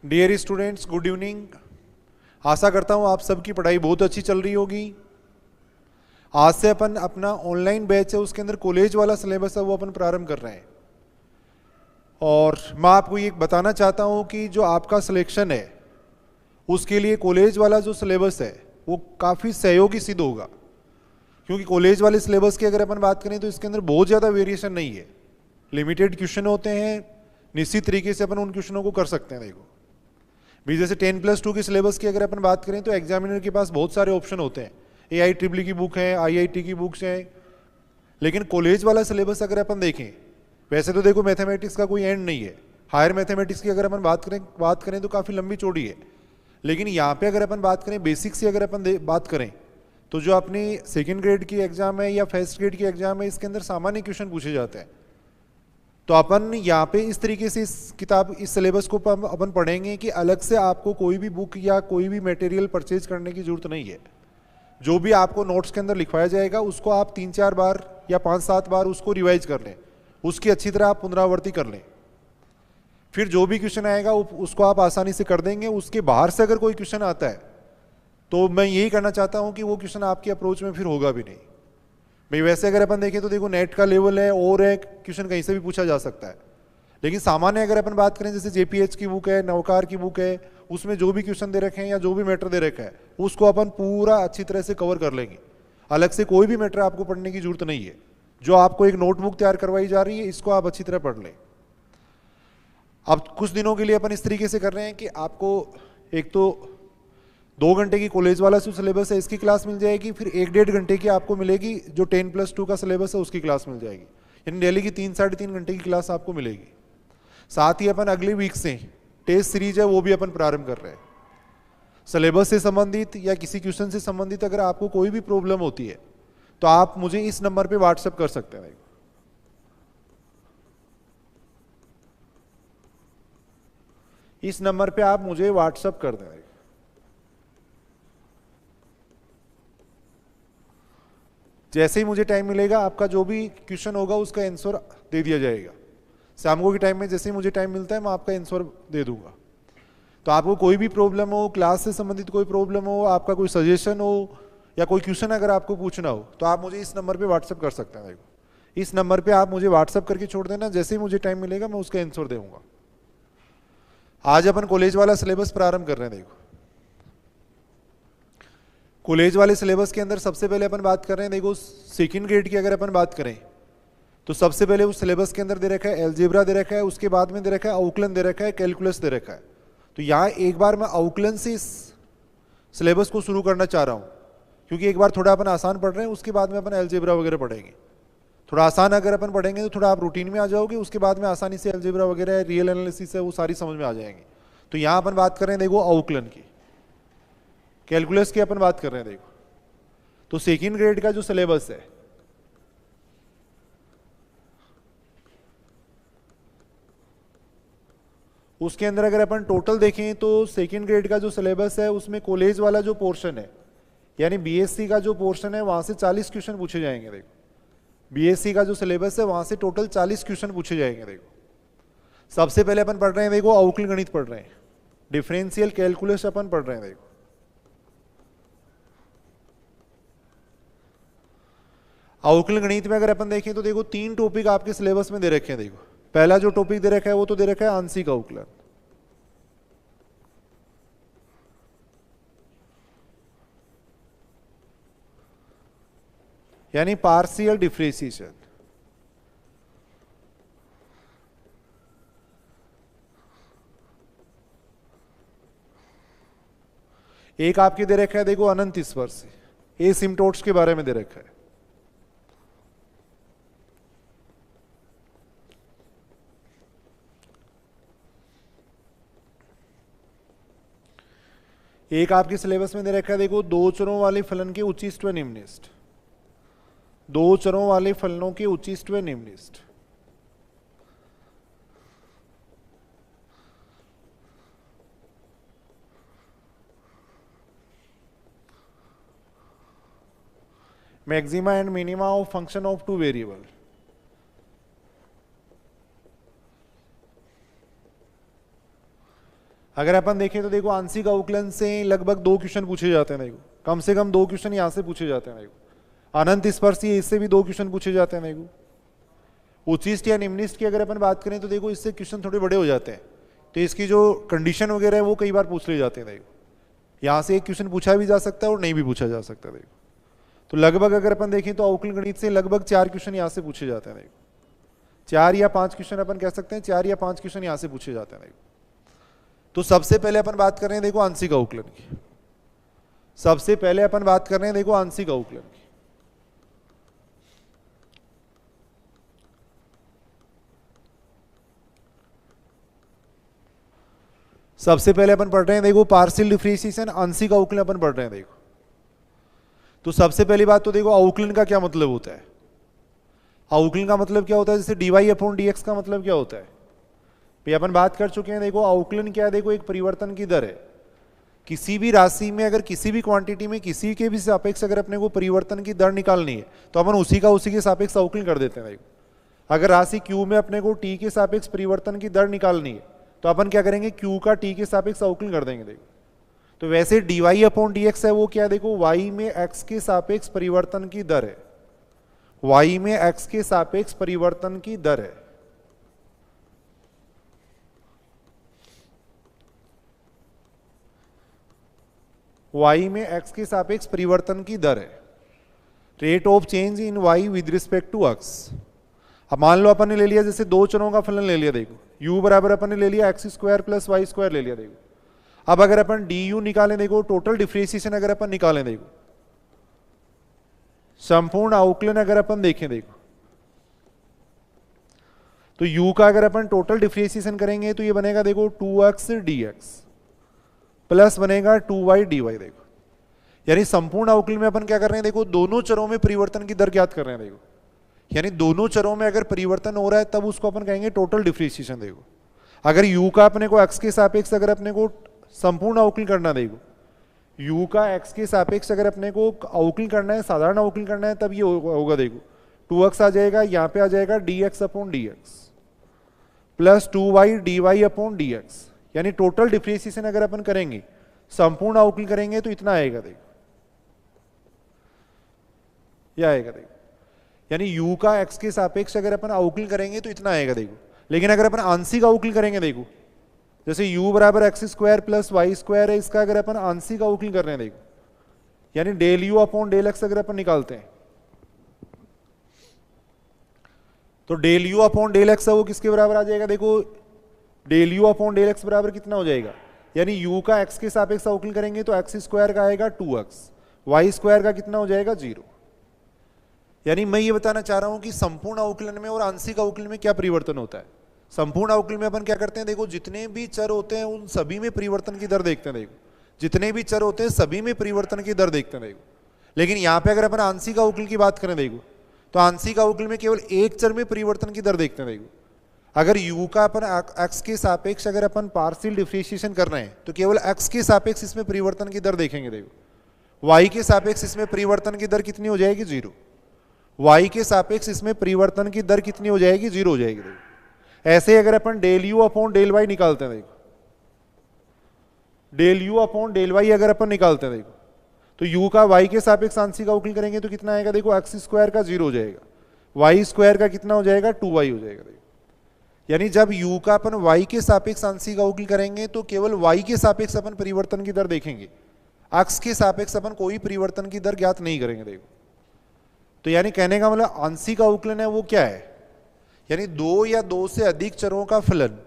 Dear students, good evening. आशा करता हूँ आप सबकी पढ़ाई बहुत अच्छी चल रही होगी। आज से अपन अपना ऑनलाइन बैच है, उसके अंदर कॉलेज वाला सिलेबस है वो अपन प्रारंभ कर रहे हैं। और मैं आपको ये बताना चाहता हूँ कि जो आपका सिलेक्शन है उसके लिए कॉलेज वाला जो सिलेबस है वो काफ़ी सहयोगी सिद्ध होगा। क्योंकि कॉलेज वाले सिलेबस की अगर अपन बात करें तो इसके अंदर बहुत ज़्यादा वेरिएशन नहीं है, लिमिटेड क्वेश्चन होते हैं, निश्चित तरीके से अपन उन क्वेश्चनों को कर सकते हैं। देखो भी जैसे 10+2 के सिलेबस की अगर अपन बात करें तो एग्जामिनर के पास बहुत सारे ऑप्शन होते हैं, AIEEE की बुक है, IIT की बुक्स हैं। लेकिन कॉलेज वाला सिलेबस अगर अपन देखें, वैसे तो देखो मैथमेटिक्स का कोई एंड नहीं है, हायर मैथमेटिक्स की अगर अपन बात करें तो काफ़ी लंबी चौड़ी है। लेकिन यहाँ पे अगर अपन बात करें बेसिक्स की अगर अपन बात करें तो जो अपनी सेकेंड ग्रेड की एग्जाम है या फर्स्ट ग्रेड की एग्जाम है इसके अंदर सामान्य क्वेश्चन पूछे जाते हैं। तो अपन यहाँ पे इस तरीके से इस सिलेबस को अपन पढ़ेंगे कि अलग से आपको कोई भी बुक या कोई भी मटेरियल परचेज करने की जरूरत नहीं है। जो भी आपको नोट्स के अंदर लिखवाया जाएगा उसको आप 3-4 बार या 5-7 बार उसको रिवाइज कर लें, उसकी अच्छी तरह आप पुनरावृत्ति कर लें। फिर जो भी क्वेश्चन आएगा उसको आप आसानी से कर देंगे। उसके बाहर से अगर कोई क्वेश्चन आता है तो मैं यही करना चाहता हूँ कि वो क्वेश्चन आपकी अप्रोच में फिर होगा भी नहीं। भाई वैसे अगर अपन देखें तो देखो नेट का लेवल है और एक क्वेश्चन कहीं से भी पूछा जा सकता है। लेकिन सामान्य अगर अपन बात करें जैसे JPH की बुक है, नवकार की बुक है, उसमें जो भी क्वेश्चन दे रखे हैं या जो भी मैटर दे रखा है उसको अपन पूरा अच्छी तरह से कवर कर लेंगे। अलग से कोई भी मैटर आपको पढ़ने की जरूरत नहीं है। जो आपको एक नोटबुक तैयार करवाई जा रही है इसको आप अच्छी तरह पढ़ लें। अब कुछ दिनों के लिए अपन इस तरीके से कर रहे हैं कि आपको एक तो 2 घंटे की कॉलेज वाला जो सिलेबस है इसकी क्लास मिल जाएगी, फिर 1-1.5 घंटे की आपको मिलेगी जो 10+2 का सिलेबस है उसकी क्लास मिल जाएगी। यानी डेली की 3-3.5 घंटे की क्लास आपको मिलेगी। साथ ही अपन अगले वीक से टेस्ट सीरीज है वो भी अपन प्रारंभ कर रहे हैं। सिलेबस से संबंधित या किसी क्वेश्चन से संबंधित अगर आपको कोई भी प्रॉब्लम होती है तो आप मुझे इस नंबर पे व्हाट्सएप कर सकते हैं। इस नंबर पे आप मुझे व्हाट्सएप कर दें। जैसे ही मुझे टाइम मिलेगा आपका जो भी क्वेश्चन होगा उसका आंसर दे दिया जाएगा। शाम को के टाइम में जैसे ही मुझे टाइम मिलता है मैं आपका आंसर दे दूंगा। तो आपको कोई भी प्रॉब्लम हो, क्लास से संबंधित कोई प्रॉब्लम हो, आपका कोई सजेशन हो या कोई क्वेश्चन अगर आपको पूछना हो तो आप मुझे इस नंबर पे व्हाट्सएप कर सकते हैं। देखो इस नंबर पे आप मुझे व्हाट्सएप करके छोड़ देना, जैसे ही मुझे टाइम मिलेगा मैं उसका आंसर दूंगा। आज अपन कॉलेज वाला सिलेबस प्रारंभ कर रहे हैं। देखो कॉलेज वाले सिलेबस के अंदर सबसे पहले अपन बात कर रहे हैं, देखो सेकेंड ग्रेड की अगर अपन बात करें तो सबसे पहले उस सिलेबस के अंदर दे रखा है एल्जेब्रा दे रखा है, उसके बाद में दे रखा है आउकलन दे रखा है, कैलकुलस दे रखा है। तो यहाँ एक बार मैं आउकलन से इस सिलेबस को शुरू करना चाह रहा हूँ क्योंकि एक बार थोड़ा अपन आसान पढ़ रहे हैं, उसके बाद में अपन एल्जेब्रा वगैरह पढ़ेंगे। थोड़ा आसान अगर अपन पढ़ेंगे तो थोड़ा आप रूटीन में आ जाओगे, उसके बाद में आसानी से एल्जेब्रा वगैरह रियल एनालिसिस है वो सारी समझ में आ जाएंगे। तो यहाँ अपन बात कर रहे हैं देखो आउकलन की, कैलकुलस की अपन बात कर रहे हैं। देखो तो सेकेंड ग्रेड का जो सिलेबस है उसके अंदर अगर अपन टोटल देखें तो सेकेंड ग्रेड का जो सिलेबस है उसमें कॉलेज वाला जो पोर्शन है यानी BSc का जो पोर्शन है वहां से 40 क्वेश्चन पूछे जाएंगे। देखो BSc का जो सिलेबस है वहां से टोटल 40 क्वेश्चन पूछे जाएंगे। देखो सबसे पहले अपन पढ़ रहे हैं, देखो अवकल गणित पढ़ रहे हैं, डिफरेंशियल कैलकुलस अपन पढ़ रहे हैं। देखो अवकल गणित में अगर अपन देखें तो देखो 3 टॉपिक आपके सिलेबस में दे रखे हैं। देखो पहला जो टॉपिक दे रखा है वो तो दे रखा है आंशिक अवकलन, यानी पार्शियल डिफरेंशिएशन। एक आपके दे रखा है देखो अनंत स्पर्श, एसिम्पटोट्स के बारे में दे रखा है। एक आपके सिलेबस में दे रखा है देखो 2 चरों वाले फलन के उच्चिष्ट व निम्निष्ट, 2 चरों वाले फलनों के उच्चिष्ट व निम्निष्ट। Maxima and minima of function of 2 variable. अगर अपन देखें तो देखो आंशिक अवकलन से लगभग 2 क्वेश्चन पूछे जाते हैं, देखो कम से कम 2 क्वेश्चन यहाँ से पूछे जाते हैं, देखो अनंत स्पर्शी इससे भी 2 क्वेश्चन पूछे जाते हैं, देखो उच्चिष्ट या निम्निष्ट की अगर अपन बात करें तो देखो इससे क्वेश्चन थोड़े बड़े हो जाते हैं, तो इसकी जो कंडीशन वगैरह है वो कई बार पूछ ले जाते हैं, देखो यहाँ से एक क्वेश्चन पूछा भी जा सकता है और नहीं भी पूछा जा सकता, देखो तो लगभग अगर अपन देखें तो अवकलन गणित से लगभग 4 क्वेश्चन यहाँ से पूछे जाते हैं, देखो 4 या 5 क्वेश्चन अपन कह सकते हैं, 4 या 5 क्वेश्चन यहाँ से पूछे जाते हैं, देखो। तो सबसे पहले अपन बात कर रहे हैं देखो आंशिक अवकलन की, सबसे पहले अपन बात कर रहे हैं देखो आंशिक अवकलन की। सबसे पहले अपन पढ़ रहे हैं देखो पार्शियल डिफरेंशिएशन, आंशिक अवकलन अपन पढ़ रहे हैं, देखो तो सबसे पहली बात तो देखो अवकलन का क्या मतलब होता है। अवकलन का मतलब क्या होता है, जैसे dy अपॉन dx का मतलब क्या होता है, ये अपन बात कर चुके हैं। देखो अवकलन क्या है, देखो एक परिवर्तन की दर है। किसी भी राशि में अगर किसी भी क्वांटिटी में किसी के भी सापेक्ष अगर अपने को परिवर्तन की दर निकालनी है तो अपन उसी के सापेक्ष अवकलन कर देते हैं। देखो अगर राशि q में अपने को t के सापेक्ष परिवर्तन की दर निकालनी है तो अपन क्या करेंगे, q का t के सापेक्ष अवकलन कर देंगे। देखो तो वैसे dy अपॉन dx है वो क्या है, देखो y में x के सापेक्ष परिवर्तन की दर है, y में x के सापेक्ष परिवर्तन की दर है। y में x के सापेक्ष परिवर्तन की दर है, rate of change in y with respect to x। अब मान लो अपन ने ले लिया जैसे 2 चरों का फलन ले लिया, देखो u बराबर अपन ने ले लिया x square plus Y square ले लिया। देखो अब अगर अपन du निकालें, देखो टोटल डिफरेंशिएशन अगर अपन निकालें, देखो संपूर्ण अवकलन अगर अपन देखें, देखो तो u का अगर अपन टोटल डिफरेंशिएशन करेंगे तो ये बनेगा देखो 2x dx प्लस बनेगा 2y dy। देखो यानी संपूर्ण अवकलन में अपन क्या कर रहे हैं, देखो दोनों चरों में परिवर्तन की दर ज्ञात कर रहे हैं। देखो यानी दोनों चरों में अगर परिवर्तन हो रहा है तब उसको अपन कहेंगे टोटल डिफरेंशिएशन। देखो अगर u का अपने को x के सापेक्ष अगर अपने को संपूर्ण अवकलन करना, देखो u का x के सापेक्ष अगर अपने को अवकलन करना है, साधारण अवकलन करना है, तब ये होगा देखो 2x आ जाएगा, यहाँ पे आ जाएगा dx upon dx plus 2y dy upon dx। यानी टोटल डिफरेंशिएशन अगर अपन करेंगे, संपूर्ण अवकलन करेंगे तो इतना आएगा। देखो यह आएगा, देखो यानी u का x के सापेक्ष अगर अपन अवकलन करेंगे तो इतना आएगा। देखो लेकिन अगर अपन आंशिक अवकलन करेंगे, देखो जैसे u बराबर X square plus Y square है, इसका अगर अपन आंशिक अवकलन कर रहे हैं, देखो यानी del u upon del x अगर अपन निकालते हैं तो del u upon del x है वो किसके बराबर आ जाएगा, देखो del u upon del x बराबर कितना हो जाएगा, यानी u का x के सापेक्ष अवकलन करेंगे तो एक्स स्क्वायर का आएगा 2x, वाई स्क्वायर का कितना हो जाएगा 0। यानी मैं ये बताना चाह रहा हूं कि संपूर्ण अवकलन में और आंशिक अवकलन में क्या परिवर्तन होता है। संपूर्ण अवकलन में अपन क्या करते हैं, देखो जितने भी चर होते हैं उन सभी में परिवर्तन की दर देखते हैं। देखो जितने भी चर होते हैं सभी में परिवर्तन की दर देखते हैं। देखो लेकिन यहाँ पे अगर अपन आंशिक अवकलन की बात करें, देखो तो आंशिक अवकलन में केवल एक चर में परिवर्तन की दर देखते हैं। देखो अगर u का अपन x के सापेक्ष अगर अपन पार्शियल डिफरेंशिएशन कर रहे हैं तो केवल x के सापेक्ष इसमें परिवर्तन की दर देखेंगे। देखो y के सापेक्ष इसमें परिवर्तन की दर कितनी हो जाएगी, 0। y के सापेक्ष इसमें परिवर्तन की दर कितनी हो जाएगी, 0 हो जाएगी। देखो ऐसे अगर अपन del u upon del y निकालते हैं, देखो del u upon del y अगर अपन निकालते हैं, देखो तो u का y के सापेक्ष आंशिक अवकलन करेंगे तो कितना आएगा, देखो एक्स स्क्वायर का 0 हो जाएगा, वाई स्क्वायर का कितना हो जाएगा 2y हो जाएगा। देखो यानी जब u का अपन y के सापेक्ष आंशिक अवकलन करेंगे तो केवल y के सापेक्ष अपन परिवर्तन की दर देखेंगे, x के सापेक्ष अपन कोई परिवर्तन की दर ज्ञात नहीं करेंगे। देखो तो यानी कहने का मतलब आंशिक अवकलन है वो क्या है, यानी 2 या 2 से अधिक चरों का फलन,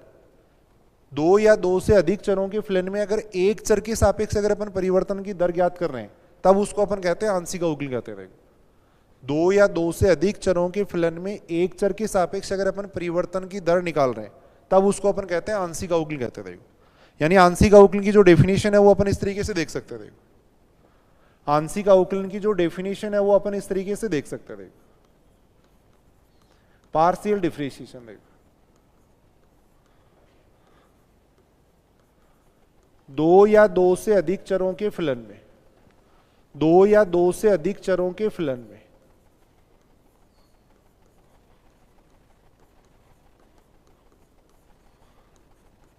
2 या 2 से अधिक चरों के फलन में अगर एक चर के सापेक्ष अगर अपन परिवर्तन की दर ज्ञात कर रहे हैं तब उसको अपन कहते हैं आंशिक अवकलन कहते हैं। 2 या 2 से अधिक चरों के फलन में एक चर के सापेक्ष अगर अपन परिवर्तन की दर निकाल रहे हैं तब उसको अपन कहते हैं आंशिक अवकलन कहते हैं। यानी आंशिक अवकलन की जो डेफिनेशन है वो अपन इस तरीके से देख सकते हैं। आंशिक अवकलन की जो डेफिनेशन है वो अपन इस तरीके से देख सकते हैं। पार्शियल डिफरेंशिएशन, देखो 2 या 2 से अधिक चरों के फलन में, 2 या 2 से अधिक चरों के फलन में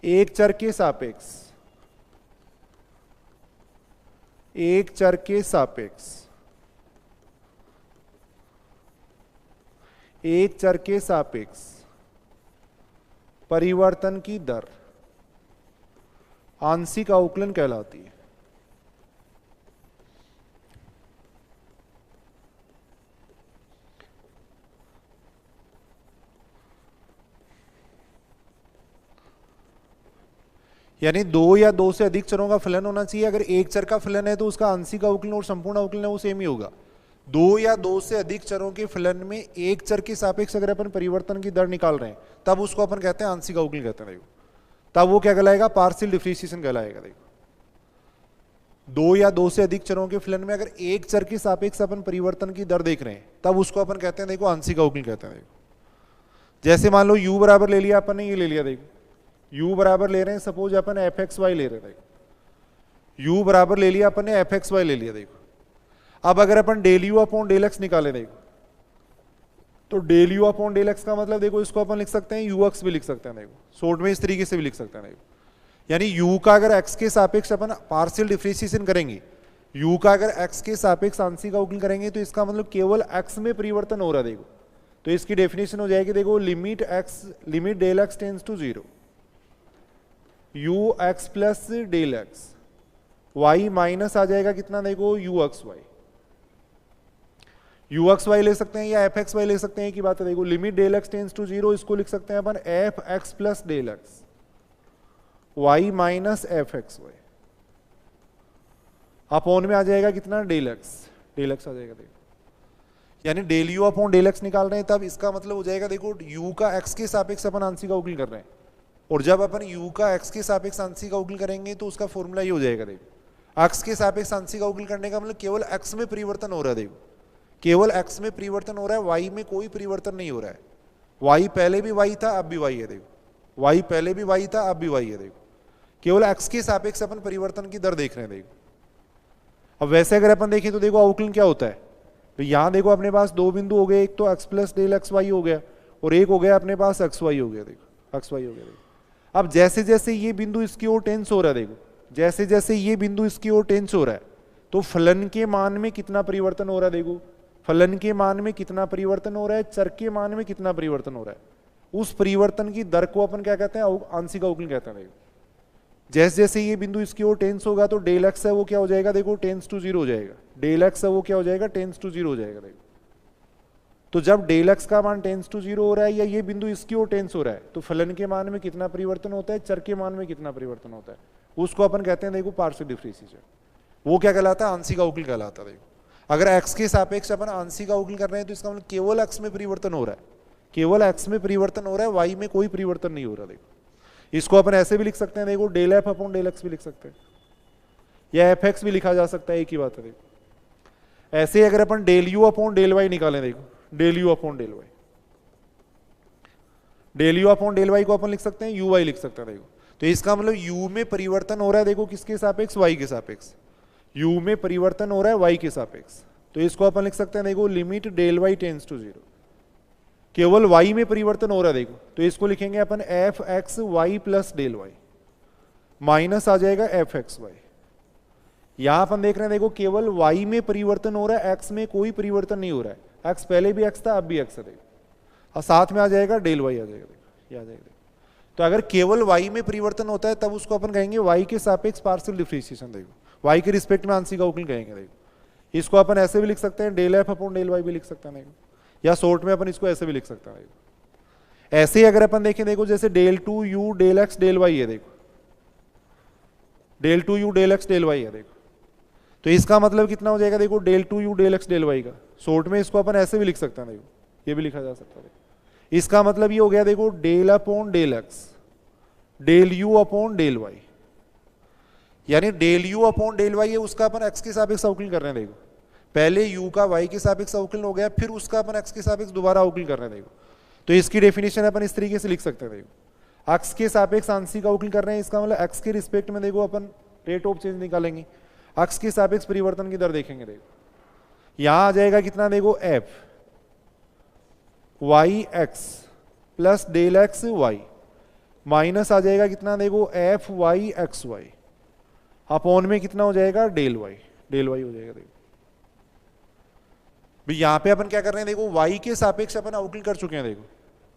एक चर के सापेक्ष एक चर के सापेक्ष, एक चर के सापेक्ष परिवर्तन की दर आंशिक अवकलन कहलाती है। यानी दो या दो से अधिक चरों का फलन होना चाहिए। अगर एक चर का फलन है तो उसका आंशिक अवकलन और संपूर्ण अवकलन है वो सेम ही होगा। दो या दो से अधिक चरों के फलन में एक चर के सापेक्ष अगर अपन परिवर्तन की दर निकाल रहे हैं तब उसको अपन कहते हैं आंशिक अवकलन कहते हैं। देखो तब वो क्या कहलाएगा, पार्शियल डिफरेंशिएशन कहलाएगा। देखो दो या दो से अधिक चरों के फलन में अगर एक चर के सापेक्ष अपन परिवर्तन की दर देख रहे हैं तब उसको अपन कहते हैं देखो आंशिक अवकलन कहते हैं। देखो जैसे मान लो u बराबर ले लिया अपन ने, ये ले लिया। देखो u बराबर ले रहे हैं, सपोज अपन एफ एक्स वाई ले रहे हैं। देखो u बराबर ले लिया अपन ने, एफ एक्स वाई ले लिया। देखो अब अगर अपन del you upon del x निकाले, देखो तो del you upon del x का मतलब देखो इसको अपन लिख सकते हैं यू एक्स भी लिख सकते हैं। देखो शॉर्ट में इस तरीके से भी लिख सकते हैं। देखो यानी u का अगर x के सापेक्ष अपन पार्शियल डिफरेंशिएशन करेंगे, u का अगर x के सापेक्ष आंशिक अवकलन करेंगे तो इसका मतलब केवल x में परिवर्तन हो रहा है। देखो तो इसकी डेफिनेशन हो जाएगी देखो limit del x tends to 0 u x plus del x y minus आ जाएगा कितना, देखो u x y। u x y ले सकते हैं या f x y ले सकते हैं की बात है। देखो limit del x tends to 0 इसको लिख सकते हैं अपन f x plus del x y minus F x Y upon में आ जाएगा कितना, डेल एक्स आ जाएगा। देखो यानी del you upon del x निकाल रहे हैं तब इसका मतलब हो जाएगा देखो u का x के सापेक्ष अपन आंशिक अवकलन कर रहे हैं, और जब अपन u का x के सापेक्ष आंशिक अवकलन करेंगे तो उसका फॉर्मूला ये हो जाएगा। देखो x के सापेक्ष आंशिक अवकलन करने का मतलब केवल x में परिवर्तन हो रहा है। देखो केवल x में परिवर्तन हो रहा है, y में कोई परिवर्तन नहीं हो रहा है। y पहले भी y था अब भी y है। देखो y पहले भी y था अब भी y है। देखो केवल x के सापेक्ष अपन परिवर्तन की दर देख रहे हैं। देखो अब वैसे अगर अपन देखें तो देखो अवकलन क्या होता है, तो यहां देखो अपने पास दो बिंदु हो गए, एक तो x plus del x Y हो गया और एक हो गया अपने पास एक्स वाई हो गया। देखो एक्स वाई हो गया। देखो अब जैसे जैसे ये बिंदु इसकी ओर टेंस हो रहा है, देखो जैसे जैसे ये बिंदु इसकी ओर टेंस हो रहा है तो फलन के मान में कितना परिवर्तन हो रहा है। देखो फलन के मान में कितना परिवर्तन हो रहा है, चर के मान में कितना परिवर्तन हो रहा है, उस परिवर्तन की दर को अपन क्या कहते हैं, आंशिक अवकलन कहते हैं। देखो जैसे जैसे ये बिंदु इसकी ओर टेंस होगा तो डेल एक्स है वो क्या हो जाएगा, देखो टेंस टू 0 हो जाएगा। डेल एक्स है वो क्या हो जाएगा, टेंस टू 0 हो जाएगा। देखो तो जब डेल एक्स का मान टेंस टू 0 हो रहा है या ये बिंदु इसकी ओर टेंस हो रहा है तो फलन के मान में कितना परिवर्तन होता है, चर के मान में कितना परिवर्तन होता है, उसको अपन कहते हैं देखो पार्शियल डिफरेंशिएशन। वो क्या कहलाता है, आंशिक अवकलन कहलाता है। देखो अगर x के सापेक्ष अपन आंशिक अवकलन कर रहे हैं तो इसका मतलब केवल x में परिवर्तन हो रहा है, केवल x में परिवर्तन हो रहा है, y में कोई परिवर्तन नहीं हो रहा। देखो इसको अपन ऐसे भी लिख सकते हैं, देखो del F upon del X भी लिख सकते हैं या एफ एक्स भी लिखा जा सकता है, एक ही बात है। देखो ऐसे अगर अपन del you upon del y निकालें, देखो del you upon del Y, del you upon del Y को अपन लिख सकते हैं यू वाई लिख सकते हैं। देखो तो इसका मतलब u में परिवर्तन हो रहा है, देखो किसके सापेक्ष, y के सापेक्ष। u में परिवर्तन हो रहा है y के सापेक्ष, तो इसको अपन लिख सकते हैं देखो limit del Y tends to 0। केवल y में परिवर्तन हो रहा है, देखो तो इसको लिखेंगे अपन f x y plus del y minus आ जाएगा एफ एक्स वाई। यहां अपन देख रहे हैं देखो केवल y में परिवर्तन हो रहा है, x में कोई परिवर्तन नहीं हो रहा है। x पहले भी x था अब भी x है। देखो और साथ में आ जाएगा डेल वाई आ जाएगा। देखो ये आ जाएगा। तो अगर केवल y में परिवर्तन होता है तब उसको अपन कहेंगे y के सापेक्ष पार्शियल डिफरेंशिएशन। देखो y के रिस्पेक्ट में आंशिक अवकलन कहेंगे। देखो इसको अपन ऐसे भी लिख सकते हैं, del F upon del Y भी लिख सकते हैं। देखो या शॉर्ट में अपन इसको ऐसे भी लिख सकते हैं। ऐसे ही अगर अपन देखें, देखो जैसे del two you del x del Y है। देखो del two you del x del Y है। देखो तो इसका मतलब कितना हो जाएगा, देखो del two you del x del Y का शॉर्ट में इसको अपन ऐसे भी लिख सकते हैं। देखो ये भी लिखा जा सकता है। इसका मतलब ये हो गया देखो del upon del x del you upon del y, यानी del you upon del Y है उसका अपन एक्स के सापेक्ष अवकलन कर रहे हैं। देखो पहले u का y के सापेक्ष अवकलन हो गया, फिर उसका अपन x के सापेक्ष दोबारा अवकलन कर रहे हैं। देखो तो इसकी डेफिनेशन अपन इस तरीके से लिख सकते हैं। देखो x के सापेक्ष आंशिक अवकलन कर रहे हैं, इसका मतलब x के रिस्पेक्ट में देखो अपन रेट ऑफ चेंज निकालेंगे, x के सापेक्ष परिवर्तन की दर देखेंगे। देखो यहां आ जाएगा कितना, देखो f y x plus del x Y minus आ जाएगा कितना, देखो f y x y upon में कितना हो जाएगा डेल y। डेल वाई हो जाएगा देखो। भाई यहाँ पे अपन क्या कर रहे हैं देखो, y के सापेक्ष अपन अवकलन कर चुके हैं देखो,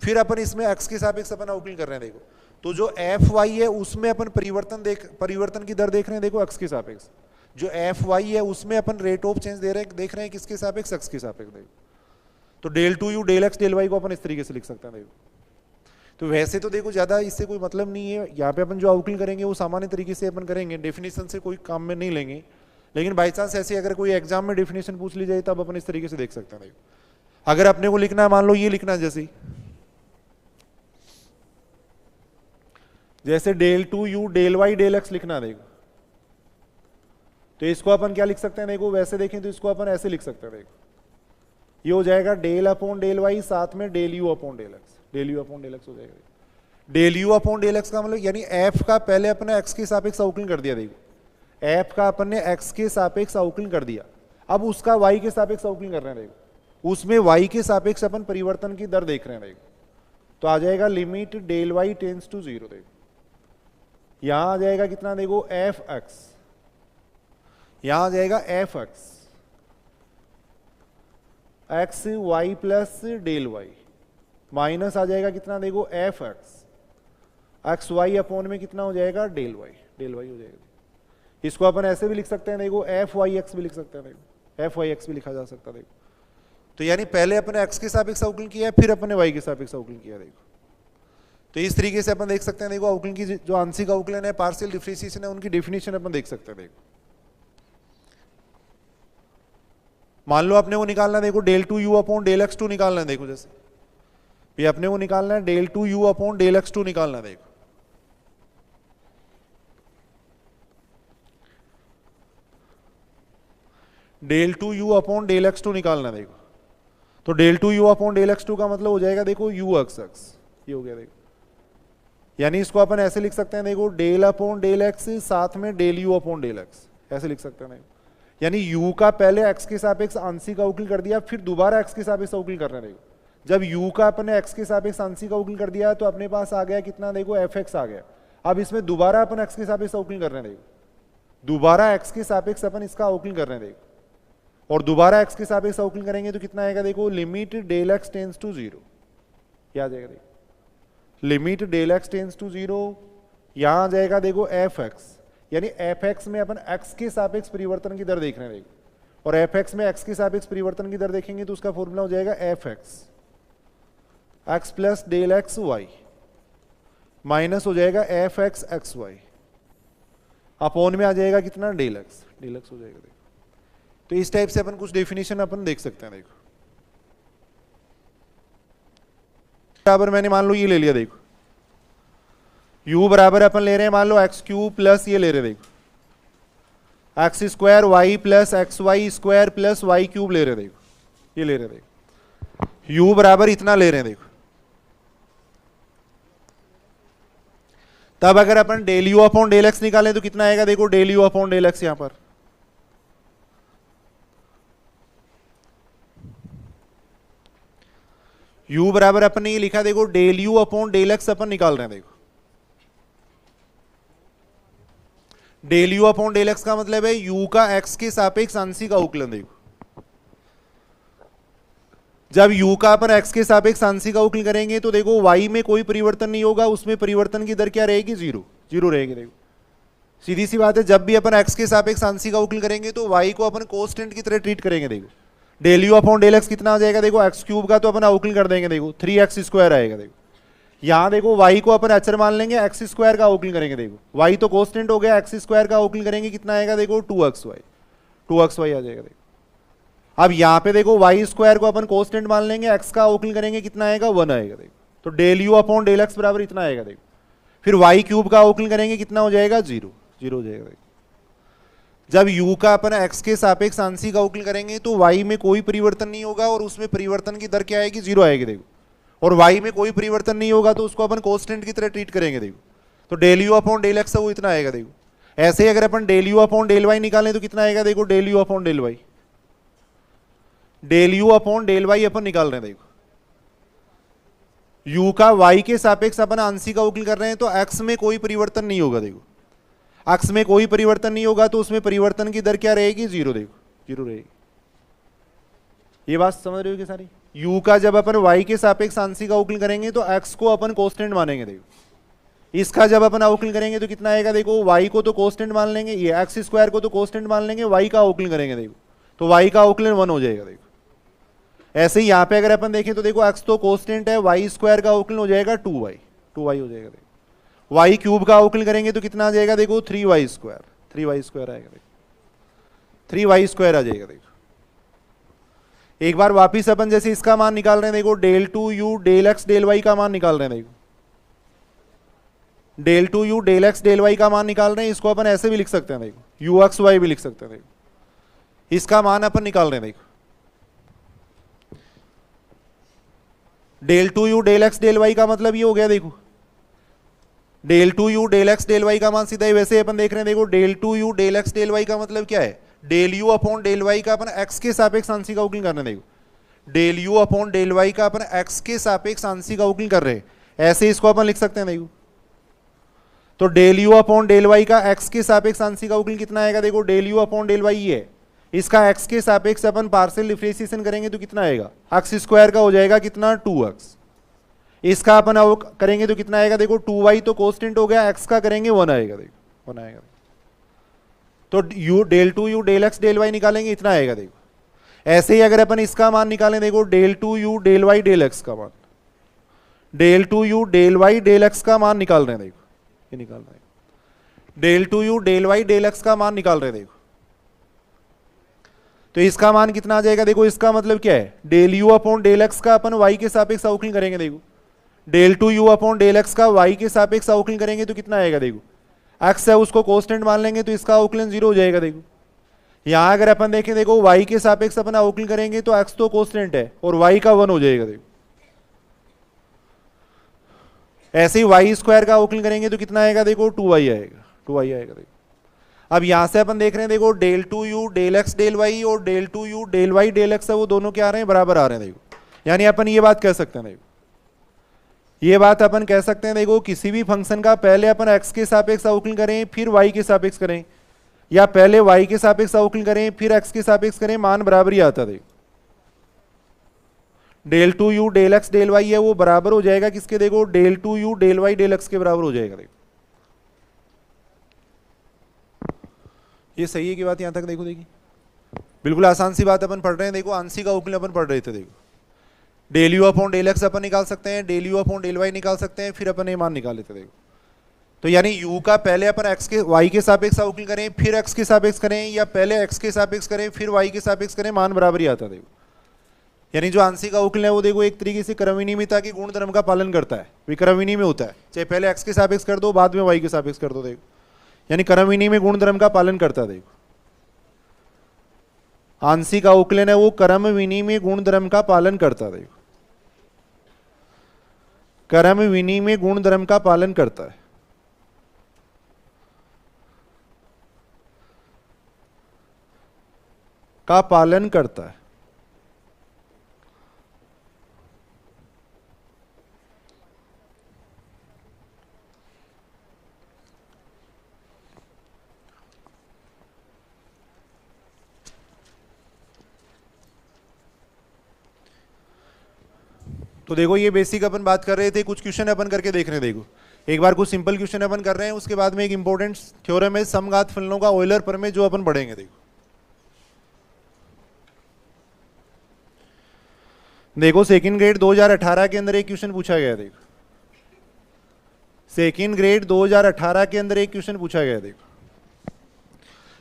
फिर अपन इसमें x के सापेक्ष अपन अवकलन कर रहे हैं देखो। तो जो एफ वाई है उसमें अपन परिवर्तन की दर देख रहे हैं देखो x के सापेक्ष। जो एफ वाई है उसमें अपन रेट ऑफ चेंज देख रहे हैं किसके सापेक्ष, x के सापेक्ष देखो। तो del two you del x del Y को अपन इस तरीके से लिख सकते हैं देखो। तो वैसे तो देखो ज्यादा इससे कोई मतलब नहीं है, यहाँ पे अपन जो अवकलन करेंगे वो सामान्य तरीके से अपन करेंगे, डेफिनेशन से कोई काम में नहीं लेंगे। लेकिन बाई चांस ऐसे अगर कोई एग्जाम में डेफिनेशन पूछ ली जाए तब अपन इस तरीके से देख सकते हैं देखो। अगर अपने को लिखना है, मान लो ये लिखना है जैसे del two you del Y del X लिखना है देखो, तो इसको अपन क्या लिख सकते हैं देखो, वैसे देखें तो इसको अपन ऐसे लिख सकते हैं देखो, ये हो जाएगा डेल अपॉन डेल वाई साथ में del you upon del x, del you upon del X हो जाएगा। Del you upon del x का मतलब यानी एफ का पहले अपने एक्स के सापेक्ष अवकलन कर दिया देखो, एफ का अपन ने एक्स के सापेक्ष अवकलन कर दिया, अब उसका वाई के सापेक्ष अवकलन कर रहे हैं देखो, उसमें वाई के सापेक्ष अपन परिवर्तन की दर देख रहे हैं देखो। तो आ जाएगा limit del Y tends to 0 देखो, यहां आ जाएगा कितना देखो एफ एक्स, यहां आ जाएगा F x x y plus del y minus आ जाएगा कितना देखो एफ एक्स वाई अपॉन में कितना हो जाएगा डेल वाई हो जाएगा। इसको अपन ऐसे भी लिख सकते हैं देखो, एफ वाई एक्स भी लिख सकते हैं देखो, एफ वाई एक्स भी लिखा जा सकता है देखो। तो यानी पहले अपने एक्स के सापेक्ष अवकलन किया, फिर अपने वाई के सापेक्ष अवकलन किया देखो। तो इस तरीके से अपन देख सकते हैं देखो, अवकलन की जो आंशिक अवकलन है, पार्शियल डिफरेंशिएशन है, उनकी डेफिनेशन अपन देख सकते हैं देखो। मान लो अपने को निकालना देखो del two you upon del x two निकालना है देखो, जैसे ये अपने को निकालना है del two you upon del x two निकालना है देखो। Del two you upon del x two निकालना है देखो, तो del two you upon del x two का मतलब हो जाएगा देखो यू एक्स एक्स, ये हो गया देखो। यानी इसको अपन ऐसे लिख सकते हैं देखो, डेल अपॉन डेल एक्स साथ में del you upon del X, ऐसे लिख सकते हैं देखो। यानी u का पहले x के सापेक्ष आंशिक अवकलन कर दिया, फिर दोबारा x के सापेक्ष अवकलन कर रहे हैं देखो। जब u का अपने x के सापेक्ष आंशिक अवकलन कर दिया तो अपने पास आ गया कितना देखो fx आ गया। अब इसमें दोबारा अपन x के सापेक्ष अवकलन कर रहे हैं देखो, दोबारा x के सापेक्ष अपन इसका अवकलन कर रहे हैं देखो, और दोबारा x के सापेक्ष अवकलन करेंगे तो कितना आएगा देखो, limit del x tends to 0, क्या आ जाएगा देखो, limit del x tends to 0, यहां आ जाएगा देखो एफ एक्स, यानी एफ एक्स में अपन एक्स के सापेक्ष परिवर्तन की दर देख रहे हैं देखो, और एफ एक्स में एक्स के सापेक्ष परिवर्तन की दर देखेंगे तो उसका फॉर्मूला हो जाएगा F x X plus del x Y minus हो जाएगा F x x Y upon में आ जाएगा कितना डेल एक्स हो जाएगा देखो। तो इस टाइप से अपन कुछ डेफिनेशन अपन देख सकते हैं देखो। बराबर मैंने मान लो ये ले लिया देखो, u बराबर अपन ले रहे हैं मान लो एक्स क्यूब प्लस ये ले रहे हैं देखो x square Y plus x Y square plus Y cube ले रहे हैं देखो, ये ले रहे हैं देखो, u बराबर इतना ले रहे हैं देखो। तब अगर अपन del you upon del x निकालें तो कितना आएगा देखो, del you upon del x, यहां पर u बराबर अपन ने ये लिखा देखो del you upon del x अपन निकाल रहे हैं देखो। Del you upon del x का मतलब है u का x के सापेक्ष आंशिक अवकलन देखो। जब u का अपन x के सापेक्ष आंशिक अवकलन करेंगे तो देखो y में कोई परिवर्तन नहीं होगा, उसमें परिवर्तन की दर क्या रहेगी, 0 रहेगी देखो। सीधी सी बात है, जब भी अपन x के सापेक्ष आंशिक अवकलन करेंगे तो y को अपन कांस्टेंट की तरह ट्रीट करेंगे देखो। Del you upon del x कितना आ जाएगा देखो, एक्स क्यूब का तो अपन अवकलन कर देंगे देखो, 3x स्क्वायर आएगा देखो। यहां देखो y को अपन अचर मान लेंगे, एक्स स्क्वायर का अवकलन करेंगे देखो, y तो कांस्टेंट हो गया, एक्स स्क्वायर का अवकलन करेंगे कितना आएगा देखो 2xy आ जाएगा देखो। अब यहां पे देखो y स्क्वायर को अपन कांस्टेंट मान लेंगे, x का अवकलन करेंगे कितना आएगा 1 आएगा देखो। तो del you upon del x बराबर इतना आएगा देखो। फिर y क्यूब का अवकलन करेंगे कितना हो जाएगा 0 हो जाएगा देखो। जब u का अपन x के सापेक्ष आंशिक अवकलन करेंगे तो y में कोई परिवर्तन नहीं होगा और उसमें परिवर्तन की दर क्या आएगी, 0 आएगी देखो। और y में कोई परिवर्तन नहीं होगा तो उसको अपन कांस्टेंट की तरह ट्रीट करेंगे देखो। तो del you upon del x वो इतना आएगा देखो। ऐसे ही अगर अपन del you upon del y निकालें तो कितना आएगा देखो, del you upon del Y, del you upon del y अपन निकाल रहे हैं देखो। u का y के सापेक्ष अपन आंशिक अवकलन कर रहे हैं तो x में कोई परिवर्तन नहीं होगा देखो। अक्स में कोई परिवर्तन नहीं होगा तो उसमें परिवर्तन की दर क्या रहेगी, जीरो। देखो जीरो रहेगी। ये बात समझ रहे हो कि सारी? u का जब अपन y के सापेक्ष आंशिक अवकलन करेंगे तो x को अपन कांस्टेंट मानेंगे। देखो इसका जब अपन अवकलन करेंगे तो कितना आएगा, देखो y को तो कांस्टेंट मान लेंगे, ये एक्स स्क्वायर को तो कांस्टेंट मान लेंगे, y का अवकलन करेंगे देखो तो y का अवकलन 1 हो जाएगा। देखो ऐसे ही यहाँ पे अगर अपन देखें तो देखो x तो कांस्टेंट है, y स्क्वायर का अवकलन हो जाएगा 2y, 2y हो जाएगा। देखो y क्यूब का अवकलन करेंगे तो कितना आ जाएगा, देखो 3y स्क्वायर, 3y स्क्वायर आएगा। देखो 3y स्क्वायर आ जाएगा। देखो एक बार वापिस अपन जैसे इसका मान निकाल रहे हैं, देखो del two you del x del Y का मान निकाल रहे हैं। देखो del two you del x del Y का मान निकाल रहे हैं, इसको अपन ऐसे भी लिख सकते हैं, देखो यू एक्स वाई भी लिख सकते हैं। देखो इसका मान अपन निकाल रहे हैं। देखो del two you del x del Y का मतलब ये हो गया, देखो del two you del x del Y का मान सीधा ही वैसे अपन देख रहे हैं। देखो del two you del x del Y का मतलब क्या है, del you upon del Y का अपन एक्स के सापेक्ष आंशिक अवकलन कर रहे हैं। देखो del you upon del Y का अपन एक्स के सापेक्ष आंशिक अवकलन कर रहे हैं, ऐसे इसको अपन लिख सकते हैं। देखो तो del you upon del Y का एक्स के सापेक्ष आंशिक अवकलन कितना आएगा, देखो del you upon del Y है, इसका एक्स के सापेक्ष अपन पार्शियल डिफरेंशिएशन करेंगे तो कितना आएगा, एक्स स्क्वायर का हो जाएगा कितना 2x। इसका अपन करेंगे तो कितना आएगा, देखो 2y तो कांस्टेंट हो गया, x का करेंगे 1 आएगा। देखो 1 आएगा। तो U del two you del x del Y निकालेंगे, इतना आएगा। देखो ऐसे ही अगर अपन इसका मान निकालें, देखो del two you del Y del x का मान, del two you del Y del x का मान निकाल रहे हैं। देखो ये निकाल रहे हैं, del two you del Y del x का मान निकाल रहे हैं। देखो तो इसका मान कितना आ जाएगा, देखो इसका मतलब क्या है, del you upon del x का अपन वाई के सापेक्ष अवकलन करेंगे। देखो del two you upon del x का वाई के सापेक्ष अवकलन करेंगे तो कितना आएगा, देखो एक्स है उसको कांस्टेंट मान लेंगे तो इसका अवकलन 0 हो जाएगा। देखो यहां अगर अपन देखें, देखो y के सापेक्ष अपन अवकलन करेंगे तो x तो कांस्टेंट है और y का 1 हो जाएगा। देखो ऐसे ही y स्क्वायर का अवकलन करेंगे तो कितना आएगा, देखो 2y आएगा, 2y आएगा। देखो अब यहां से अपन देख रहे हैं, देखो del two you del x del y और del two you del Y del x है, वो दोनों क्या आ रहे हैं, बराबर आ रहे हैं। देखो यानी अपन ये बात कह सकते हैं, देखो ये बात अपन कह सकते हैं, देखो किसी भी फंक्शन का पहले अपन x के सापेक्ष अवकलन करें फिर y के सापेक्ष करें, या पहले y के सापेक्ष अवकलन करें फिर x के सापेक्ष करें, मान बराबर ही आता है। देखो del two you del x del Y है वो बराबर हो जाएगा किसके, देखो del two you del Y del x के बराबर हो जाएगा। देखो ये सही है कि बात यहां तक? देखो देखिए बिल्कुल आसान सी बात अपन पढ़ रहे हैं। देखो आंशिक अवकलन अपन पढ़ रहे थे। देखो del you upon del x अपन निकाल सकते हैं, del you upon del y निकाल सकते हैं, फिर अपन ये मान निकाल लेते। देखो तो यानी u का पहले अपन x के y के सापेक्ष अवकलन करें फिर x के सापेक्ष करें, या पहले x के सापेक्ष करें फिर y के सापेक्ष करें, मान बराबर ही आता है। देखो यानी जो आंशिक अवकलन है वो देखो एक तरीके से क्रम विनिमयता के गुण धर्म का पालन करता है, विक्रम विनिमय होता है, चाहे पहले x के सापेक्ष कर दो बाद में y के सापेक्ष कर दो। देखो यानी क्रम विनिमय गुण धर्म का पालन करता है। देखो आंशिक अवकलन है वो क्रम विनिमय गुण धर्म का पालन करता है। देखो क्रम विनिमय गुण धर्म का पालन करता है। का पालन करता है। तो देखो ये बेसिक अपन बात कर रहे थे, कुछ क्वेश्चन अपन करके देख रहे हैं। देखो एक बार कुछ सिंपल क्वेश्चन अपन कर रहे हैं, उसके बाद में एक इंपॉर्टेंट थ्योरम है समघात फलनों का ऑयलर प्रमेय, जो अपन पढ़ेंगे। देखो सेकंड ग्रेड 2018 के अंदर एक क्वेश्चन पूछा गया। देखो सेकंड ग्रेड 2018 के अंदर एक क्वेश्चन पूछा गया। देखो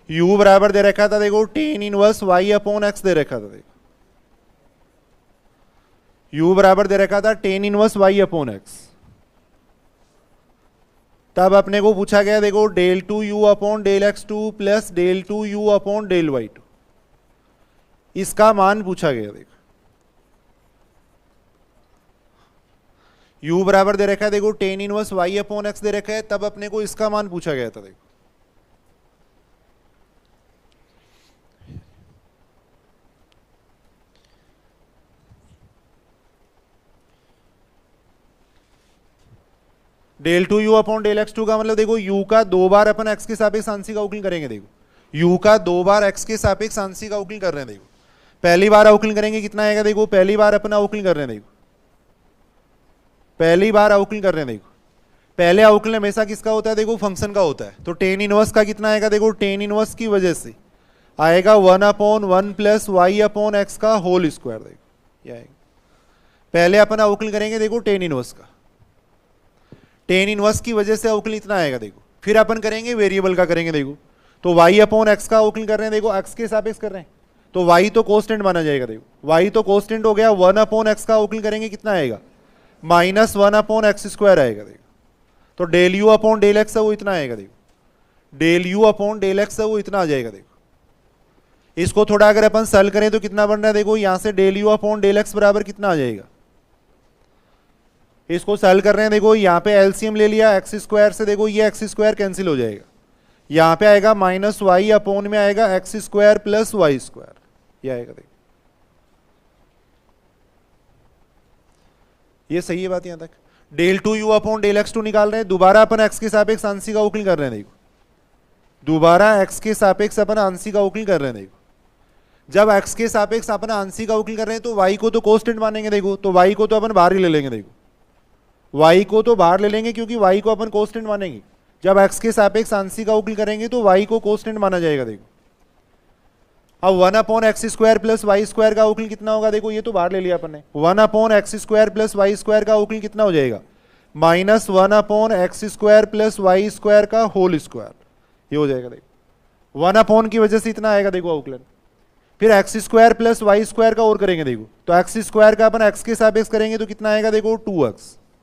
u बराबर दे रखा था, देखो tan inverse y upon x दे रखा था। देखो u बराबर दे रखा था tan inverse y upon x। तब अपने को पूछा गया, देखो del two you upon del x two plus del two you upon del y two, इसका मान पूछा गया। देखो u बराबर दे रखा है, देखो tan inverse y upon x दे रखा है, तब अपने को इसका मान पूछा गया था। देखो del two you upon del x two का मतलब देखो u का 2 बार अपन x के सापेक्ष आंशिक अवकलन करेंगे। देखो u का 2 बार x के सापेक्ष आंशिक अवकलन कर रहे हैं। देखो पहली बार अवकलन करेंगे कितना आएगा, देखो पहली बार अपन अवकलन कर रहे हैं। देखो पहली बार अवकलन कर रहे हैं। देखो पहले अवकलन हमेशा किसका होता है, देखो फंक्शन का होता है। तो टेन इनवर्स का कितना आएगा, देखो टेन इनवर्स की वजह से आएगा 1/1 प्लस वाई अपॉन एक्स का होल स्क्वायर। देखो ये आएगा। पहले अपन अवकलन करेंगे देखो टेन इनवर्स का, टेन इनवर्स की वजह से अवकलन इतना आएगा। देखो फिर अपन करेंगे वेरिएबल का करेंगे। देखो तो वाई अपॉन एक्स का अवकलन कर रहे हैं। देखो एक्स के सापेक्ष कर रहे हैं तो वाई तो कांस्टेंट माना जाएगा। देखो वाई तो कांस्टेंट हो गया। 1/x का अवकलन करेंगे कितना आएगा, -1/x² आएगा। देखो तो del you upon del x है वो इतना आएगा। देखो del you upon del x है वो इतना आ जाएगा। देखो इसको थोड़ा अगर अपन सॉल्व करें तो कितना बन रहा है, देखो यहां से del you upon del x बराबर कितना आ जाएगा। इसको सॉल्व कर रहे हैं। देखो यहाँ पे एलसीएम ले लिया x² से, देखो ये x² कैंसिल हो जाएगा। यहाँ पे आएगा -y अपॉन में आएगा x² प्लस y², ये आएगा। देखो ये सही है बात यहां तक। Del two you upon del x two निकाल रहे हैं। दोबारा अपन x के सापेक्ष आंशिक अवकलन कर रहे हैं। देखो दोबारा x के सापेक्ष अपन आंशिक अवकलन कर रहे हैं। देखो जब x के सापेक्ष अपन आंशिक अवकलन कर रहे हैं तो y को तो कांस्टेंट मानेंगे। देखो तो y को तो अपन बाहर ही ले लेंगे। देखो y को तो बाहर ले लेंगे क्योंकि y को अपन कांस्टेंट मानेंगे। जब x के सापेक्ष आंशिक अवकलन करेंगे तो y को कांस्टेंट माना जाएगा। देखो अब 1/x² प्लस y² का अवकलन कितना होगा, देखो ये तो बाहर ले लिया अपन ने। 1/x² प्लस y² का अवकलन कितना हो जाएगा, -1/x² प्लस y² का होल स्क्वायर, ये हो जाएगा। देखो 1 की वजह से इतना आएगा। देखो अवकलन फिर x² प्लस y² का और करेंगे। देखो तो x² का अपन x के सापेक्ष करेंगे तो कितना आएगा, देखो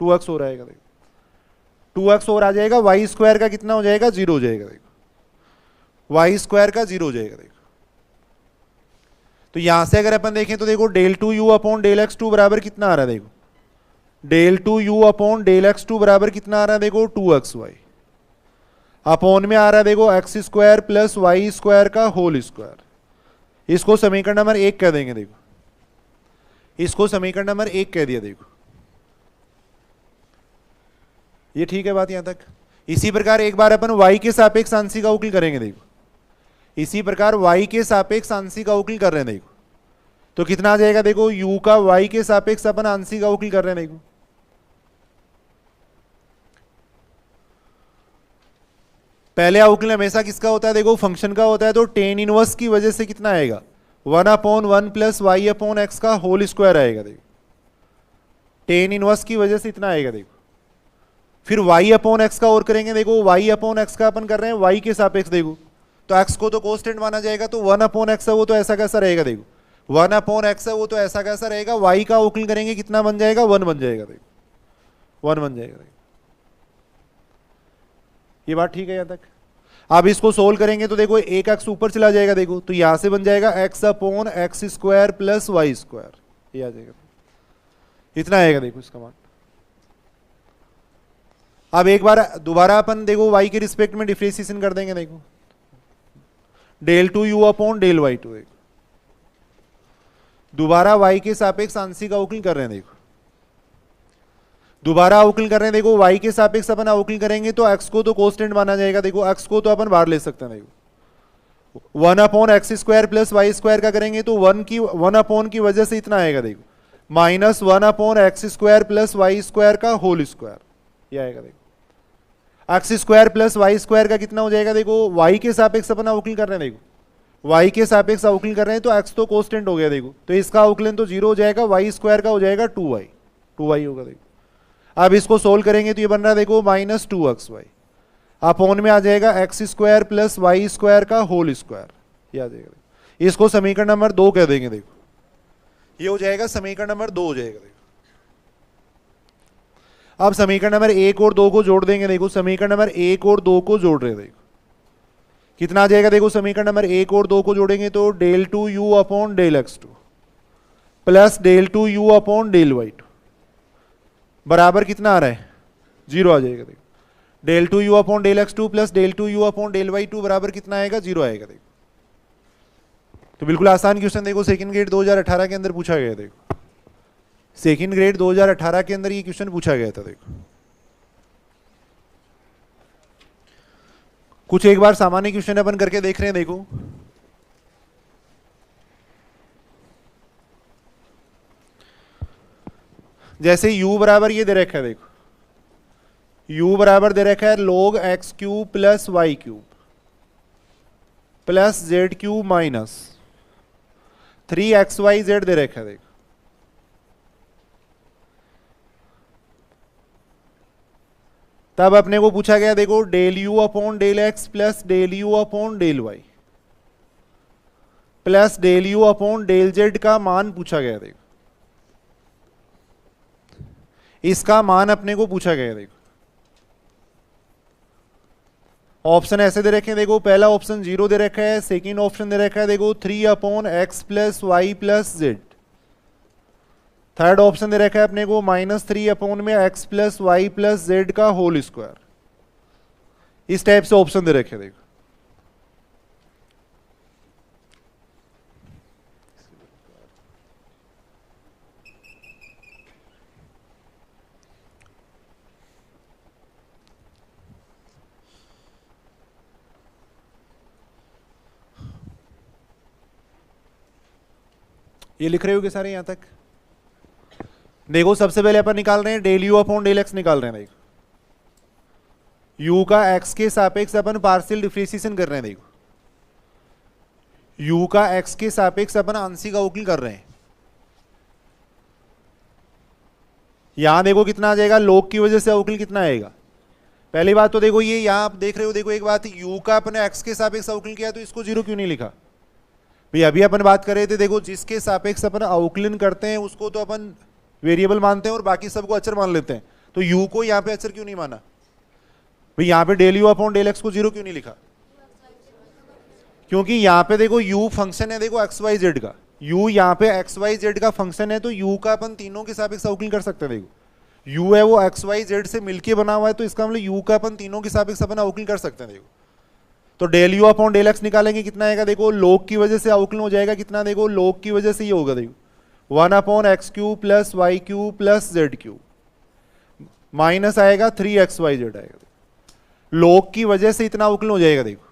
2x हो रहेगा। देखो 2x और आ जाएगा। y² का कितना हो जाएगा, 0 हो जाएगा। देखो y² का 0 हो जाएगा। देखो तो यहां से अगर अपन देखें तो देखो del two you upon del x two बराबर कितना आ रहा है। देखो del two you upon del x two बराबर कितना आ रहा है, देखो 2xy अपॉन में आ रहा है देखो x² प्लस y² का होल स्क्वायर। इसको समीकरण नंबर 1 कह देंगे। देखो इसको समीकरण नंबर 1 कह दिया। देखो ये ठीक है बात यहां तक। इसी प्रकार एक बार अपन y के सापेक्ष आंशिक अवकलन करेंगे। देखो इसी प्रकार y के सापेक्ष आंशिक अवकलन कर रहे हैं। देखो तो कितना आ जाएगा, देखो u का y के सापेक्ष अपन आंशिक अवकलन कर रहे हैं। देखो पहले अवकलन हमेशा किसका होता है, देखो फंक्शन का होता है। तो टेन इनवर्स की वजह से कितना आएगा, 1/1 प्लस वाई अपॉन एक्स का होल स्क्वायर आएगा। देखो टेन इनवर्स की वजह से इतना आएगा। देखो फिर y अपॉन एक्स का और करेंगे। देखो y अपॉन एक्स का अपन कर रहे हैं y के सापेक्ष। देखो तो x को तो कांस्टेंट माना जाएगा। तो 1/x है वो तो ऐसा कैसा रहेगा। देखो 1/x है वो तो ऐसा कैसा रहेगा। y का अवकलन करेंगे कितना बन जाएगा, 1 बन जाएगा। देखो 1 बन जाएगा। देखो ये बात ठीक है यहां तक। अब इसको सोल्व करेंगे तो देखो एक x ऊपर चला जाएगा। देखो तो यहां से बन जाएगा x/x² प्लस y², ये आ जाएगा। इतना आएगा देखो इसका मान। अब एक बार दोबारा अपन देखो y के रिस्पेक्ट में डिफरेंशिएशन कर देंगे। देखो del two you upon del y2। देखो दोबारा y के सापेक्ष आंशिक अवकलन कर रहे हैं। देखो दोबारा अवकलन कर रहे हैं। देखो y के सापेक्ष अपन अवकलन करेंगे तो x को तो कांस्टेंट माना जाएगा। देखो x को तो अपन बाहर ले सकते हैं। देखो 1/x² प्लस y² का करेंगे तो 1 की वजह से इतना आएगा। देखो -1/x² प्लस y² का होल स्क्वायर, ये आएगा। देखो x² प्लस y² का कितना हो जाएगा, देखो y के सापेक्ष अपन अवकलन कर रहे हैं। देखो y के सापेक्ष अवकलन कर रहे हैं तो x तो कांस्टेंट हो गया। देखो तो इसका अवकलन तो 0 हो जाएगा। y² का हो जाएगा 2y होगा। देखो अब इसको सोल्व करेंगे तो ये बन रहा है देखो -2xy अपॉन में आ जाएगा x² प्लस y² का होल स्क्वायर, ये आ जाएगा। इसको समीकरण नंबर 2 कह देंगे। देखो ये हो जाएगा समीकरण नंबर 2 हो जाएगा। देखो अब समीकरण नंबर 1 और 2 को जोड़ देंगे। देखो समीकरण नंबर 1 और 2 को जोड़ रहे हैं। देखो कितना आ जाएगा, देखो समीकरण नंबर 1 और 2 को जोड़ेंगे तो del two you upon del x2 plus del two you upon del y2 बराबर कितना आ रहा है, 0 आ जाएगा। देखो del two you upon del x2 plus del two you upon del y2 बराबर कितना आएगा, 0 आएगा। देखो तो बिल्कुल आसान क्वेश्चन। देखो सेकंड ग्रेड 2018 के अंदर पूछा गया। देखो सेकंड ग्रेड 2018 के अंदर ये क्वेश्चन पूछा गया था। देखो कुछ एक बार सामान्य क्वेश्चन अपन करके देख रहे हैं, देखो जैसे u बराबर ये दे रखा है, देखो u बराबर दे रखा है log x cube plus Y cube plus z cube minus 3xyz दे रखा है, देखो तब अपने को पूछा गया देखो del you upon del x plus del you upon del y plus del you upon del z का मान पूछा गया, देखो इसका मान अपने को पूछा गया। देखो ऑप्शन ऐसे दे रखे हैं, देखो पहला ऑप्शन 0 दे रखा है, सेकंड ऑप्शन दे रखा है देखो 3 upon x plus y plus z, third option दे रखा है अपने को -3 अपॉन में x plus y plus z का होल स्क्वायर। इस टाइप से ऑप्शन दे रखे हैं, देखो ये लिख रहे हो कि सारे यहां तक? देखो सबसे पहले अपन निकाल रहे हैं del you upon del x निकाल रहे हैं। देखो u का x के सापेक्ष अपन पार्शियल डिफरेंशिएशन कर रहे हैं। देखो u का x के सापेक्ष अपन आंशिक अवकलन कर रहे हैं। यहां देखो कितना आ जाएगा, log की वजह से अवकलन कितना आएगा। पहली बात तो देखो ये यहां आप देख रहे हो, देखो एक बात u का अपने x के सापेक्ष अवकलन किया तो इसको 0 क्यों नहीं लिखा भाई? अभी अपन बात कर रहे थे, देखो जिसके सापेक्ष अपन अवकलन करते हैं उसको तो अपन वेरिएबल मानते हैं और बाकी सबको अचर मान लेते हैं, तो u को यहां पे अचर क्यों नहीं माना भाई? यहां पे del you upon del x को 0 क्यों नहीं लिखा? क्योंकि यहां पे देखो u फंक्शन है, देखो एक्स वाई जेड का, u यहां पे एक्स वाई जेड का फंक्शन है, तो u का अपन तीनों के सापेक्ष अवकलन कर सकते हैं। देखो u है वो एक्स वाई जेड से मिलके बना हुआ है, तो इसका मतलब u का अपन तीनों के सापेक्ष अपन अवकलन कर सकते हैं। देखो तो del you upon del x निकालेंगे कितना आएगा, देखो log की वजह से अवकलन हो जाएगा कितना, देखो log की वजह से ये होगा, देखो 1 upon x cube plus Y cube plus z cube minus आएगा 3xyz आएगा। log की वजह से इतना अवकलन हो जाएगा। देखो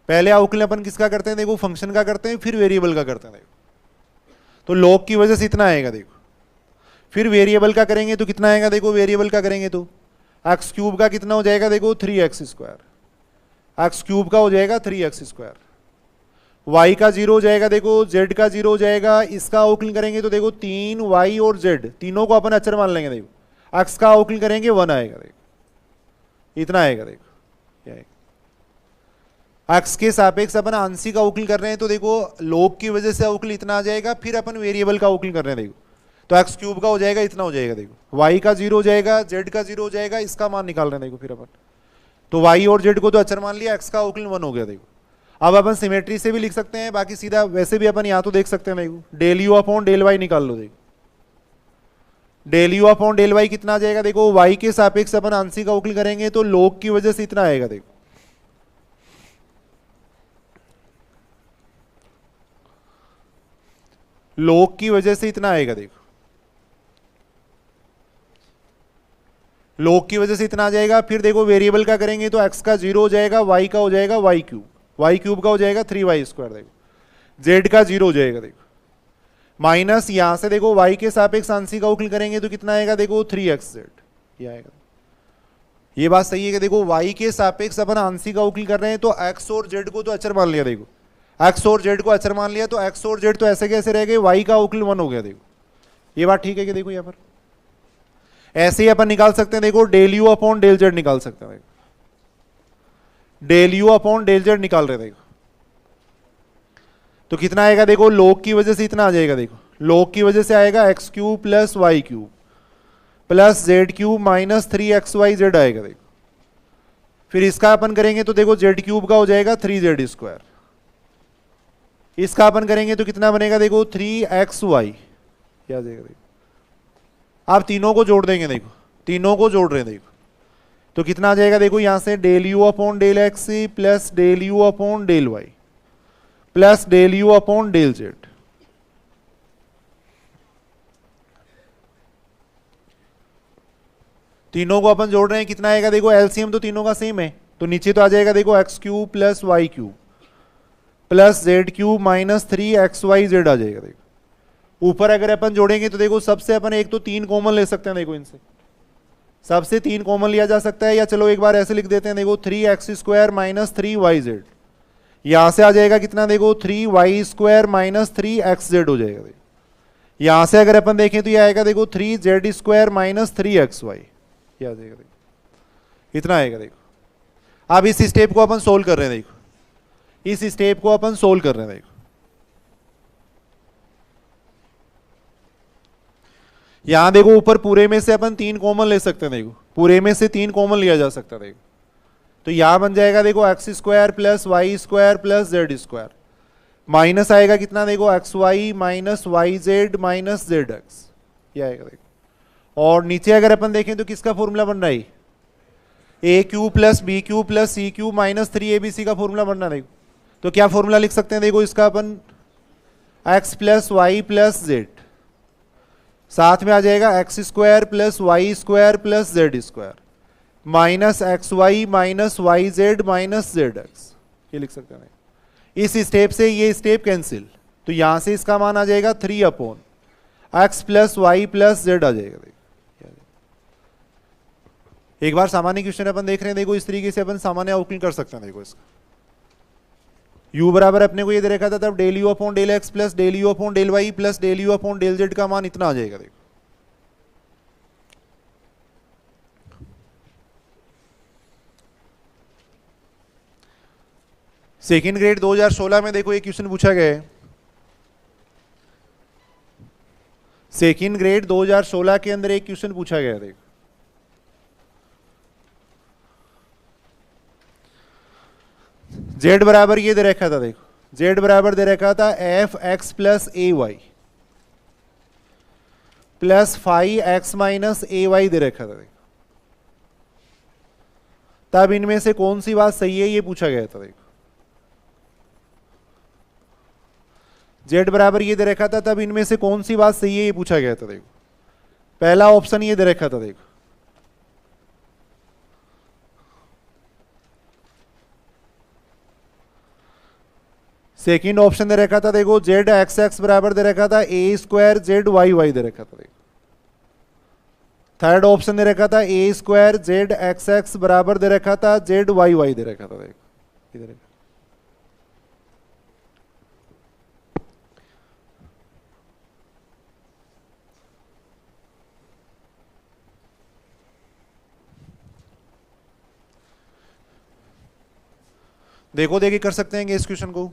पहले अवकलन अपन किसका करते हैं, देखो फंक्शन का करते हैं, फिर वेरिएबल का करते हैं। देखो तो log की वजह से इतना आएगा। देखो फिर वेरिएबल का करेंगे तो कितना आएगा, देखो वेरिएबल का करेंगे तो एक्स क्यूब का कितना हो जाएगा, देखो 3x स्क्वायर, एक्स क्यूब का हो जाएगा 3x स्क्वायर, y का 0 हो जाएगा, देखो z का 0 हो जाएगा। इसका अवकलन करेंगे तो देखो 3y और z तीनों को अपन अचर मान लेंगे। देखो x का अवकलन करेंगे 1 आएगा, देखो इतना आएगा। देखो x के सापेक्ष अपन आंशिक अवकलन कर रहे हैं, तो देखो log की वजह से अवकलन इतना आ जाएगा, फिर अपन वेरिएबल का अवकलन कर रहे हैं। देखो तो एक्स क्यूब का हो जाएगा इतना हो जाएगा, देखो y का 0 हो जाएगा, z का 0 हो जाएगा, इसका मान निकाल रहे हैं। देखो फिर अपन तो y और z को तो अचर मान लिया, x का अवकलन 1 हो गया। देखो अब अपन सिमेट्री से भी लिख सकते हैं, बाकी सीधा वैसे भी अपन यहां तो देख सकते हैं। देखो del you upon del y निकाल लो। देखो del you upon del y कितना आ जाएगा, देखो y के सापेक्ष अपन आंशिक अवकलन करेंगे तो log की वजह से इतना आएगा। देखो log की वजह से इतना आएगा। देखो log की वजह से इतना आ जाएगा। फिर देखो वेरिएबल का करेंगे तो x का 0 हो जाएगा, y का हो जाएगा y क्यूब का हो जाएगा 3y स्क्वायर, देखो z का 0 हो जाएगा। देखो माइनस यहां से देखो y के सापेक्ष आंशिक अवकलन करेंगे तो कितना आएगा, देखो 3xz ये आएगा। ये बात सही है कि देखो y के सापेक्ष अपन आंशिक अवकलन कर रहे हैं तो x और z को तो अचर मान लिया। देखो x और z को अचर मान लिया तो x और z तो ऐसे कैसे रह गए, y का अवकलन 1 हो गया। देखो ये बात ठीक है कि देखो यहां पर ऐसे ही अपन निकाल सकते हैं। देखो del you upon del z निकाल सकते हैं। Del you upon del z निकाल रहे। देखो तो कितना आएगा, देखो log की वजह से इतना आ जाएगा। देखो log की वजह से आएगा x cube plus Y cube plus z cube minus 3xyz आएगा। देखो फिर इसका अपन करेंगे तो देखो जेड क्यूब का हो जाएगा 3z स्क्वायर, इसका अपन करेंगे तो कितना बनेगा, देखो 3xy क्या आ जाएगा। देखो आप तीनों को जोड़ देंगे। देखो तीनों को जोड़ रहे हैं। देखो तो कितना आ जाएगा, देखो यहां से del you upon del x plus del you upon del y plus del you upon del z. तीनों को अपन जोड़ रहे हैं, कितना आएगा, देखो एलसीएम तो तीनों का सेम है, तो नीचे तो आ जाएगा देखो x cube plus Y cube plus z cube minus 3xyz आ जाएगा। देखो ऊपर अगर अपन जोड़ेंगे तो देखो सबसे अपन एक तो 3 कॉमन ले सकते हैं, देखो इनसे सबसे 3 कॉमन लिया जा सकता है, या चलो एक बार ऐसे लिख देते हैं, देखो 3x² माइनस 3yz, यहां से आ जाएगा कितना, देखो 3y² माइनस 3xz हो जाएगा। देखो यहां से अगर अपन देखें तो ये आएगा देखो 3z² माइनस 3xy, ये आ जाएगा, देखो इतना आएगा। देखो अब इस स्टेप को अपन सोल्व कर रहे हैं, देखो इस स्टेप को अपन सोल्व कर रहे हैं। देखो यहां देखो ऊपर पूरे में से अपन 3 कॉमन ले सकते हैं, देखो पूरे में से 3 कॉमन लिया जा सकता है। देखो तो यहां बन जाएगा देखो x² plus y² plus z², minus आएगा कितना, देखो xy minus yz minus zx, ये आएगा। देखो और नीचे अगर अपन देखें तो किसका फॉर्मूला बन रहा है, a cube plus b cube plus c cube minus 3abc का फॉर्मूला बनना है। देखो तो क्या फॉर्मूला लिख सकते हैं, देखो इसका अपन x plus y plus z, साथ में आ जाएगा x² plus y² plus z² minus xy minus yz minus zx, ये लिख सकते हैं। इस स्टेप से ये स्टेप कैंसिल, तो यहां से इसका मान आ जाएगा 3/x plus y plus z आ जाएगा। एक बार सामान्य क्वेश्चन अपन देख रहे हैं, देखो इस तरीके से अपन सामान्य अवकलन कर सकते हैं। देखो इसका u बराबर अपने को ये दे रखा था तब del you upon del x plus del you upon del y plus del you upon del z का मान इतना आ जाएगा। देखो सेकेंड ग्रेड 2016 में देखो ये क्वेश्चन पूछा गया है, सेकेंड ग्रेड 2016 के अंदर एक क्वेश्चन पूछा गया है। देखो z बराबर ये दे रखा था, देखो z बराबर दे रखा था f(x plus a y plus five x minus a y दे रखा था। देखो तब इनमें से कौन सी बात सही है ये पूछा गया था। देखो z बराबर ये दे रखा था तब इनमें से कौन सी बात सही है ये पूछा गया था। देखो पहला ऑप्शन ये दे रखा था, देखो सेकेंड ऑप्शन दे रखा था, देखो z(x(x) बराबर दे रखा था a² z(y(y) दे रखा था। देखो थर्ड ऑप्शन दे रखा था a² z(x(x) बराबर दे रखा था z(y(y) दे रखा था। देखो इधर देखो देखिए कर सकते हैं इस क्वेश्चन को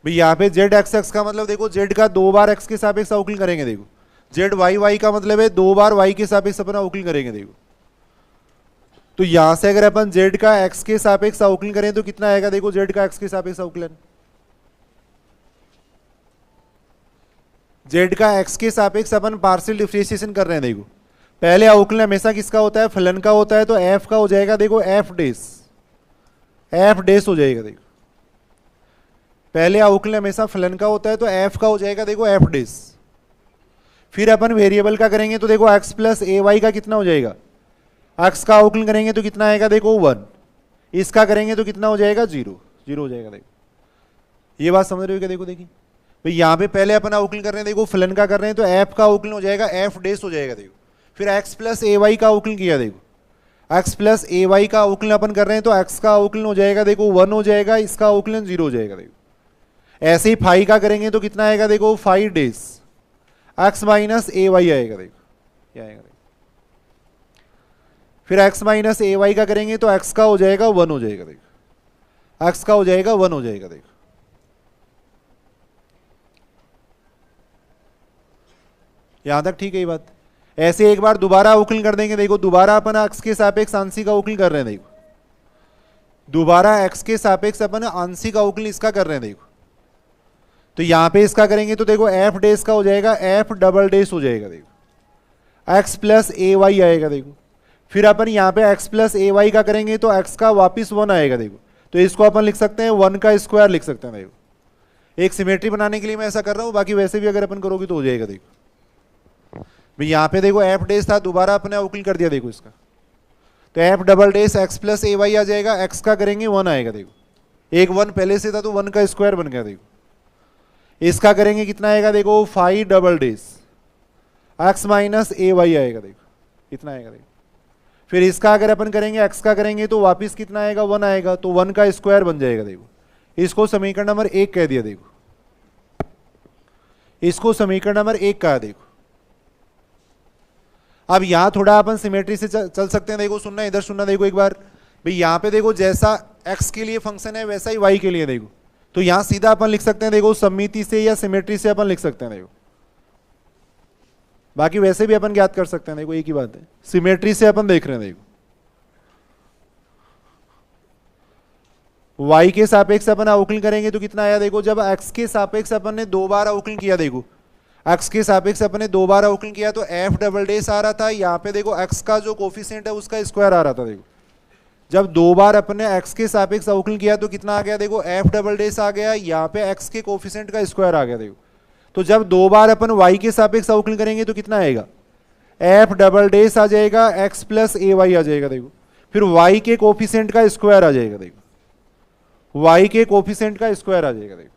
भाई। यहाँ पे z(x(x) का मतलब देखो z का 2 बार x के सापेक्ष अवकलन करेंगे। देखो z(y(y) का मतलब है 2 बार y के सापेक्ष अपन अवकलन करेंगे। देखो तो यहां से अगर अपन z का x के सापेक्ष अवकलन करें तो कितना आएगा, देखो z का x के सापेक्ष अवकलन, z का x के सापेक्ष अपन पार्शियल डिफरेंशिएशन कर रहे हैं। देखो पहले अवकलन हमेशा किसका होता है, फलन का होता है, तो f का हो जाएगा देखो f डैश हो जाएगा। देखो पहले अवकलन हमेशा फलन का होता है तो f का हो जाएगा देखो f डैश। फिर अपन वेरिएबल का करेंगे तो देखो x प्लस ए वाई का कितना हो जाएगा, x का अवकलन करेंगे तो कितना आएगा देखो 1, इसका करेंगे तो कितना हो जाएगा 0 हो जाएगा। देखो ये बात समझ रहे हो क्या, देखो देखिए भाई यहाँ पे पहले अपन अवकलन कर रहे हैं, देखो फलन का कर रहे हैं तो f का अवकलन हो जाएगा f डैश हो जाएगा। देखो फिर x प्लस ए वाई का अवकलन किया, देखो x प्लस ए वाई का अवकलन अपन कर रहे हैं तो x का अवकलन हो जाएगा देखो 1 हो जाएगा, इसका अवकलन 0 हो जाएगा। देखो ऐसे ही फाइव का करेंगे तो कितना आएगा, देखो 5 dash x minus a Y आएगा। देखो क्या आएगा, देखो फिर x माइनस ए वाई का करेंगे तो x का हो जाएगा 1 हो जाएगा। देखो x का हो जाएगा 1 हो जाएगा। देखो यहां तक ठीक है ये बात। ऐसे एक बार दोबारा अवकलन कर देंगे, देखो दोबारा अपन x के सापेक्ष आंशिक अवकलन कर रहे हैं। देखो दोबारा x के सापेक्ष अपन आंशिक अवकलन इसका कर रहे हैं। देखो तो यहां पे इसका करेंगे तो देखो f डैश का हो जाएगा f डबल डैश हो जाएगा। देखो x प्लस ए वाई आएगा। देखो फिर अपन यहाँ पे x प्लस ए वाई का करेंगे तो x का वापिस 1 आएगा। देखो तो इसको अपन लिख सकते हैं 1 का स्क्वायर लिख सकते हैं। देखो एक सिमेट्री बनाने के लिए मैं ऐसा कर रहा हूँ, बाकी वैसे भी अगर अपन करोगे तो हो जाएगा। देखो भाई यहाँ पे देखो f डैश था, दोबारा अपने अवकलन कर दिया। देखो इसका तो f double dash x plus a y आ जाएगा, एक्स का करेंगे 1 आएगा, देखो एक 1 पहले से था तो 1 का स्क्वायर बन गया, देखो इसका करेंगे कितना आएगा, देखो 5 double dash x minus a Y आएगा, देखो इतना आएगा, देखो फिर इसका अगर अपन करेंगे एक्स का करेंगे तो वापस कितना आएगा, 1 आएगा, तो 1 का स्क्वायर बन जाएगा, देखो इसको समीकरण नंबर 1 कह दिया, देखो इसको समीकरण नंबर 1 कहा, देखो अब यहां थोड़ा अपन सिमेट्री से चल सकते हैं, देखो सुनना इधर सुनना, देखो एक बार भाई यहां पे देखो जैसा x के लिए फंक्शन है वैसा ही y के लिए, देखो तो यहां सीधा अपन लिख सकते हैं, देखो सममिति से या सिमेट्री से अपन लिख सकते हैं, देखो बाकी वैसे भी अपन ज्ञात कर सकते हैं, देखो एक ही बात है, सिमेट्री से अपन देख रहे हैं, देखो y के सापेक्ष अपन अवकलन करेंगे तो कितना आया, देखो जब x के सापेक्ष अपन ने 2 बार अवकलन किया, देखो x के सापेक्ष अपन ने 2 बार अवकलन किया तो f डबल डेस आ रहा था, यहाँ पे देखो x का जो कोफिशिएंट है उसका स्क्वायर आ रहा था, देखो जब 2 बार अपन ने x के सापेक्ष अवकलन किया तो कितना आ गया, देखो f डबल डेस आ गया, यहाँ पे x के कोफिशिएंट का स्क्वायर आ गया, देखो तो जब 2 बार अपन y के सापेक्ष अवकलन करेंगे तो कितना आएगा, f डबल डेस आ जाएगा, x प्लस ए वाई आ जाएगा, देखो फिर y के कोफिशिएंट का स्क्वायर आ जाएगा, देखो y के कोफिशिएंट का स्क्वायर आ जाएगा, देखो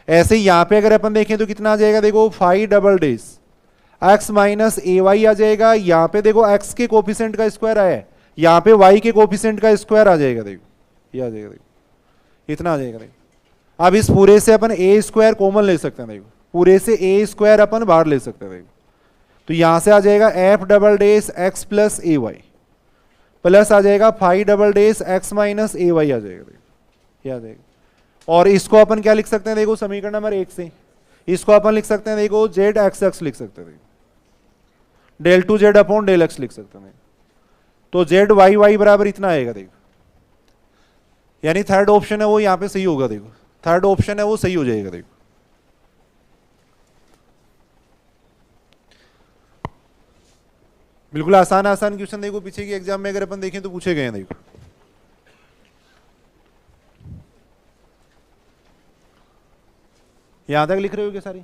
ऐसे ही यहां पे अगर अपन देखें तो कितना आ जाएगा, देखो 5 double days x minus a y आ जाएगा, यहां पे देखो x के कोफिशिएंट का स्क्वायर आया है, यहां पे y के कोफिशिएंट का स्क्वायर आ जाएगा, देखो ये आ जाएगा, देखो इतना आ जाएगा, देखो अब इस पूरे से अपन ए स्क्वायर कॉमन ले सकते हैं, देखो पूरे से ए स्क्वायर अपन बाहर ले सकते हैं, देखो तो यहां से आ जाएगा f double dash x plus a y plus आ जाएगा 5 double dash x minus a y आ जाएगा, देखो ये आ जाएगा। और इसको अपन क्या लिख सकते हैं, देखो समीकरण नंबर 1 से इसको अपन लिख सकते हैं, देखो जेड एक्स एक्स लिख सकते हैं, del two z upon del x लिख सकते हैं, तो जेड वाई वाई बराबर इतना आएगा, देखो यानी थर्ड ऑप्शन है वो यहां पे सही होगा, देखो थर्ड ऑप्शन है वो सही हो जाएगा, देखो बिल्कुल आसान आसान क्वेश्चन, देखो पीछे की एग्जाम में अगर अपन देखें तो पूछे गए हैं, देखो यहां तक लिख रहे हो क्या सारी,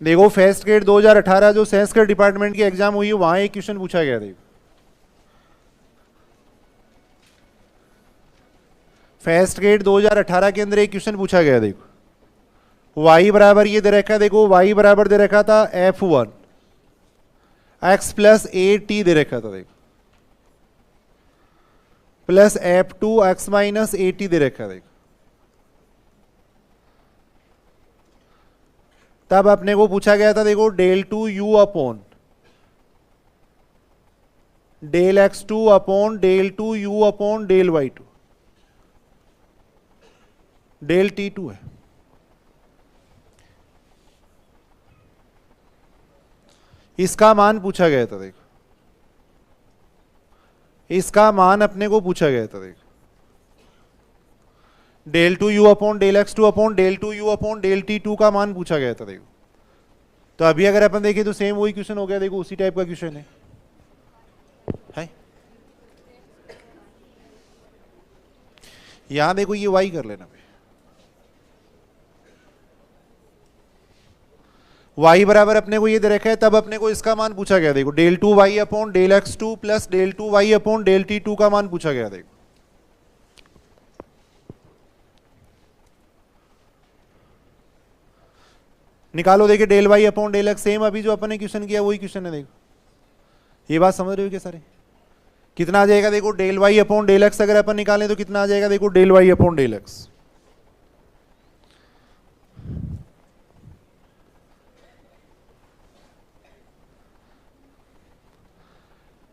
देखो फर्स्ट ग्रेड 2018 जो संस्कृत डिपार्टमेंट की एग्जाम हुई है वहां एक क्वेश्चन पूछा गया, देखो फर्स्ट ग्रेड 2018 के अंदर एक क्वेश्चन पूछा गया, देखो y बराबर ये दे रखा है, देखो y बराबर दे रखा था f1 x plus a t दे रखा था, देखो plus f2 x minus a t दे रखा है, देखो तब अपने को पूछा गया था, देखो del two you upon del x two upon del two you upon del y two del t two है, इसका मान पूछा गया था, देखो इसका मान अपने को पूछा गया था, देखो del two you upon del x two upon del two you upon del t two का मान पूछा गया था, देखो तो अभी अगर अपन देखें तो सेम वही क्वेश्चन हो गया, देखो उसी टाइप का क्वेश्चन है यहां देखो ये वाई कर लेना, y बराबर अपने को ये दे रखा है, तब अपने को इसका मान पूछा गया, देखो del two y upon del x two plus del two y upon del t two का मान पूछा गया, देखो निकालो, देखिए del y upon del x same अभी जो अपन ने क्वेश्चन किया वही क्वेश्चन है, देखो ये बात समझ रहे हो क्या सारे, कितना आ जाएगा, देखो del y upon del x अगर अपन निकालें तो कितना आ जाएगा, देखो del y upon del x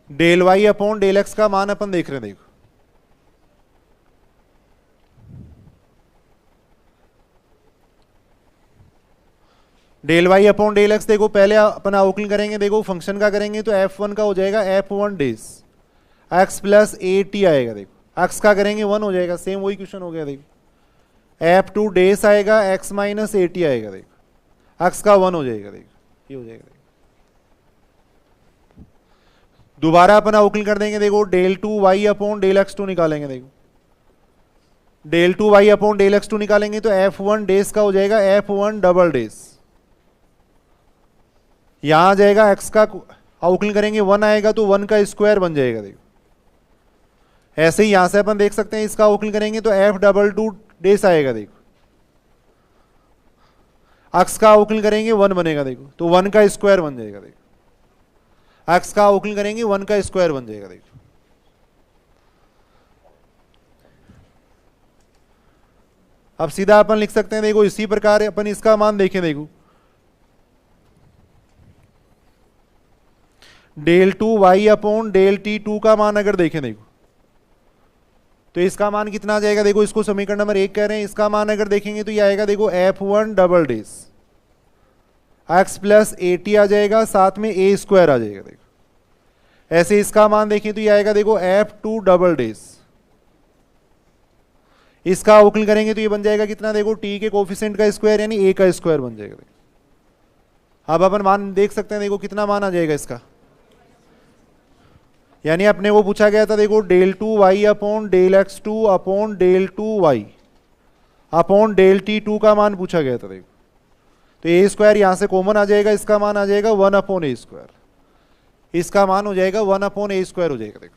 del y upon del x का मान अपन देख रहे हैं, देखो del y upon del x, देखो पहले अपन अवकलन करेंगे, देखो फंक्शन का करेंगे तो f1 का हो जाएगा f1 days x plus a T आएगा, देखो x का करेंगे 1 हो जाएगा, सेम वही क्वेश्चन हो गया, देखो f2 डेज आएगा, x माइनस ए टी आएगा, देखो x का 1 हो जाएगा, देखो ये हो जाएगा, दोबारा अपन अवकलन कर देंगे, देखो del two y upon del x two निकालेंगे, देखो del two y upon del x two निकालेंगे तो F1 डेज का हो जाएगा F1 डबल डेज। यहां आ जाएगा x का अवकलन करेंगे 1 आएगा तो 1 का स्क्वायर बन जाएगा। देखो ऐसे ही यहां से अपन देख सकते हैं इसका अवकलन करेंगे तो F डबल टू डेज आएगा। देखो x का अवकलन करेंगे 1 बनेगा। देखो तो 1 का स्क्वायर बन जाएगा। देखो x का अवकलन करेंगे 1 का स्क्वायर बन जाएगा। देखो अब सीधा अपन लिख सकते हैं, देखो इसी प्रकार अपन इसका मान देखें। देखो del two y upon del t two का मान अगर देखें, देखो तो इसका मान कितना आ जाएगा। देखो इसको समीकरण नंबर 1 कह रहे हैं, इसका मान अगर देखेंगे तो ये आएगा देखो F1 double days x plus AT आ जाएगा, साथ में a स्क्वायर आ जाएगा। देखो ऐसे इसका मान देखें तो ये आएगा देखो F2 डबल डेज। इसका अवकलन करेंगे तो ये बन जाएगा कितना, देखो t के कोफिशिएंट का स्क्वायर यानी a का स्क्वायर बन जाएगा। अब अपन मान देख सकते हैं, देखो कितना मान आ जाएगा इसका, यानी अपने को पूछा गया था देखो del two y upon del x two upon del two y upon del t two का मान पूछा गया था। देखो तो ए स्क्वायर यहां से कॉमन आ जाएगा, इसका मान आ जाएगा 1 अपॉन ए स्क्वायर, इसका मान हो जाएगा 1 अपॉन ए स्क्वायर हो जाएगा। देखो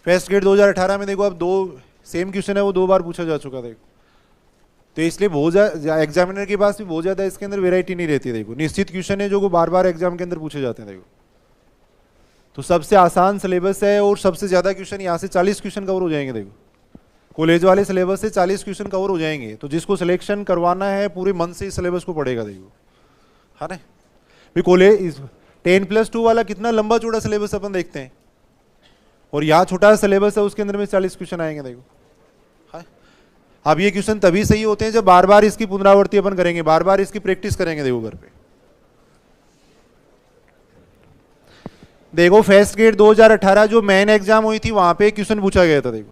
फर्स्ट ग्रेड 2018 में देखो अब दो सेम क्वेश्चन है, वो 2 बार पूछा जा चुका। देखो तो इसलिए बहुत ज्यादा एग्जामिनर के पास भी बहुत ज्यादा इसके अंदर वेराइटी नहीं रहती है। देखो निश्चित क्वेश्चन है जो बार बार एग्जाम के अंदर पूछे जाते हैं। देखो तो सबसे आसान सिलेबस है और सबसे ज्यादा क्वेश्चन यहाँ से 40 क्वेश्चन कवर हो जाएंगे। देखो कॉलेज वाले सिलेबस से 40 क्वेश्चन कवर हो जाएंगे, तो जिसको सिलेक्शन करवाना है पूरे मन से इस सिलेबस को पढ़ेगा। देखो है ना भाई, कॉलेज 10+2 वाला कितना लंबा चौड़ा सिलेबस अपन देखते हैं, और यहाँ छोटा सिलेबस है उसके अंदर में 40 क्वेश्चन आएंगे। देखो अब ये क्वेश्चन तभी सही होते हैं जब बार बार इसकी पुनरावृत्ति अपन करेंगे, बार बार इसकी प्रैक्टिस करेंगे। देखो घर पे देखो फर्स्ट ग्रेड 2018 जो मेन एग्जाम हुई थी वहां पे क्वेश्चन पूछा गया था। देखो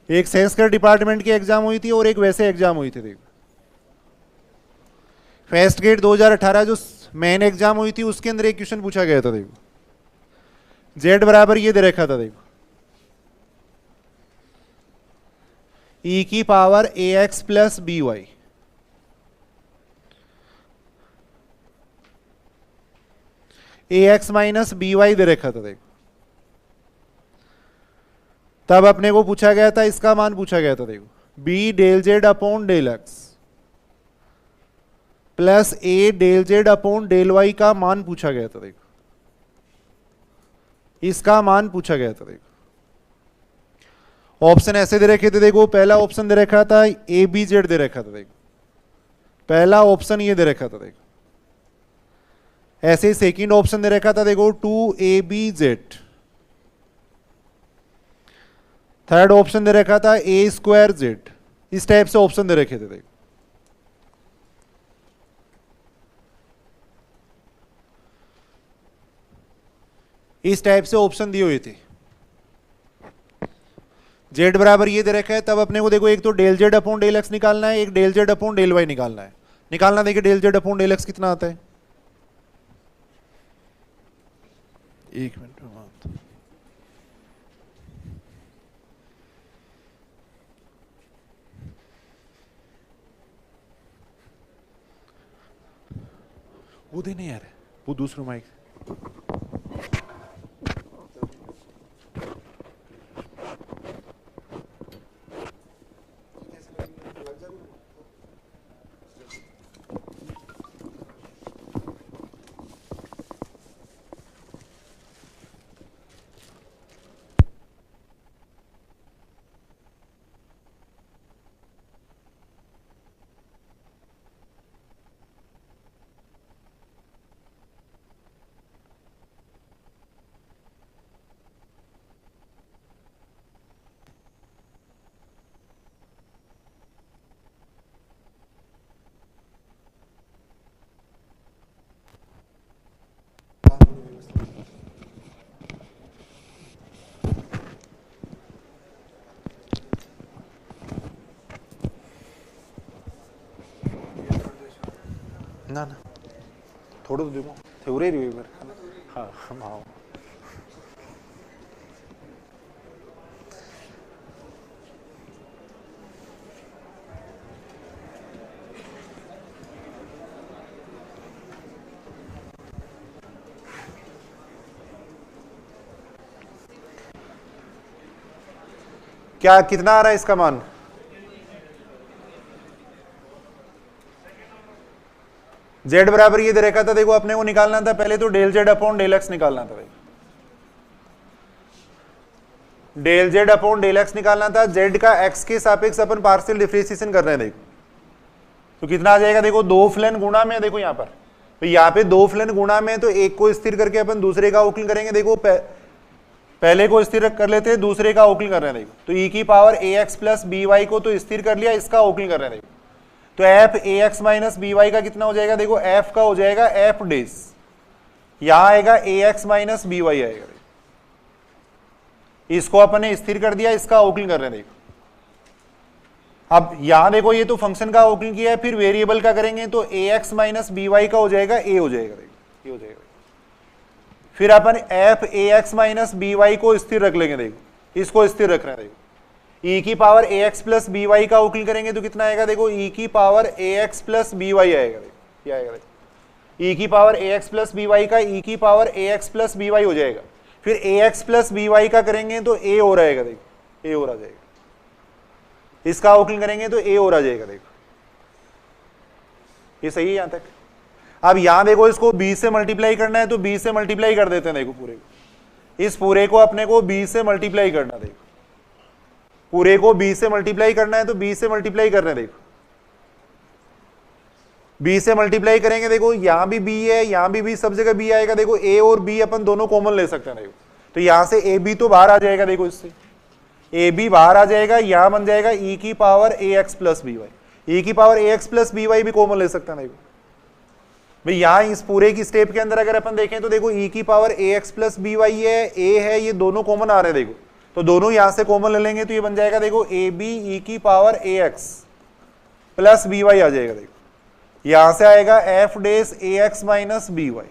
एक संस्कृत डिपार्टमेंट की एग्जाम हुई थी और एक वैसे एग्जाम हुई थी। देखो फर्स्ट ग्रेड 2018 जो मेन एग्जाम हुई थी उसके अंदर एक क्वेश्चन पूछा गया था। देखो जेड बराबर ये दे रखा था। देखो e की power ax plus b y, ax minus b y दे रखा था। देखो तब अपने को पूछा गया था, इसका मान पूछा गया था। देखो b del z upon del x plus a del z upon del Y का मान पूछा गया था। देखो इसका मान पूछा गया था। देखो ऑप्शन ऐसे दे रखे थे। देखो पहला ऑप्शन दे रखा था ए बी जेड दे रखा था। देखो पहला ऑप्शन ये दे रखा था। देखो ऐसे ही सेकंड ऑप्शन दे रखा था। देखो 2ab/z, थर्ड ऑप्शन दे रखा था a²z। इस टाइप से ऑप्शन दे रखे थे। देखो इस टाइप से ऑप्शन दिए हुए थे। जेड बराबर ये दे रखा है, तब अपने को देखो एक तो del z upon del x निकालना है, एक del z upon del y निकालना है। निकालना देखिए del z upon del x कितना आता है, एक मिनट में बात। वो देने यार, वो दूसरा माइक। ना ना थोडं देखो थोड़े रिव्यूवर हाँ हाँ क्या कितना आ रहा है इसका मान? z बराबर ये दे रखा था, देखो अपने को निकालना था पहले तो del z upon del x निकालना था, del z upon del x निकालना था। z का x के सापेक्ष अपन पार्शियल डिफरेंशिएशन कर रहे हैं, देखो तो कितना आ जाएगा, देखो दो फलन गुणा में, देखो यहाँ पर तो यहाँ पे दो फलन गुणा में, तो एक को स्थिर करके अपन दूसरे का अवकलन करेंगे। देखो पहले को स्थिर कर लेते हैं, दूसरे का अवकलन कर रहे हैं। देखो तो e की पावर ax प्लस by को तो स्थिर कर लिया, इसका अवकलन कर रहे हैं। देखो तो f ax माइनस by का कितना हो जाएगा, देखो f का हो जाएगा f डेस, यहां आएगा ax माइनस by आएगा। इसको अपन ने स्थिर कर दिया, इसका अवकलन कर रहे हैं। देखो अब यहां देखो ये तो फंक्शन का अवकलन किया है, फिर वेरिएबल का करेंगे तो ax माइनस by का हो जाएगा a हो जाएगा। देखो ये हो जाएगा, फिर अपन f ax माइनस by को स्थिर रख लेंगे। देखो इसको स्थिर रख रहे हैं। देखो e की पावर ax प्लस by का अवकलन करेंगे तो कितना आएगा, देखो e की पावर ax प्लस by आएगा। देखो ये आएगा, देखो e की पावर ax प्लस by का e की पावर ax प्लस by हो जाएगा। फिर ax प्लस by का करेंगे तो a हो रहेगा। देखो a हो रहा जाएगा, इसका अवकलन करेंगे तो a हो रहा जाएगा। देखो ये सही है यहां तक। अब यहां देखो इसको b से मल्टीप्लाई करना है तो b से मल्टीप्लाई कर देते हैं। देखो पूरे को, इस पूरे को अपने को b से मल्टीप्लाई करना। देखो पूरे को b से मल्टीप्लाई करना है तो b से मल्टीप्लाई कर रहे हैं। देखो b से मल्टीप्लाई करेंगे, देखो यहां भी b है, यहां भी b, सब जगह b आएगा। देखो a और b अपन दोनों कॉमन ले सकते हैं। देखो तो यहां से a b तो बाहर आ जाएगा। देखो इससे a b बाहर आ जाएगा, यहां बन जाएगा e की power ax plus by, e की पावर ax प्लस by भी कॉमन ले सकते हैं। देखो भाई यहां इस पूरे की स्टेप के अंदर अगर अपन देखें तो देखो e की पावर ax प्लस by है, a है, ये दोनों कॉमन आ रहे हैं। देखो तो दोनों यहां से कॉमन ले लेंगे तो ये बन जाएगा, देखो ए बी ई की पावर ax प्लस by आ जाएगा। देखो यहां से आएगा f dash ax minus by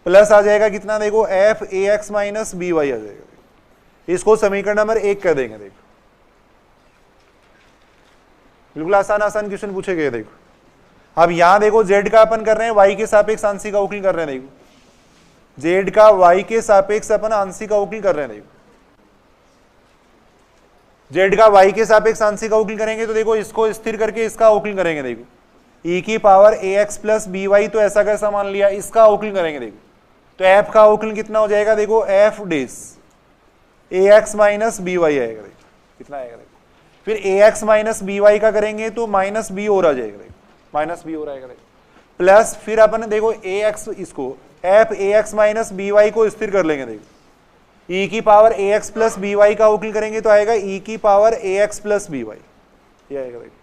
plus आ जाएगा कितना, देखो f ax माइनस by आ जाएगा। इसको समीकरण नंबर 1 कर देंगे। देखो बिल्कुल आसान आसान क्वेश्चन पूछे गए। देखो अब यहां देखो z का अपन कर रहे हैं y के सापेक्ष आंशिक अवकलन कर रहे हैं। देखो z का y के सापेक्ष अपन आंशिक अवकलन कर रहे हैं। देखो z का y के सापेक्ष आंशिक अवकलन करेंगे तो देखो इसको स्थिर करके इसका अवकलन करेंगे। देखो e की पावर ax प्लस by तो ऐसा कैसा मान लिया, इसका अवकलन करेंगे। देखो तो f का अवकलन कितना हो जाएगा, देखो f dash ax minus by आएगा। देखो कितना आएगा, देखो फिर ax माइनस by का करेंगे तो माइनस b और आ जाएगा। देखो माइनस b और आएगा। देखो प्लस फिर अपन देखो ax, इसको f ax माइनस by को स्थिर कर लेंगे। देखो e की पावर ax प्लस by का अवकलन करेंगे तो आएगा e की पावर ax प्लस by, ये आएगा। देखो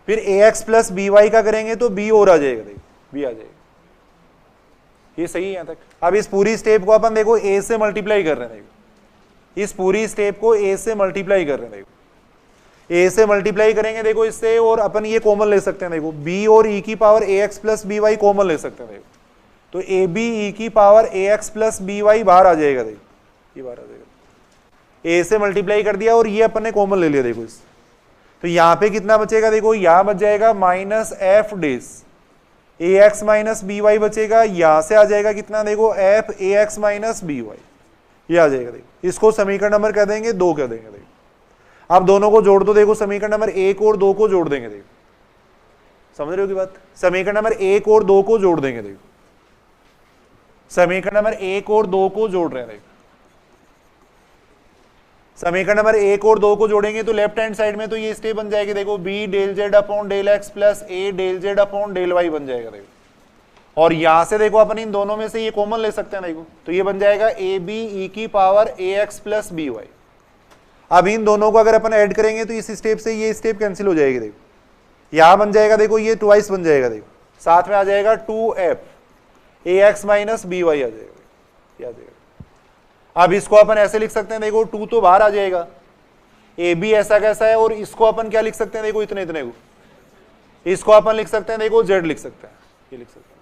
फिर ax प्लस by का करेंगे तो b और आ जाएगा। देखो b आ जाएगा। ये सही है यहां तक। अब इस पूरी स्टेप को अपन देखो a से मल्टीप्लाई कर रहे हैं। देखो इस पूरी स्टेप को a से मल्टीप्लाई कर रहे हैं। देखो a से मल्टीप्लाई करेंगे देखो इससे, और अपन ये कॉमन ले सकते हैं। देखो b और e की power ax plus by common ले सकते हैं। देखो तो a b e की पावर ax प्लस by बाहर आ जाएगा। देखो ये बाहर आ जाएगा, a से मल्टीप्लाई कर दिया और ये अपन ने कॉमन ले लिया। देखो इस तो यहाँ पे कितना बचेगा, देखो यहाँ बच जाएगा minus f dash ax minus by बचेगा। यहाँ से आ जाएगा कितना, देखो f ax माइनस by, ये आ जाएगा। देखो इसको समीकरण नंबर कर देंगे 2 कर देंगे। देखो अब दोनों को जोड़ दो। देखो समीकरण नंबर 1 और 2 को जोड़ देंगे। देखो समझ रहे हो की बात, समीकरण नंबर 1 और 2 को जोड़ देंगे। देखो समीकरण नंबर 1 और 2 को जोड़ रहे हैं। देखो समीकरण नंबर 1 और 2 को जोड़ेंगे तो लेफ्ट हैंड साइड में तो ये स्टेप बन जाएगी। देखो b del z upon del x plus a del z upon del y बन जाएगा। देखो और यहां से देखो अपन इन दोनों में से ये कॉमन ले सकते हैं। देखो तो ये बन जाएगा a b e की पावर ax प्लस by। अब इन दोनों को अगर अपन ऐड करेंगे तो इस स्टेप से ये स्टेप कैंसिल हो जाएगी। देखो यहां बन जाएगा, देखो ये ट्वाइस बन जाएगा। देखो साथ में आ जाएगा 2f ax माइनस by आ जाएगा, ये आ जाएगा। अब इसको अपन ऐसे लिख सकते हैं। देखो 2 तो बाहर आ जाएगा, ए बी ऐसा कैसा है, और इसको अपन क्या लिख सकते हैं, देखो इतने इतने को, इसको अपन लिख सकते हैं, देखो जेड लिख सकते हैं, ये लिख सकते हैं।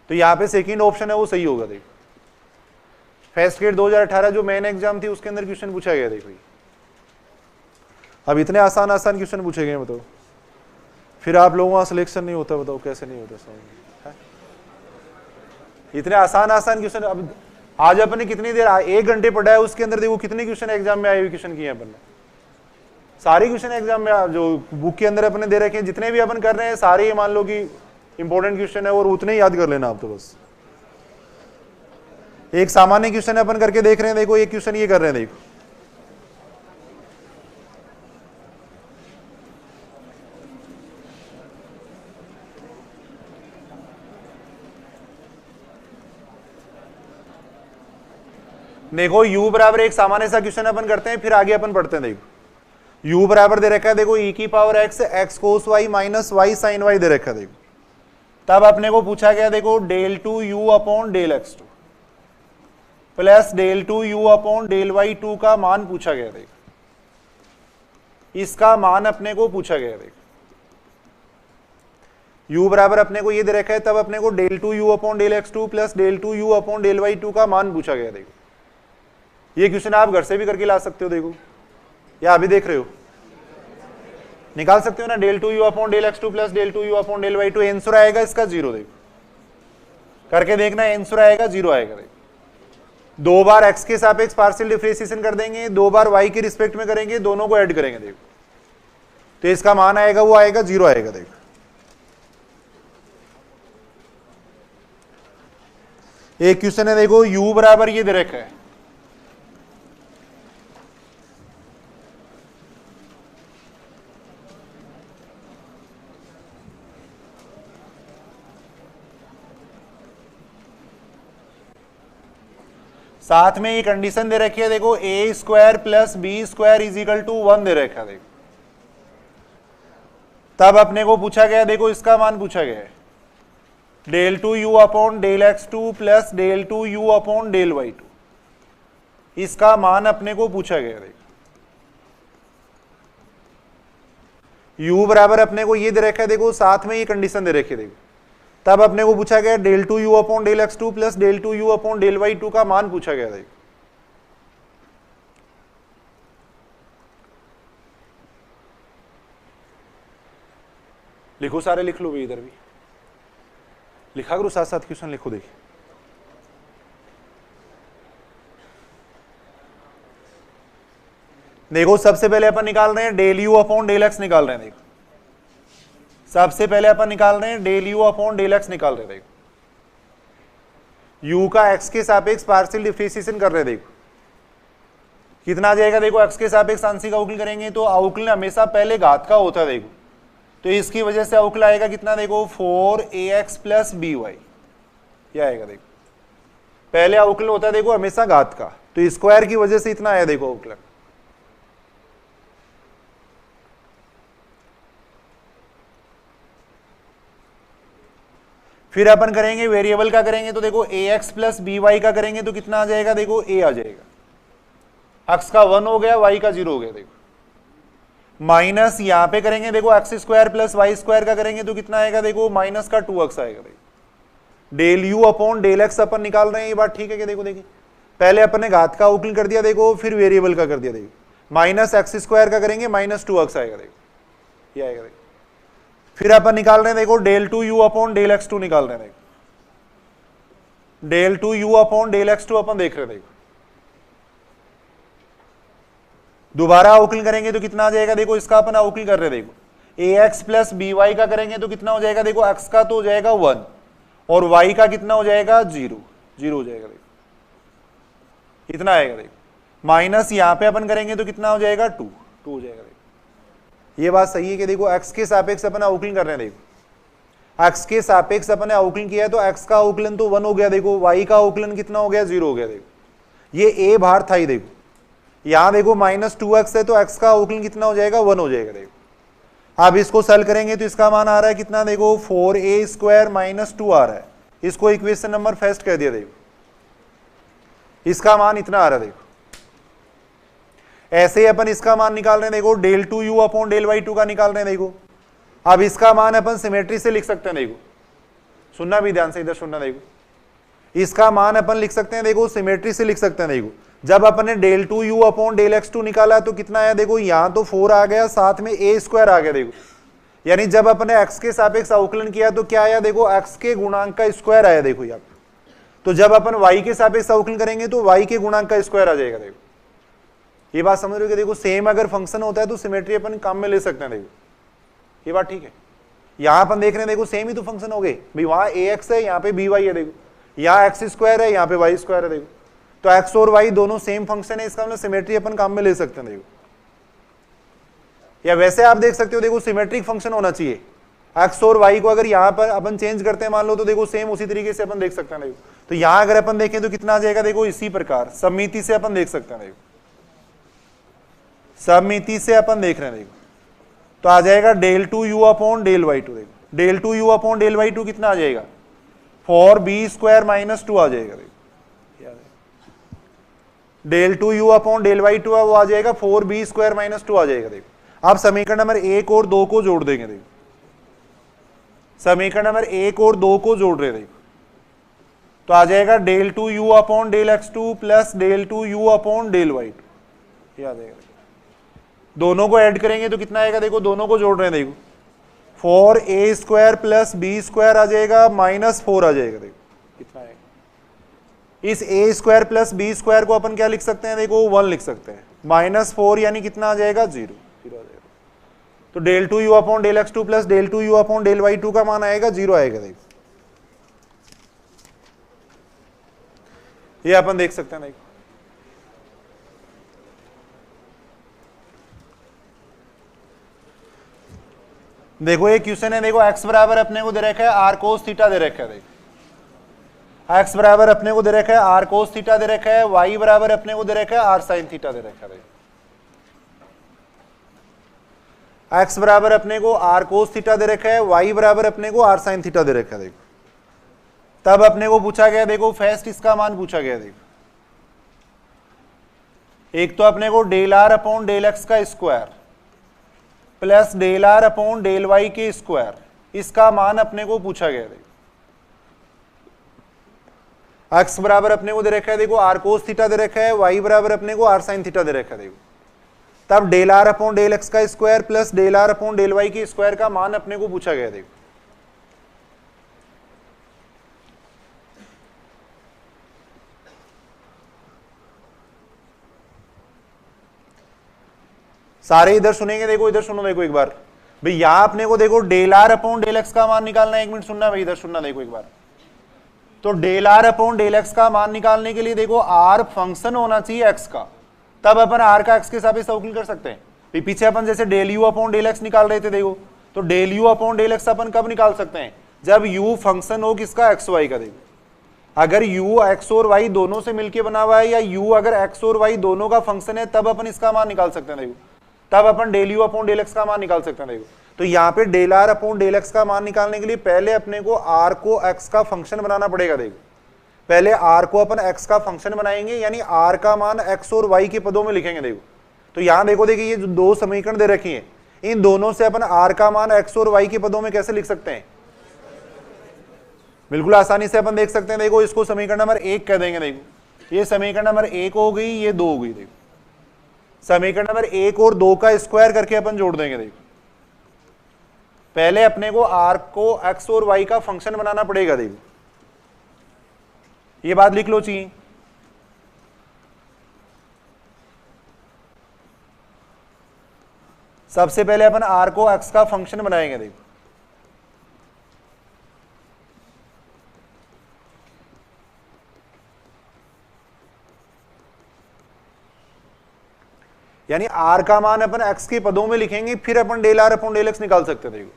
तो यहाँ पे सेकंड ऑप्शन है वो सही होगा। देखो फर्स्ट ग्रेड 2018 जो मेन एग्जाम थी उसके अंदर क्वेश्चन पूछा गया। देखो अब इतने आसान आसान क्वेश्चन पूछे गए, बताओ फिर आप लोगों का सिलेक्शन नहीं होता, बताओ कैसे नहीं होता समझ। इतने आसान आसान क्वेश्चन, अब आज अपन ने कितनी देर 1 घंटे पढ़ा है, उसके अंदर देखो कितने क्वेश्चन एग्जाम में आए हुए क्वेश्चन किए अपन ने, सारे क्वेश्चन एग्जाम में जो बुक के अंदर अपन ने दे रखे हैं, जितने भी अपन कर रहे हैं सारे ही मान लो कि इंपॉर्टेंट क्वेश्चन है और उतने ही याद कर लेना आप तो बस। एक सामान्य क्वेश्चन अपन करके देख रहे हैं, देखो एक क्वेश्चन ये कर रहे हैं, देखो देखो u बराबर एक सामान्य सा क्वेश्चन अपन करते हैं, फिर आगे अपन पढ़ते हैं। देखो u बराबर दे रखा है, देखो e की power x x cos y minus y sine y दे रखा है। देखो तब अपने को पूछा गया, देखो del two you upon del x2 plus del two you upon del y2 का मान पूछा गया। देखो इसका मान अपने को पूछा गया। देखो u बराबर अपने को ये दे रखा है, तब अपने को del two you upon del x2 plus del two you upon del y2 का मान पूछा गया। देखो ये क्वेश्चन आप घर से भी करके ला सकते हो, देखो या अभी देख रहे हो, निकाल सकते हो ना, del two you upon del x2 plus del two you upon del y2, answer आएगा इसका 0। देखो करके देखना, आंसर आएगा 0 आएगा। देखो 2 बार x के सापेक्ष पार्शियल डिफरेंशिएशन कर देंगे, 2 बार y के रिस्पेक्ट में करेंगे, दोनों को ऐड करेंगे। देखो तो इसका मान आएगा, वो आएगा 0 आएगा। देखो एक क्वेश्चन है, देखो u बराबर ये दे रखा है, साथ में ये कंडीशन दे रखी है, देखो a square plus b square is equal to 1 दे रखा है। देखो तब अपने को पूछा गया, देखो इसका मान पूछा गया है, del two you upon del x2 plus del two you upon del y2, इसका मान अपने को पूछा गया। देखो u बराबर अपने को ये दे रखा है, देखो साथ में ये कंडीशन दे रखी है। देखो तब अपने को पूछा गया del two you upon del x2 plus del two you upon del y2 का मान पूछा गया। देखो लिखो, सारे लिख लो भी, इधर भी लिखा करो, साथ साथ क्वेश्चन लिखो। देखिए देखो सबसे पहले अपन निकाल रहे हैं del you upon del x निकाल रहे हैं। देखो सबसे पहले अपन निकाल रहे हैं del you upon del x निकाल रहे हैं। देखो u का x के सापेक्ष पार्शियल डिफरेंशिएशन कर रहे हैं। देखो कितना आ जाएगा, देखो x के सापेक्ष आंशिक अवकलन करेंगे तो अवकलन हमेशा पहले घात का होता है। देखो तो इसकी वजह से अवकलन आएगा कितना, देखो 4ax प्लस बी वाई, यह आएगा। देखो पहले अवकलन होता है देखो हमेशा घात का, तो स्क्वायर की वजह से इतना आया देखो अवकलन। फिर अपन करेंगे वेरिएबल का करेंगे, तो देखो ax प्लस बी वाई का करेंगे तो कितना आ जाएगा, देखो a आ जाएगा, x का 1 हो गया, y का 0 हो गया। देखो माइनस यहां पे करेंगे, देखो x square plus Y square का करेंगे तो कितना आएगा, देखो माइनस का 2x आएगा। देखो del you upon del x अपन निकाल रहे हैं, ये बात ठीक है क्या। देखो देखिए पहले अपन ने घात का अवकलन कर दिया, देखो फिर वेरिएबल का कर दिया। देखो माइनस x स्क्वायर का करेंगे, माइनस 2x आएगा। देखो ये आएगा। देखो फिर अपन निकाल रहे हैं, देखो del two you upon del x2 निकाल रहे हैं। देखो del two you upon del x2 अपन देख रहे हैं। देखो दोबारा अवकलन करेंगे तो कितना आ जाएगा, देखो इसका अपन अवकलन कर रहे हैं। देखो ax प्लस बी वाई का करेंगे तो कितना हो जाएगा, देखो x का तो हो जाएगा 1 और y का कितना हो जाएगा 0 हो जाएगा। देखो कितना आएगा, देखो माइनस यहाँ पे अपन करेंगे तो कितना हो जाएगा 2 हो जाएगा। देखो ये बात सही है कि देखो x के सापेक्ष अपन अवकलन कर रहे हैं। देखो x के सापेक्ष अपन ने अवकलन किया है तो x का अवकलन तो 1 हो गया, देखो y का अवकलन कितना हो गया 0 हो गया। देखो ये a बाहर था ही, देखो यहां देखो माइनस 2x है तो x का अवकलन कितना हो जाएगा 1 हो जाएगा। देखो अब इसको सॉल्व करेंगे तो इसका मान आ रहा है कितना, देखो 4a स्क्वायर माइनस 2 आ रहा है, इसको इक्वेशन नंबर फर्स्ट कर दिया। देखो इसका मान इतना आ रहा है। देखो ऐसे ही अपन इसका मान निकाल रहे हैं, देखो del two you upon del y2 का निकाल रहे हैं। देखो अब इसका मान अपन सिमेट्री से लिख सकते हैं। देखो सुनना भी ध्यान से, इधर सुनना। देखो इसका मान अपन लिख सकते हैं, देखो सिमेट्री से लिख सकते हैं। देखो जब अपन ने del two you upon del x2 निकाला तो कितना आया, देखो यहां तो 4 आ गया, साथ में a स्क्वायर आ गया। देखो यानी जब अपन ने x के सापेक्ष अवकलन किया तो क्या आया, देखो x के गुणांक का स्क्वायर आया। देखो यहाँ तो जब अपन y के सापेक्ष अवकलन करेंगे तो y के गुणांक का स्क्वायर आ जाएगा। देखो ये बात समझ रहे हो कि देखो सेम अगर फंक्शन होता है तो सिमेट्री अपन काम में ले सकते हैं। देखो ये बात ठीक है। यहां अपन देख रहे हैं देखो सेम ही तो फंक्शन हो गए भाई, वहां ax है यहाँ पे by है, देखो यहाँ एक्स स्क्वायर है यहाँ पे y स्क्वायर है। देखो तो x और y दोनों सेम फंक्शन है, इसका मतलब सिमेट्री अपन काम में ले सकते हैं। देखो या वैसे आप देख सकते हो देखो सिमेट्रिक फंक्शन होना चाहिए, x और y को अगर यहाँ पर अपन चेंज करते हैं मान लो तो देखो सेम उसी तरीके से अपन देख सकते हैं। देखो तो यहाँ अगर अपन देखें तो कितना आ जाएगा, देखो इसी प्रकार सममिति से अपन देख सकते हैं। देखो सममिति से अपन देख रहे हैं, देखो तो आ जाएगा del 2u upon del y2। देखो del 2u upon del y2 कितना आ जाएगा, 4b स्क्वायर माइनस 2 आ जाएगा। देखो del 2u upon del y2 है वो आ जाएगा 4b स्क्वायर माइनस 2 आ जाएगा। देखो आप समीकरण नंबर 1 और 2 को जोड़ देंगे। देखो समीकरण नंबर 1 और 2 को जोड़ रहे, देखो तो आ जाएगा del 2u upon del x2 plus del 2u upon del y2, ये आ जाएगा। दोनों को ऐड करेंगे तो कितना आएगा, देखो दोनों को जोड़ रहे हैं, देखो 4a square plus b square आ जाएगा माइनस 4 आ जाएगा। देखो कितना आएगा, इस a square plus b square को अपन क्या लिख सकते हैं, देखो 1 लिख सकते हैं, माइनस 4 यानी कितना आ जाएगा 0 आ जाएगा। तो del 2u upon del x2 plus del 2u upon del y2 का मान आएगा 0 आएगा। देखो ये अपन देख सकते हैं। देखो देखो ये क्वेश्चन है, देखो x बराबर अपने को दे रखा है r cos थीटा दे रखा है। देखो x बराबर अपने को दे रखा है r cos थीटा दे रखा है, y बराबर अपने को दे रखा है r sin थीटा दे रखा है। x बराबर अपने को r cos थीटा दे रखा है, y बराबर अपने को r sin थीटा दे रखा है। देखो तब अपने को पूछा गया, देखो फर्स्ट इसका मान पूछा गया। देखो एक तो अपने को del r upon del x का square plus del r upon del y के स्क्वायर, इसका मान अपने को पूछा गया। देखो x बराबर अपने को दे रखा है, देखो r cos थीटा दे रखा है, y बराबर अपने को r sin थीटा दे रखा है। देखो तब del r upon del x का square plus del r upon del y के स्क्वायर का मान अपने को पूछा गया। देखो सारे इधर सुनेंगे, देखो इधर सुनो, देखो एक बार भाई यहां अपने को देखो del r upon del x का मान निकालना है। 1 मिनट सुनना भाई, इधर सुनना, देखो एक बार। तो del r upon del x का मान निकालने के लिए देखो r फंक्शन होना चाहिए x का, तब अपन r का x के सापेक्ष अवकलन कर सकते हैं। पीछे अपन जैसे del u upon del x निकाल रहे थे, देखो तो del u upon del x अपन कब निकाल सकते हैं, जब u फंक्शन हो किसका, x y का। देखो अगर u x और y दोनों से मिलकर बना हुआ है या u अगर x और y दोनों का फंक्शन है तब अपन इसका मान निकाल सकते हैं। देखो तब अपन del u upon del x का मान निकाल सकते हैं। देखो तो यहाँ पे del r upon del x का मान निकालने के लिए पहले अपने को r को x का फंक्शन बनाना पड़ेगा। देखो पहले r को अपन x का फंक्शन बनाएंगे, यानी r का मान x और y के पदों में लिखेंगे। देखो तो यहाँ देखो, देखिए ये जो दो समीकरण दे रखी है, इन दोनों से अपन r का मान x और y के पदों में कैसे लिख सकते हैं, बिल्कुल आसानी से अपन देख सकते हैं। देखो इसको समीकरण नंबर 1 कह देंगे। देखो ये समीकरण नंबर 1 हो गई, ये 2 हो गई। देखो समीकरण नंबर 1 और 2 का स्क्वायर करके अपन जोड़ देंगे। देखो पहले अपने को r को x और y का फंक्शन बनाना पड़ेगा। देखो ये बात लिख लो चाहिए। सबसे पहले अपन r को x का फंक्शन बनाएंगे। देखो यानी r का मान अपन x के पदों में लिखेंगे, फिर अपन del r upon del x निकाल सकते हैं। देखो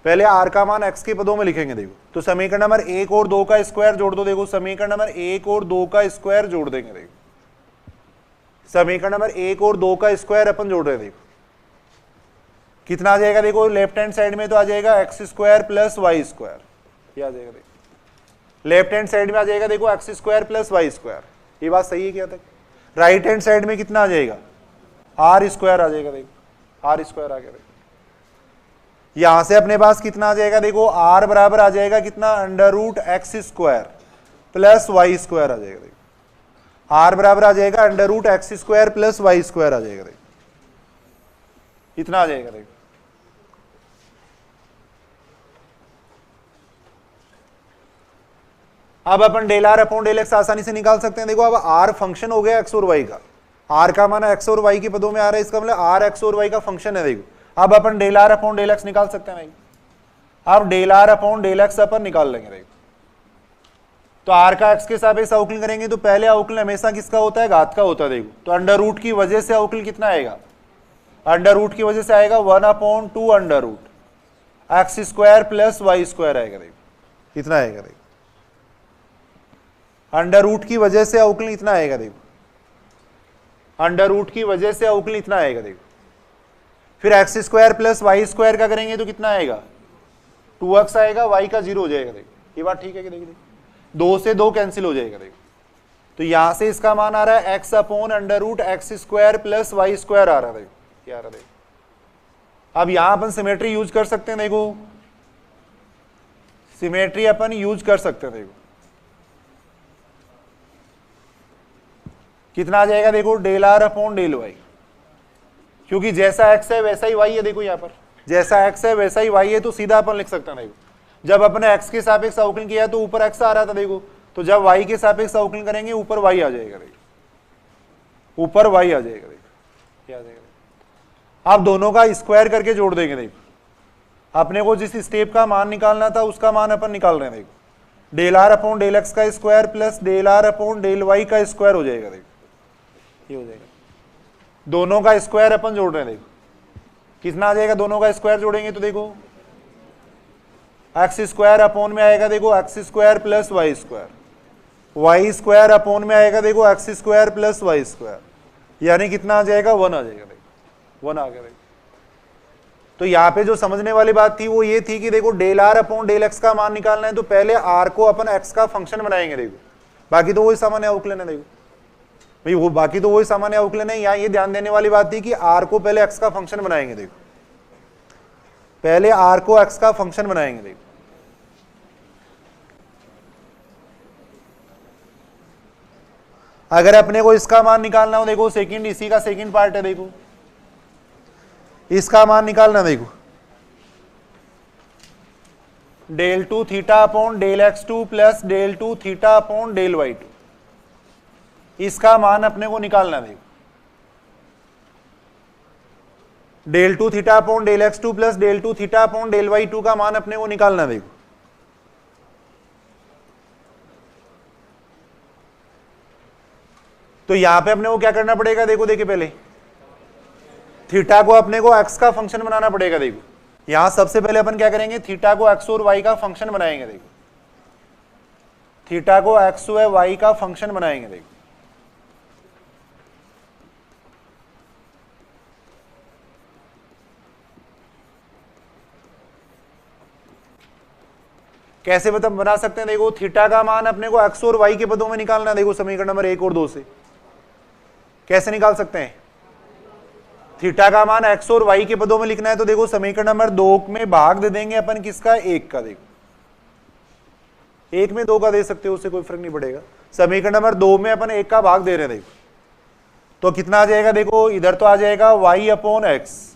पहले r का मान x के पदों में लिखेंगे। देखो तो समीकरण नंबर 1 और 2 का स्क्वायर जोड़ दो। देखो समीकरण नंबर 1 और 2 का स्क्वायर जोड़ देंगे। देखो समीकरण नंबर 1 और 2 का स्क्वायर अपन जोड़ रहे हैं। देखो कितना आ जाएगा, देखो लेफ्ट हैंड साइड में तो आ जाएगा x square plus Y square, ये आ जाएगा। देखो लेफ्ट हैंड साइड में आ जाएगा देखो x square plus Y square, ये बात सही है क्या तक। राइट हैंड साइड में कितना आ जाएगा, आर स्क्वायर आ जाएगा। देखो आर स्क्वायर आ गया। देखो यहां से अपने पास कितना आ जाएगा, देखो आर बराबर आ जाएगा कितना, under root x square plus Y square आ जाएगा। देखो आर बराबर आ जाएगा under root x square plus Y square आ जाएगा। देखो इतना आ जाएगा। देखो अब अपन del r upon del x आसानी से निकाल सकते हैं। देखो अब आर फंक्शन हो गया एक्स और वाई का, आर का माना एक्स और वाई के पदों में आ रहा है, इसका मतलब आर एक्स और वाई का फंक्शन है। देखो अब अपन del r upon del x निकाल सकते हैं भाई। अब del r upon del x अपन निकाल लेंगे। देखो तो आर का एक्स के सापेक्ष अवकलन करेंगे तो पहले अवकलन हमेशा किसका होता है, घात का होता है। देखो तो अंडर रूट की वजह से अवकलन कितना आएगा, अंडर रूट की वजह से आएगा 1/2 under root x square plus Y square आएगा। देखो इतना आएगा। देखो अंडर रूट की वजह से अवकलन इतना आएगा। देखो अंडर रूट की वजह से अवकलन इतना आएगा। देखो फिर x square plus Y square का करेंगे तो कितना आएगा, 2x आएगा, y का 0 हो जाएगा। देखो ये बात ठीक है कि देखिए 2 से 2 कैंसिल हो जाएगा। देखो तो यहां से इसका मान आ रहा है x upon under root x square plus Y square आ रहा है। देखो क्या आ रहा है। देखो अब यहां अपन सिमेट्री यूज कर सकते हैं। देखो सिमेट्री अपन यूज कर सकते हैं। देखो कितना आ जाएगा, देखो del r upon del y, क्योंकि जैसा x है वैसा ही y है। देखो यहाँ पर जैसा x है वैसा ही y है, तो सीधा अपन लिख सकते हैं। देखो जब अपने x के सापेक्ष अवकलन किया तो ऊपर x आ रहा था। देखो तो जब y के सापेक्ष अवकलन करेंगे ऊपर y आ जाएगा। देखो ऊपर y आ जाएगा। देखो क्या आ जाएगा, आप दोनों का स्क्वायर करके जोड़ देंगे। देखो अपने को जिस स्टेप का मान निकालना था उसका मान अपन निकाल रहे हैं। देखो del r upon del x का square plus del r upon del Y का स्क्वायर हो जाएगा। देखो ये हो जाएगा, दोनों का स्क्वायर अपन जोड़ रहे हैं। देखो कितना आ जाएगा, दोनों का स्क्वायर जोड़ेंगे तो देखो एक्स स्क्वायर अपॉन में आएगा। देखो x square plus Y square, y square upon में आएगा। देखो x square plus Y square, यानी कितना आ जाएगा, 1 आ जाएगा। देखो 1 आ गया। देखो तो यहाँ पे जो समझने वाली बात थी वो ये थी कि देखो del r upon del x का मान निकालना है तो पहले आर को अपन एक्स का फंक्शन बनाएंगे। देखो बाकी तो वही सामान्य अवकलन है। देखो भाई वो बाकी तो वही सामान्य अवकलन है। यहाँ ये ध्यान देने वाली बात थी कि आर को पहले एक्स का फंक्शन बनाएंगे। देखो पहले आर को एक्स का फंक्शन बनाएंगे। देखो अगर अपने को इसका मान निकालना हो, देखो सेकंड इसी का सेकंड पार्ट है। देखो इसका मान निकालना, देखो del 2 theta upon del x2 plus del 2 theta upon del y2, इसका मान अपने को निकालना। देखो del 2 theta upon del x2 plus del 2 theta upon del y2 का मान अपने को निकालना। देखो तो यहां पे अपने को क्या करना पड़ेगा, देखो देखिए पहले थीटा को अपने को x का फंक्शन बनाना पड़ेगा। देखो यहां सबसे पहले अपन क्या करेंगे, थीटा को x और y का फंक्शन बनाएंगे। देखो थीटा को x और y का फंक्शन बनाएंगे। देखो कैसे बना सकते हैं, देखो थीटा का मान अपने को x और y के पदों में निकालना है। देखो समीकरण नंबर 1 और 2 से कैसे निकाल सकते हैं, थीटा का मान x और y के पदों में लिखना है तो देखो समीकरण नंबर 2 में भाग दे देंगे अपन किसका, 1 का। देखो 1 में 2 का दे सकते हो, उससे कोई फर्क नहीं पड़ेगा। समीकरण नंबर 2 में अपन 1 का भाग दे रहे हैं। देखो तो कितना आ जाएगा, देखो इधर तो आ जाएगा y अपॉन एक्स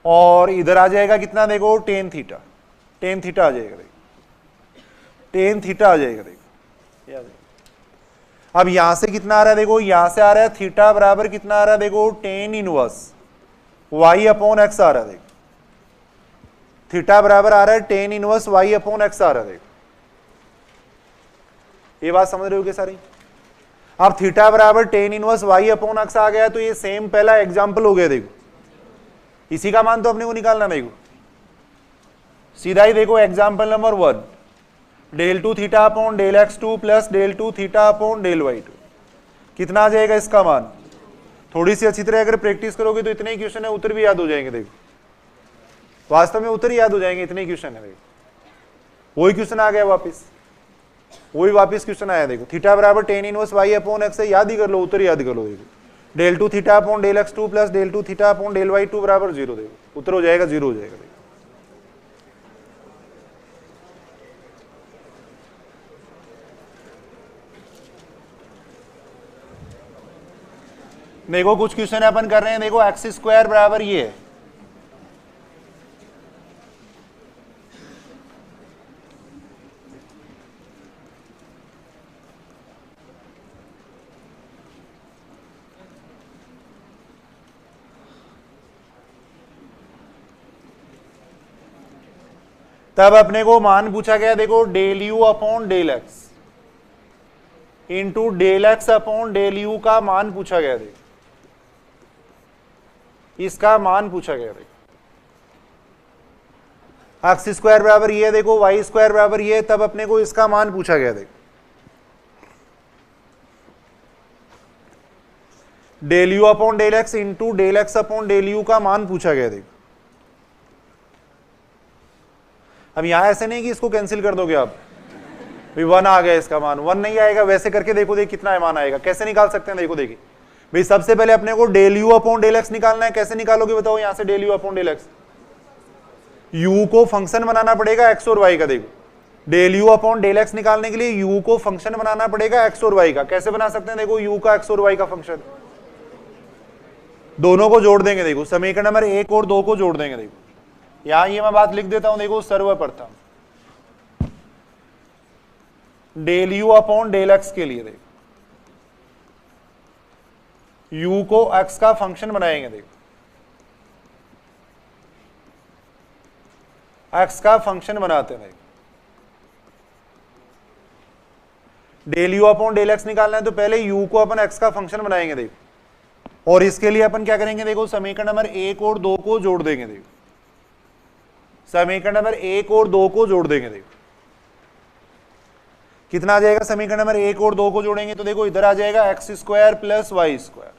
और इधर आ जाएगा कितना, देखो टेन थीटा आ जाएगा। देखो टेन थीटा आ जाएगा। देखो अब यहां से कितना आ रहा है, देखो यहां से आ रहा है थीटा बराबर कितना आ रहा है, देखो tan inverse y upon x आ रहा है। देखो थीटा बराबर आ रहा है tan inverse y upon x आ रहा है। देखो ये बात समझ रहे हो क्या सारी। अब थीटा बराबर tan inverse y upon x आ गया तो ये सेम पहला एग्जांपल हो गया। देखो इसी का मान तो अपने को निकालना। देखो सीधा ही देखो example number 1, del 2 theta upon del x2 plus del 2 theta upon del y2, कितना आ जाएगा इसका मान। थोड़ी सी अच्छी तरह अगर प्रैक्टिस करोगे तो इतने ही क्वेश्चन है, उत्तर भी याद हो जाएंगे। देखो वास्तव में उत्तर ही याद हो जाएंगे, इतने ही क्वेश्चन है। देखो वही क्वेश्चन आ गया वापस, वही वापस क्वेश्चन आया। देखो थीटा बराबर tan inverse y upon x है, याद ही कर लो, उत्तर याद कर लो। देखो del 2 theta upon del x2 plus del 2 theta upon del y2 बराबर 0। देखो उत्तर हो जाएगा 0 हो जाएगा। देखो कुछ क्वेश्चन अपन कर रहे हैं। देखो एक्स स्क्वायर बराबर ये है, तब अपने को मान पूछा गया देखो del you upon del x into del x upon del u का मान पूछा गया देखो, इसका मान पूछा गया देखो। एक्स स्क्वायर बराबर ये देखो, वाई स्क्वायर बराबर ये, तब अपने को इसका मान पूछा गया देखो। Del you upon del x into del x upon del u का मान पूछा गया देखो। अब यहां ऐसे नहीं कि इसको कैंसिल कर दोगे आप, भाई 1 आ गया, इसका मान 1 नहीं आएगा, वैसे करके देखो देखिए कितना मान आएगा, कैसे निकाल सकते हैं देखो देखिए भाई। सबसे पहले अपने को del you upon del x निकालना है, कैसे निकालोगे बताओ, यहां से del you upon del x, u को फंक्शन बनाना पड़ेगा एक्स और वाई का। देखो del you upon del x निकालने के लिए यू को फंक्शन बनाना पड़ेगा एक्स और वाई का। कैसे बना सकते हैं देखो, यू का एक्स और वाई का फंक्शन, दोनों को जोड़ देंगे देखो, समीकरण नंबर 1 और 2 को जोड़ देंगे देखो। यहां ये मैं बात लिख देता हूं देखो, सर्वप्रथम del you upon del x के लिए देखो, यू को एक्स का फंक्शन बनाएंगे देखो, एक्स का फंक्शन बनाते हैं देखो। Del you upon del x निकालना है तो पहले यू को अपन एक्स का फंक्शन बनाएंगे देखो, और इसके लिए अपन क्या करेंगे देखो, समीकरण नंबर 1 और 2 को जोड़ देंगे देखो, समीकरण नंबर 1 और 2 को जोड़ देंगे देखो। कितना आ जाएगा, समीकरण नंबर 1 और 2 को जोड़ेंगे तो देखो इधर आ जाएगा x square plus Y square,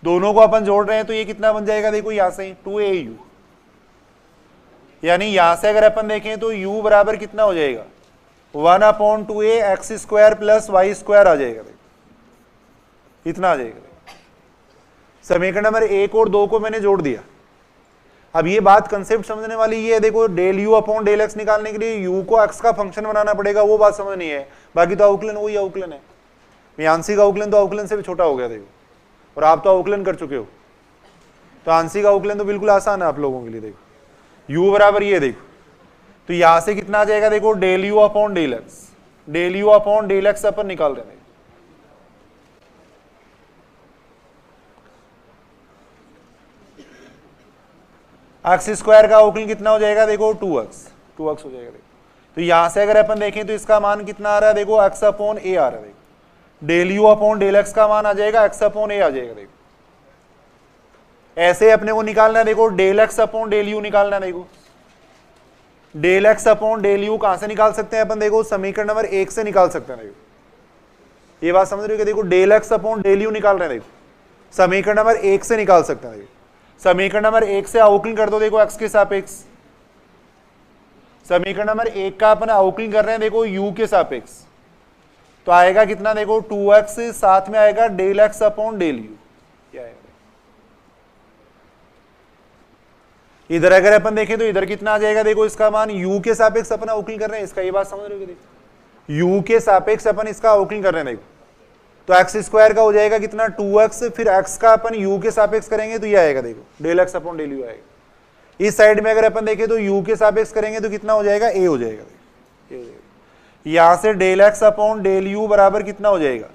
दोनों को अपन जोड़ रहे हैं तो ये कितना बन जाएगा देखो, यहां से 2au, यानी यहां से अगर अपन देखें तो u बराबर कितना हो जाएगा, 1/2a x square plus Y square आ जाएगा देखो, इतना आ जाएगा। समीकरण नंबर 1 और 2 को मैंने जोड़ दिया। अब ये बात कंसेप्ट समझने वाली ये है देखो, del you upon del x निकालने के लिए यू को एक्स का फंक्शन बनाना पड़ेगा, वो बात समझनी है। बाकी तो अवकलन वही अवकलन है, आंशिक अवकलन तो अवकलन से भी छोटा हो गया देखो, और आप तो अवकलन कर चुके हो, तो आंशिक अवकलन तो बिल्कुल आसान है आप लोगों के लिए। देखो u बराबर ये देखो, तो यहां से कितना आ जाएगा देखो, del you upon del x, del you upon del x अपन निकाल रहे हैं। एक्स स्क्वायर का अवकलन कितना हो जाएगा देखो, 2x हो जाएगा देखो। तो यहां से अगर अपन देखें तो इसका मान कितना आ रहा है देखो, x अपॉन a आ रहा है देखो, del you upon del x का मान आ जाएगा x अपॉन a आ जाएगा देखो। ऐसे अपने को निकालना है देखो, del x upon del u निकालना है देखो, del x upon del u कहां से निकाल सकते हैं अपन देखो, समीकरण नंबर 1 से निकाल सकते हैं देखो। ये बात समझ रहे हो कि देखो del x upon del u निकाल रहे हैं देखो, समीकरण नंबर 1 से निकाल सकते हैं देखो। समीकरण नंबर 1 से अवकलन कर दो देखो x के सापेक्ष, समीकरण नंबर 1 का अपन अवकलन कर रहे हैं देखो u के सापेक्ष, तो आएगा कितना देखो, 2x, साथ में आएगा del x upon del u. इधर अगर अपन देखें तो इधर कितना आ जाएगा देखो, इसका मान u के सापेक्ष अपन अवकलन कर रहे हैं इसका, ये बात समझ रहे हो देखो, u के सापेक्ष अपन इसका अवकलन कर रहे हैं देखो, तो एक्स स्क्वायर का हो जाएगा कितना, 2x, फिर x का अपन u के सापेक्ष करेंगे तो ये आएगा देखो, del x upon del u आएगा। इस साइड में अगर अपन देखें तो u के सापेक्ष करेंगे तो कितना हो जाएगा, a हो जाएगा देखो। यहां से del x upon del u बराबर कितना हो जाएगा,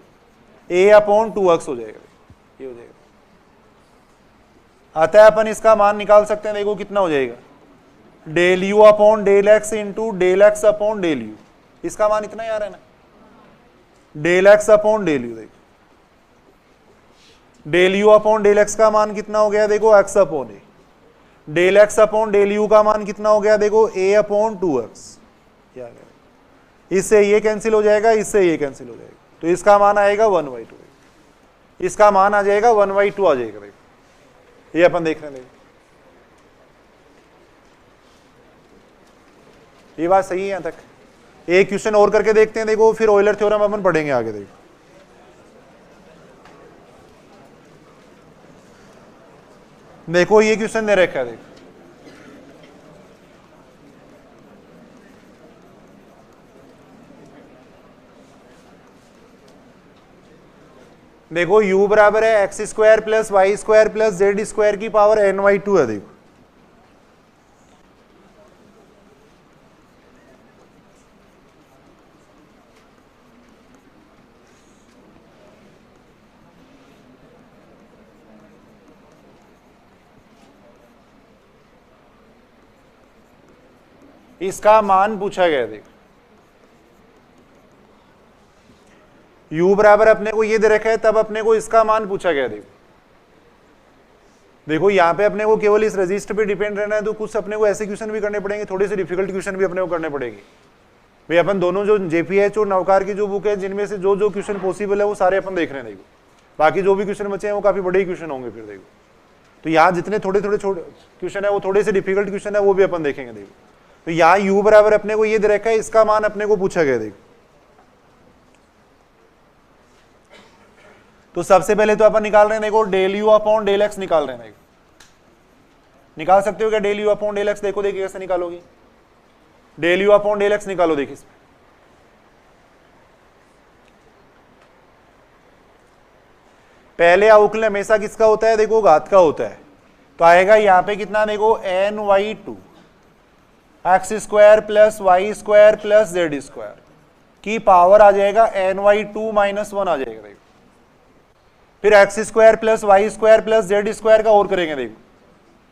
a अपॉन 2x हो जाएगा, ये हो जाएगा। अतः अपन इसका मान निकाल सकते हैं देखो, कितना हो जाएगा, del you upon del x into del x upon del u, इसका मान इतना ही आ रहा है ना, del x upon del u देखो, del you upon del x का मान कितना हो गया देखो, x upon a, del x upon del u का मान कितना हो गया देखो, a अपॉन 2x। इससे ये कैंसिल हो जाएगा, इससे ये कैंसिल हो जाएगा, तो इसका मान आएगा 1/2, इसका मान आ जाएगा 1/2 आ जाएगा देखो, ये अपन देख रहे हैं। ये बात सही है यहां तक। एक क्वेश्चन और करके देखते हैं देखो, फिर ऑयलर थ्योरम अपन पढ़ेंगे आगे देखो। देखो ये क्वेश्चन दे रखा है देखो, देखो u बराबर है x square plus Y square plus z square की पावर n/2 है देखो। इसका मान पूछा गया। देखो u बराबर अपने को ये दे रखा है, तब अपने को इसका मान पूछा गया। देखो यहाँ पे अपने को केवल इस रजिस्टर पे डिपेंड रहना है, तो कुछ अपने को ऐसे क्वेश्चन भी करने पड़ेंगे, थोड़े से डिफिकल्ट क्वेश्चन भी अपने को करने पड़ेंगे। भाई अपन दोनों जो जेपीएच और नवकार की जो बुक है, जिनमें से जो जो क्वेश्चन पॉसिबल है वो सारे अपन देख रहे हैं। देखो बाकी जो भी क्वेश्चन बचे हैं वो काफी बड़े क्वेश्चन होंगे। फिर देखो तो यहाँ जितने थोड़े थोड़े क्वेश्चन है वो थोड़े से डिफिकल्ट क्वेश्चन है, वो भी अपन देखेंगे। देखो तो यहाँ u बराबर अपने को ये दे रखा है, इसका मान अपने को पूछा गया। देखो तो सबसे पहले तो अपन निकाल रहे हैं, देखो del you upon del x निकाल रहे हैं। निकाल सकते हो क्या del you upon del x? देखो देखिए कैसे निकालोगे, del you upon del x निकालो। देखिए इसमें पहले अवकलन हमेशा किसका होता है? देखो घात का होता है। तो आएगा यहाँ पे कितना? देखो n Y two x square plus Y square plus z square की पावर आ जाएगा n Y two minus one आ जाएगा। देखो फिर x square plus Y square plus z square का और करेंगे। देखो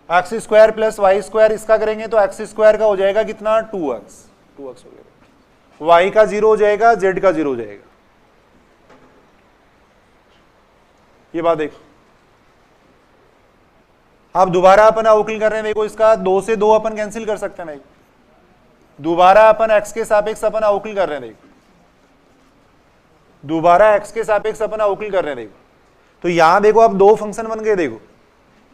x square plus Y square इसका करेंगे तो एक्स स्क्वायर का हो जाएगा कितना? 2x हो जाएगा, वाई का 0 हो जाएगा, जेड का 0 हो जाएगा। ये बात देखो। अब दोबारा अपन अवकलन कर रहे हैं। देखो इसका 2 से 2 अपन कैंसिल कर सकते हैं। दोबारा अपन x के सापेक्ष अपन अवकलन कर रहे हैं। देखो दोबारा x के सापेक्ष अपन अवकलन कर रहे हैं। देखो तो यहां देखो अब दो फंक्शन बन गए। देखो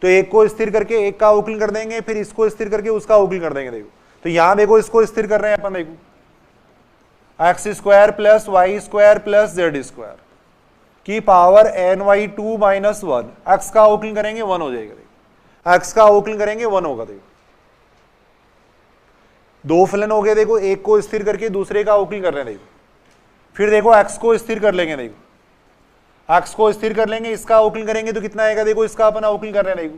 तो एक को स्थिर करके एक का अवकलन कर देंगे, फिर इसको स्थिर करके उसका अवकलन कर देंगे। देखो तो यहां देखो इसको स्थिर कर रहे हैं अपन। देखो x square plus Y square plus z square की power n Y two minus one. X का अवकलन करेंगे 1 हो जाएगा। देखो एक्स का अवकलन करेंगे 1 होगा। देखो दो फलन हो गए। देखो एक को स्थिर करके दूसरे का अवकलन कर रहे हैं। देखो फिर देखो एक्स को स्थिर कर लेंगे। देखो एक्स को स्थिर कर लेंगे, इसका अवकलन करेंगे तो कितना आएगा? देखो इसका अपन अवकलन कर रहे हैं। देखो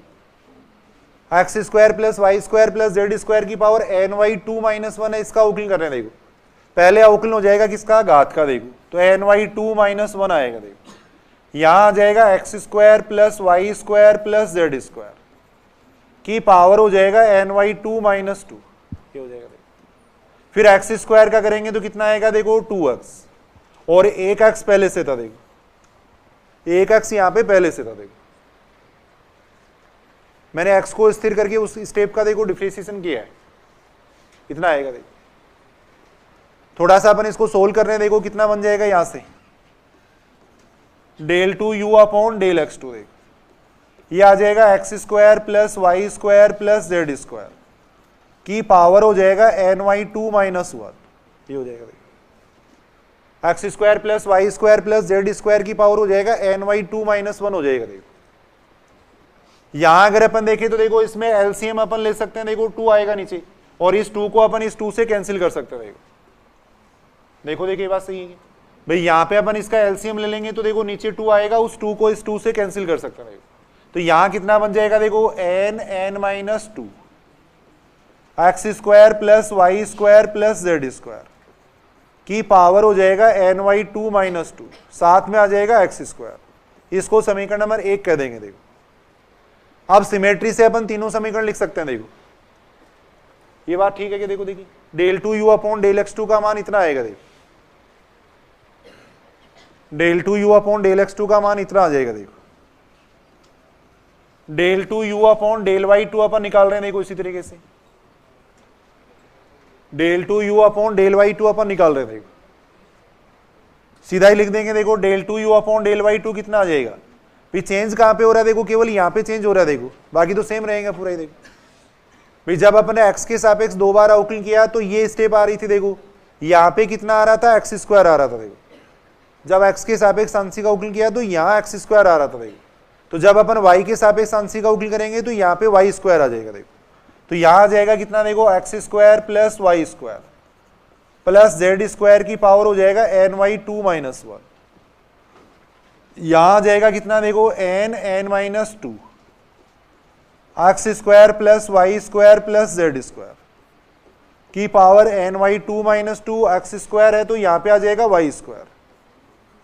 x square plus Y square plus z square की power n Y two minus one है, इसका अवकलन कर रहे हैं। देखो पहले अवकलन हो जाएगा किसका? घात का। देखो तो n Y two minus one आएगा। देखो यहां आ जाएगा x square plus Y square plus z square की पावर हो जाएगा n Y two minus two, ये हो जाएगा। देखो फिर एक्स स्क्वायर का करेंगे तो कितना आएगा? देखो 2x और एक एक्स पहले से था। देखो एक एक्स यहां पे पहले से था। देखो मैंने एक्स को स्थिर करके उस स्टेप का देखो डिफरेंशिएशन किया है, इतना आएगा। देखो थोड़ा सा अपन इसको सोल्व कर रहे हैं। देखो कितना बन जाएगा यहां से? Del two you upon del x two. देखो ये आ जाएगा x square plus Y square plus z square की पावर हो जाएगा n Y two minus one, ये हो जाएगा। X square plus Y square plus z square की पावर हो जाएगा n Y two minus one हो जाएगा। देखो यहां अगर अपन देखें तो देखो इसमें एलसीएम अपन ले सकते हैं। देखो 2 आएगा नीचे और इस 2 को अपन इस 2 से कैंसिल कर सकते हैं। देखो देखिए ये बात सही है भाई। यहां पे अपन इसका एलसीएम ले लेंगे तो देखो नीचे 2 आएगा, उस 2 को इस 2 से कैंसिल कर सकते हैं। तो यहां कितना बन जाएगा? देखो n minus two x square plus Y square plus z square की पावर हो जाएगा n Y two minus two, साथ में आ जाएगा एक्स स्क्वायर। इसको समीकरण नंबर 1 कह देंगे। देखो अब सिमेट्री से अपन तीनों समीकरण लिख सकते हैं। देखो ये बात ठीक है कि? देखो देखिए del two you upon del x two का मान इतना आएगा। देखो del two you upon del x two का मान इतना आ जाएगा। देखो del two you upon del y two अपन निकाल रहे हैं। देखो इसी तरीके से del two you upon del y two अपन निकाल रहे थे, सीधा ही लिख देंगे। देखो del two you upon del y two कितना आ जाएगा? भाई चेंज कहां पे हो रहा है? देखो केवल यहां पे चेंज हो रहा है। देखो बाकी तो सेम रहेगा पूरा ही। देखो भाई जब अपने x के सापेक्ष 2 बार अवकलन किया तो ये स्टेप आ रही थी। देखो यहां पे कितना आ रहा था? एक्स स्क्वायर आ रहा था। देखो जब x के सापेक्ष आंशिक अवकलन किया तो यहाँ एक्स स्क्वायर आ रहा था। देखो तो जब अपन y के सापेक्ष आंशिक अवकलन करेंगे तो यहाँ पे वाई स्क्वायर आ जाएगा। देखो तो यहां आ जाएगा कितना? देखो x square plus Y square plus z square की पावर हो जाएगा n Y two minus one. यहां आ जाएगा कितना? देखो n minus two x square plus Y square plus z square की power n Y two minus two. X square है तो यहां पे आ जाएगा वाई स्क्वायर,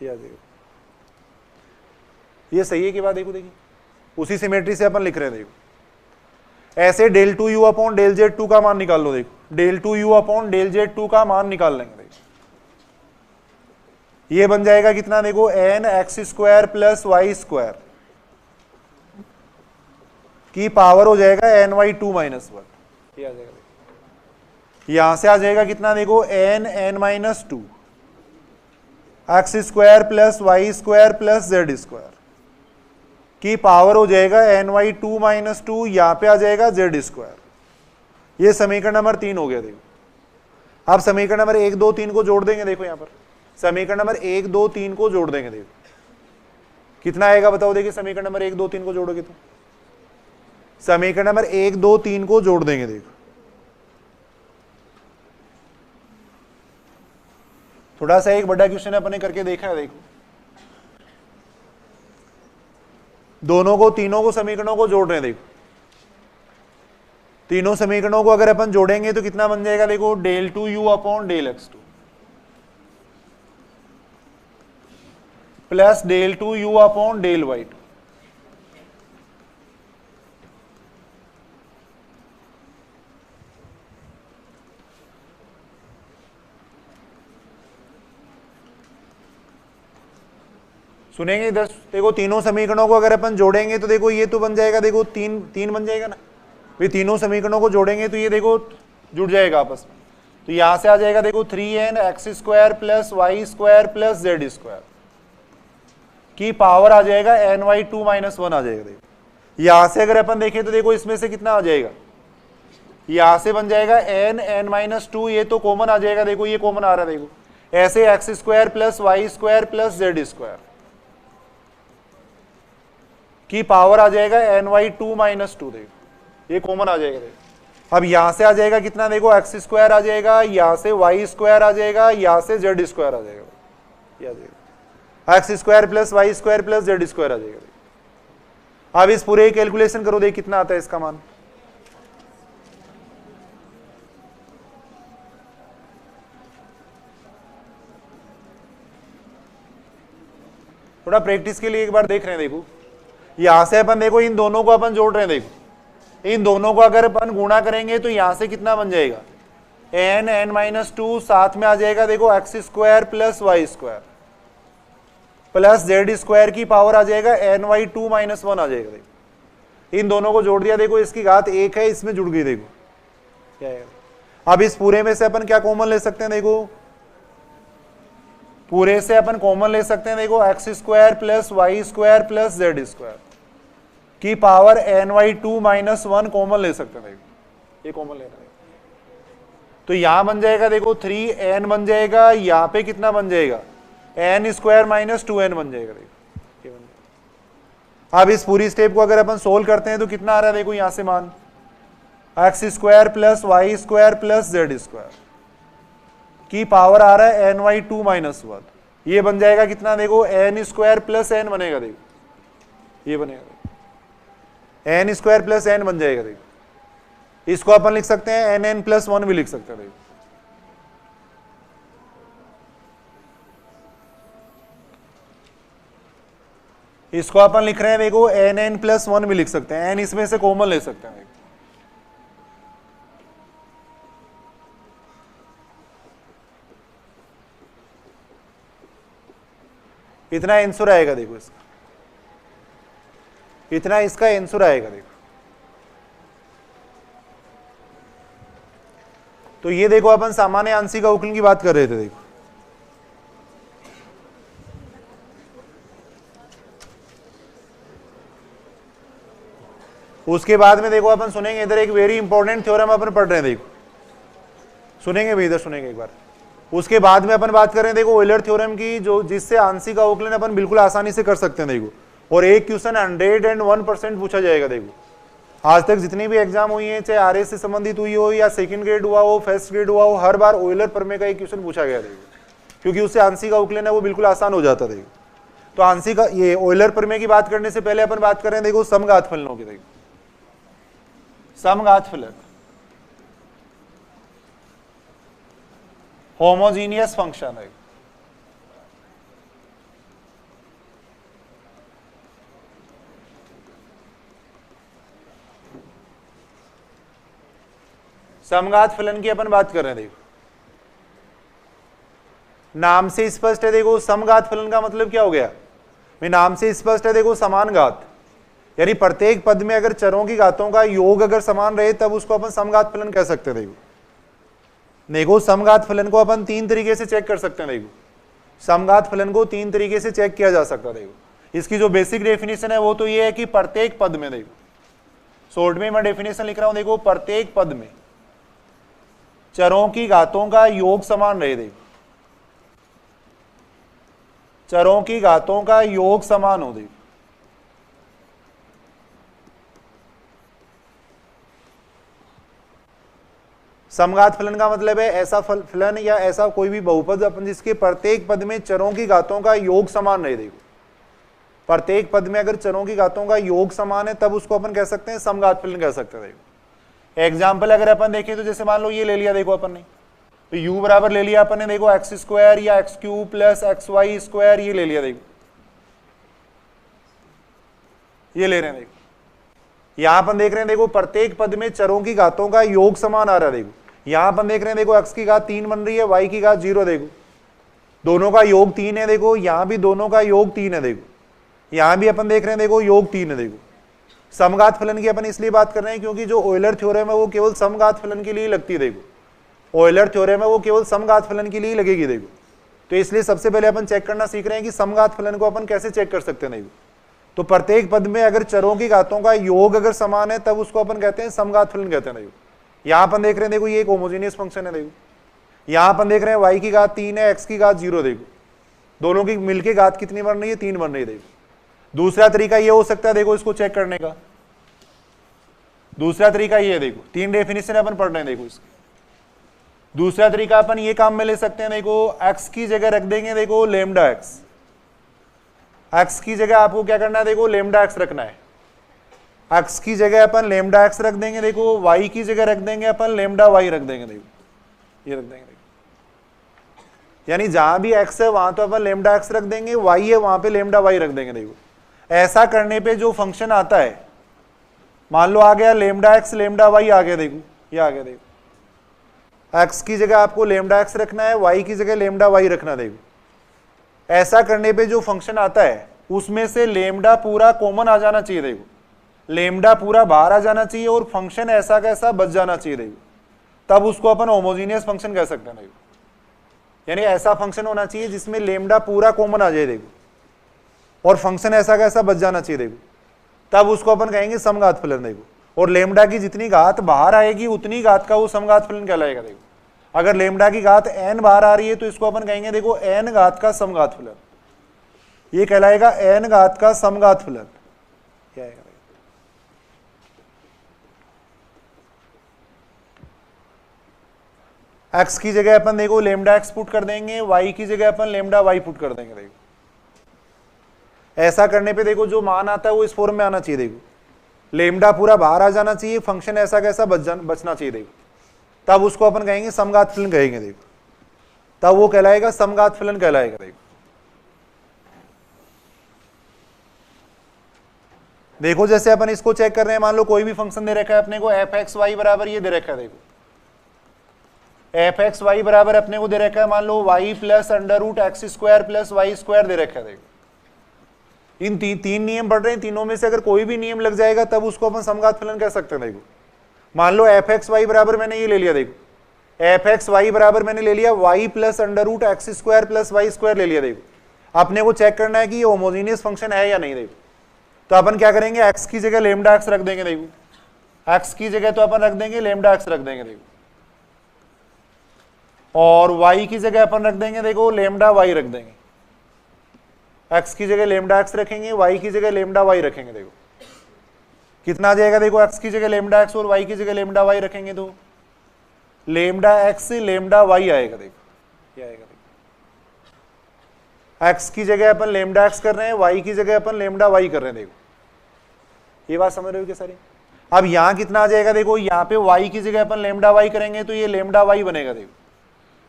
ये आ जाएगा। ये सही है कि बात? देखो देखिए उसी सिमेट्री से अपन लिख रहे हैं। देखो ऐसे del two you upon del z two का मान निकाल लो। देखो del two you upon del z two का मान निकाल लेंगे। देखो ये बन जाएगा कितना, देखो n x square plus Y square की पावर हो जाएगा n Y two minus one. ये आ जाएगा, यहां से आ जाएगा कितना, देखो n n minus two x square plus Y square plus z square की पावर हो जाएगा n Y two minus two, यहां पे आ जाएगा जेड स्क्वायर। ये समीकरण नंबर 3 हो गया। देखो अब समीकरण नंबर 1 2 3 को जोड़ देंगे। देखो यहां पर समीकरण नंबर 1 2 3 को जोड़ देंगे। देखो कितना आएगा बताओ। देखिए समीकरण नंबर 1 2 3 को जोड़ोगे तो समीकरण नंबर 1 2 3 को जोड़ देंगे। देखो थोड़ा सा एक बड़ा क्वेश्चन अपने करके देखा है। देखो दोनों को, तीनों को समीकरणों को जोड़ रहे हैं। देखो तीनों समीकरणों को अगर अपन जोड़ेंगे तो कितना बन जाएगा, देखो del two you upon del x two plus del two you upon del y two. सुनेंगे इधर, देखो तीनों समीकरणों को अगर अपन जोड़ेंगे तो देखो ये तो बन जाएगा, देखो तीन तीन बन जाएगा ना भाई। तीनों समीकरणों को जोड़ेंगे तो ये देखो जुड़ जाएगा आपस में। तो यहां से आ जाएगा देखो 3n x square plus Y square plus z square की पावर आ जाएगा n Y two minus one आ जाएगा। देखो यहां से अगर अपन देखें तो देखो इसमें से कितना आ जाएगा, यहां से बन जाएगा एन एन माइनस टू, ये तो कॉमन आ जाएगा। देखो ये कॉमन आ रहा है। देखो ऐसे x square plus Y square plus z square की पावर आ जाएगा n Y two minus two. देखो ये कॉमन आ जाएगा। देखो अब यहां से आ जाएगा कितना, देखो एक्स स्क्वायर आ जाएगा, यहां से वाई स्क्वायर आ जाएगा, यहां से जेड स्क्वायर आ जाएगा। ये आ जाएगा x square plus Y square plus z square आ जाएगा। अब इस पूरे कैलकुलेशन करो, देख कितना आता है इसका मान। थोड़ा प्रैक्टिस के लिए एक बार देख रहे हैं। देखो यहां से अपन देखो इन दोनों को अपन जोड़ रहे हैं। देखो इन दोनों को अगर अपन गुणा करेंगे तो यहां से कितना बन जाएगा, एन एन माइनस टू, साथ में आ जाएगा देखो x square plus Y square plus z square की पावर आ जाएगा n Y two minus one आ जाएगा। देखो इन दोनों को जोड़ दिया, देखो इसकी घात 1 है, इसमें जुड़ गई। देखो क्या है। अब इस पूरे में से अपन क्या कॉमन ले सकते हैं, देखो पूरे से अपन कॉमन ले सकते हैं। देखो x square plus Y square plus z square की power n Y two minus one common ले सकते हैं। देखो ये कॉमन लेना है तो यहां बन जाएगा, देखो 3n बन जाएगा, यहां पे कितना बन जाएगा, एन स्क्वायर माइनस 2n बन जाएगा। देखो ये बन जाएगा। अब इस पूरी स्टेप को अगर अपन सोल्व करते हैं तो कितना आ रहा है, देखो यहां से मान x square plus Y square plus z square की पावर आ रहा है n Y two minus one. ये बन जाएगा कितना, देखो एन स्क्वायर प्लस एन बनेगा। देखो ये बनेगा, एन स्क्वायर प्लस एन बन जाएगा। देखो इसको अपन लिख सकते हैं एन एन प्लस वन भी लिख सकते हैं। देखो इसको अपन लिख रहे हैं, देखो एन एन प्लस वन भी लिख सकते हैं, एन इसमें से कॉमन ले सकते हैं। इतना आंसर आएगा। देखो इसका इतना इसका आंसर आएगा। देखो तो ये देखो अपन सामान्य आंशिक अवकलन की बात कर रहे थे। देखो उसके बाद में देखो अपन सुनेंगे इधर एक वेरी इंपॉर्टेंट थ्योरम अपन पढ़ रहे हैं। देखो सुनेंगे भी, इधर सुनेंगे एक बार। उसके बाद में अपन बात करें देखो ऑयलर थ्योरम की, जो जिससे आंशिक अवकलन अपन बिल्कुल आसानी से कर सकते हैं। देखो और एक क्वेश्चन 101% पूछा जाएगा। देखो आज तक जितनी भी एग्जाम हुई है, चाहे आरएस से संबंधित हुई हो या सेकंड ग्रेड हुआ हो, फर्स्ट ग्रेड हुआ हो, हर बार ऑयलर प्रमेय का एक क्वेश्चन पूछा गया। देखो क्योंकि उससे आंशिक अवकलन है वो बिल्कुल आसान हो जाता। देखो तो आंशिक ये ऑयलर प्रमेय की बात करने से पहले अपन बात करें देखो समघात फलनों की। देखो समघात फलन होमोजीनियस फंक्शन है। समघात फलन की अपन बात कर रहे हैं। देखो नाम से स्पष्ट है, देखो समघात फलन का मतलब क्या हो गया, नाम से स्पष्ट है, देखो समान घात, यानी प्रत्येक पद में अगर चरों की घातों का योग अगर समान रहे तब उसको अपन समघात फलन कह सकते हैं। देखो समघात फलन को अपन तीन तरीके से चेक कर सकते हैं। देखो समघात फलन को तीन तरीके से चेक किया जा सकता है। देखो इसकी जो बेसिक डेफिनेशन है वो तो ये है कि प्रत्येक पद में, देखो शॉर्ट में मैं डेफिनेशन लिख रहा हूं, देखो प्रत्येक पद में चरों की घातों का योग समान रहे। देखो चरों की घातों का योग समान हो। देखो समघात फलन का मतलब है ऐसा फलन या ऐसा कोई भी बहुपद अपन जिसके प्रत्येक पद में चरों की घातों का योग समान रहे। देखो प्रत्येक पद में अगर चरों की घातों का योग समान है तब उसको अपन कह सकते हैं समघात फलन कह सकते हैं। देखो एग्जाम्पल अगर अपन देखें तो जैसे मान लो ये ले लिया, देखो अपन ने तो u बराबर ले लिया अपन ने, देखो एक्स स्क्वायर या x cube plus x Y square ये ले लिया। देखो ये ले रहे हैं, देखो यहां अपन देख रहे हैं, देखो प्रत्येक पद में चरों की घातों का योग समान आ रहा है। देखो यहां अपन देख रहे हैं, देखो x की घात 3 बन रही है, y की घात 0, देखो दोनों का योग 3 है। देखो यहां भी दोनों का योग 3 है, देखो यहां भी अपन देख रहे हैं, देखो योग 3 है। देखो समघात फलन की अपन इसलिए बात कर रहे हैं क्योंकि जो ऑयलर थ्योरम है वो केवल समघात फलन के लिए लगती है। देखो ऑयलर थ्योरम है वो केवल समघात फलन के लिए लगेगी। देखो तो इसलिए सबसे पहले अपन चेक करना सीख रहे हैं कि समघात फलन को अपन कैसे चेक कर सकते हैं। देखो तो प्रत्येक पद में अगर चरों की घातों का योग अगर समान है तब उसको अपन कहते हैं समघात फलन कहते हैं। देखो यहां अपन देख रहे हैं, देखो ये एक होमोजेनियस फंक्शन है। देखो यहां अपन देख रहे हैं y की घात 3 है, x की घात 0, देखो दोनों की मिलके घात कितनी बन रही है, 3 बन रही है। देखो दूसरा तरीका ये हो सकता है, देखो इसको चेक करने का दूसरा तरीका ये है, देखो तीन डेफिनेशन अपन पढ़ रहे हैं। देखो इसकी दूसरा तरीका अपन ये काम में ले सकते हैं, देखो x की जगह रख देंगे, देखो लेमडा x, x की जगह आपको क्या करना है, देखो लेमडा x रखना है। x की जगह अपन लेमडा x रख देंगे, देखो y की जगह रख देंगे अपन लेमडा y रख देंगे। देखो ये रख देंगे, देखो यानी जहां भी x है वहां तो अपन लेमडा x रख देंगे, y है वहां पे लेमडा y रख देंगे। देखो ऐसा करने पे जो फंक्शन आता है, मान लो आ गया लेमडा x लेमडा y आ गया। देखो ये आ गया, देखो x की जगह आपको लेमडा x रखना है, y की जगह लेमडा y रखना। देखो ऐसा करने पे जो फंक्शन आता है उसमें से लेमडा पूरा कॉमन आ जाना चाहिए। देखो लेमडा पूरा बाहर आ जाना चाहिए और फंक्शन ऐसा कैसा बच जाना चाहिए। देखो तब उसको अपन होमोजेनियस फंक्शन कह सकते हैं। देखो यानी ऐसा फंक्शन होना चाहिए जिसमें लेमडा पूरा कॉमन आ जाए, देखो और फंक्शन ऐसा कैसा बच जाना चाहिए। देखो तब उसको अपन कहेंगे समघात फलन। देखो और लेमडा की जितनी घात बाहर आएगी उतनी घात का वो समघात फलन कहलाएगा। देखो अगर लेमडा की घात n बाहर आ रही है तो इसको अपन कहेंगे, देखो n घात का समघात फलन, ये कहलाएगा n घात का समघात फलन। क्या आएगा, x की जगह अपन देखो लेमडा x पुट कर देंगे, y की जगह अपन लेमडा y पुट कर देंगे। देखो ऐसा करने पे देखो जो मान आता है वो इस फॉर्म में आना चाहिए। देखो लेमडा पूरा बाहर आ जाना चाहिए, फंक्शन ऐसा कैसा बचना चाहिए। देखो तब उसको अपन कहेंगे समघात फलन कहेंगे। देखो तब वो कहलाएगा समघात फलन कहलाएगा। देखो देखो जैसे अपन इसको चेक कर रहे हैं, मान लो कोई भी फंक्शन दे रखा है अपने को एफ एक्स वाई बराबर ये दे रखा है। देखो एफ एक्स वाई बराबर अपने को दे रखा है, मान लो y plus under root x square plus Y square दे रखा है। देखो इन तीन नियम पढ़ रहे हैं, तीनों में से अगर कोई भी नियम लग जाएगा तब उसको अपन समघात फलन कह सकते हैं। देखो मान लो एफ एक्स वाई बराबर मैंने ये ले लिया। देखो एफ एक्स वाई बराबर मैंने ले लिया y plus under root x square plus Y square ले लिया। देखो अपने को चेक करना है कि ये होमोजेनियस फंक्शन है या नहीं। देखो तो अपन क्या करेंगे, एक्स की जगह लेमडा एक्स रख देंगे। देखो एक्स की जगह तो अपन रख देंगे लेमडा एक्स रख देंगे। देखो और y की जगह अपन रख देंगे, देखो लेमडा y रख देंगे। x की जगह लेमडा x रखेंगे, y की जगह लेमडा y रखेंगे। देखो कितना आ जाएगा, देखो x की जगह लेमडा x और y की जगह लेमडा y रखेंगे तो लेमडा x लेमडा y आएगा। देखो ये आएगा। देखो x की जगह अपन लेमडा x कर रहे हैं, y की जगह अपन लेमडा y कर रहे हैं। देखो ये बात समझ रहे हो क्या सारी। अब यहां कितना आ जाएगा, देखो यहाँ पे y की जगह अपन लेमडा y करेंगे तो ये लेमडा y बनेगा। देखो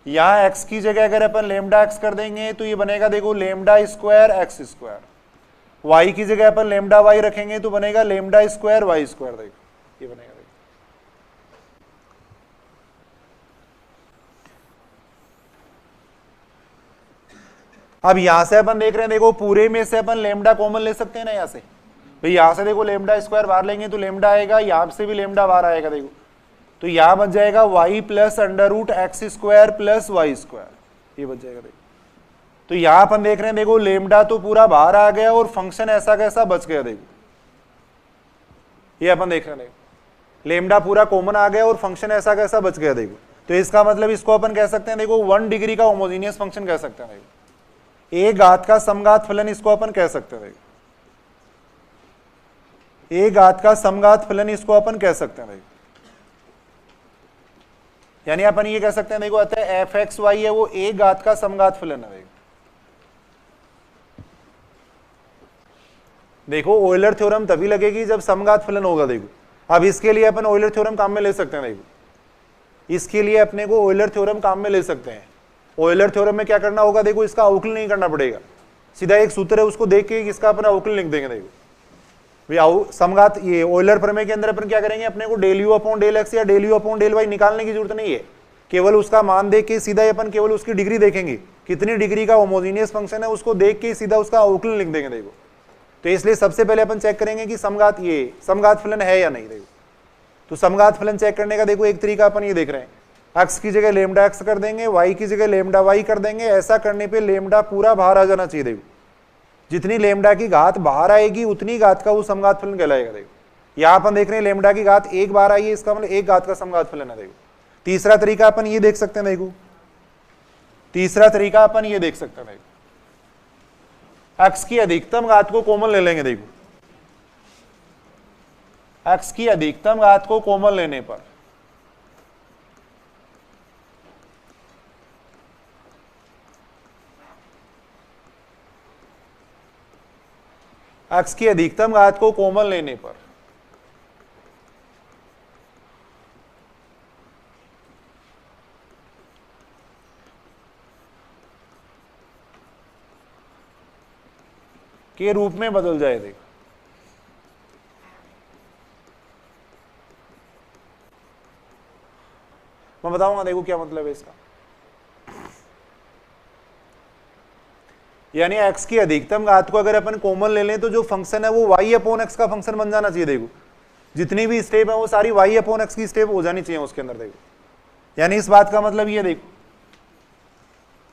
यहाँ x की जगह अगर अपन लेमडा x कर देंगे तो ये बनेगा, देखो lambda square x square. y की जगह अपन लेमडा y रखेंगे तो बनेगा लेमडा स्क्वायर वाई स्क्वायर। देखो ये बनेगा। देखो अब यहां से अपन देख रहे हैं, देखो पूरे में से अपन लेमडा कॉमन ले सकते हैं ना यहां से, भाई यहां से देखो लेमडा स्क्वायर बाहर लेंगे तो लेमडा आएगा, यहां से भी लेमडा बाहर आएगा, देखो तो यहां बच जाएगा y plus under root x square plus Y square, ये बच जाएगा। देखो तो यहां अपन देख रहे हैं, देखो लेमडा तो पूरा बाहर आ गया और फंक्शन ऐसा कैसा बच गया, देखो ये अपन देख रहे हैं, देखो लेमडा पूरा कॉमन आ गया और फंक्शन ऐसा कैसा बच गया, देखो तो इसका मतलब इसको अपन कह सकते हैं, देखो 1 डिग्री का होमोजेनियस फंक्शन कह सकते हैं, देखो ए घात का समघात फलन इसको अपन कह सकते हैं, देखो ए घात का समघात फलन इसको अपन कह सकते हैं, देखो यानी अपन ये कह सकते हैं, देखो अतः एफ एक्स वाई है वो ए घात का समघात फलन है। देखो ऑयलर थ्योरम तभी लगेगी जब समघात फलन होगा। देखो अब इसके लिए अपन ऑयलर थ्योरम काम में ले सकते हैं, देखो इसके लिए अपने को ऑयलर थ्योरम काम में ले सकते हैं। ऑयलर थ्योरम में क्या करना होगा, देखो इसका अवकलन नहीं करना पड़ेगा, सीधा एक सूत्र है उसको देख के इसका अपना अवकलन लिख देंगे। देखो भाई समघात ये ऑयलर प्रमेय के अंदर अपन क्या करेंगे, अपने को del you upon del x या del you upon del y निकालने की जरूरत नहीं है, केवल उसका मान देख के सीधा अपन केवल उसकी डिग्री देखेंगे, कितनी डिग्री का होमोजेनियस फंक्शन है उसको देख के सीधा उसका अवकलन लिख देंगे। देखो तो इसलिए सबसे पहले अपन चेक करेंगे कि समघात ये समघात फलन है या नहीं। देखो तो समघात फलन चेक करने का देखो एक तरीका अपन ये देख रहे हैं, एक्स की जगह लेमडा एक्स कर देंगे, वाई की जगह लेमडा वाई कर देंगे। ऐसा करने पे लेमडा पूरा बाहर आ जाना चाहिए। देखो जितनी लेमडा की घात बाहर आएगी उतनी घात का वो समघात फलन कहलाएगा। देखो यहाँ अपन देख रहे हैं लेमडा की घात एक बार आई है, इसका मतलब एक घात का समघात फलन है। देखो तीसरा तरीका अपन ये देख सकते हैं, देखो तीसरा तरीका अपन ये देख सकते हैं, देखो एक्स की अधिकतम घात को कॉमन ले लेंगे। देखो एक्स की अधिकतम घात को कॉमन लेने पर एक्स की अधिकतम घात को कॉमन लेने पर के रूप में बदल जाए। देखो मैं बताऊंगा, देखो क्या मतलब है इसका। यानी x की अधिकतम घात को अगर अपन कॉमन ले लें तो जो फंक्शन है वो y अपॉन एक्स का फंक्शन बन जाना चाहिए। देखो जितनी भी स्टेप है वो सारी y अपॉन एक्स की स्टेप हो जानी चाहिए उसके अंदर। देखो यानी इस बात का मतलब ये, देखो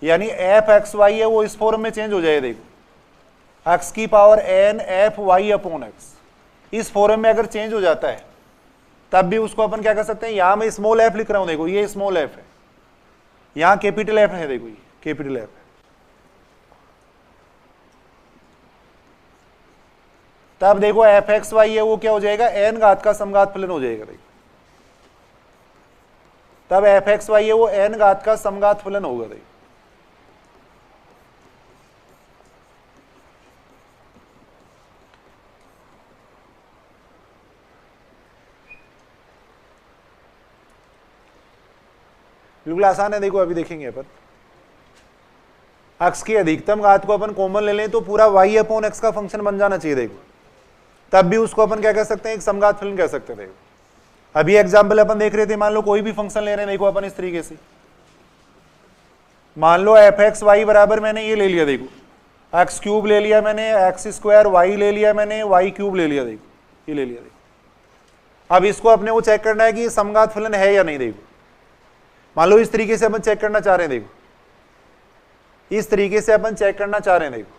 यानी एफ एक्स वाई है वो इस फॉर्म में चेंज हो जाए। देखो x की power n f y upon x इस फॉर्म में अगर चेंज हो जाता है तब भी उसको अपन क्या कर सकते हैं, यहां मैं स्मॉल एफ लिख रहा हूं, देखो ये स्मॉल एफ है, यहां कैपिटल एफ है, देखो ये कैपिटल एफ है। तब देखो एफ एक्स वाई है वो क्या हो जाएगा, एन घात का समघात फलन हो जाएगा। देखो तब एफ एक्स वाई है वो एन घात का समघात फलन होगा। देखो बिल्कुल आसान है। देखो अभी देखेंगे अपन, एक्स की अधिकतम घात को अपन कॉमन ले लें तो पूरा y अपॉन एक्स का फंक्शन बन जाना चाहिए। देखो तब भी उसको अपन क्या कह सकते हैं, एक समघात फलन कह सकते हैं। देखो अभी एग्जांपल अपन देख रहे थे, मान लो कोई भी फंक्शन ले रहे हैं, देखो अपन इस तरीके से मान लो एफ एक्स वाई बराबर मैंने ये ले लिया, देखो एक्स क्यूब ले लिया मैंने, एक्स स्क्वायर वाई ले लिया मैंने, वाई क्यूब ले लिया, देखो ये ले लिया। देखो अब इसको अपने को चेक करना है कि समघात फलन है या नहीं। देखो मान लो इस तरीके से अपन चेक करना चाह रहे हैं, देखो इस तरीके से अपन चेक करना चाह रहे हैं। देखो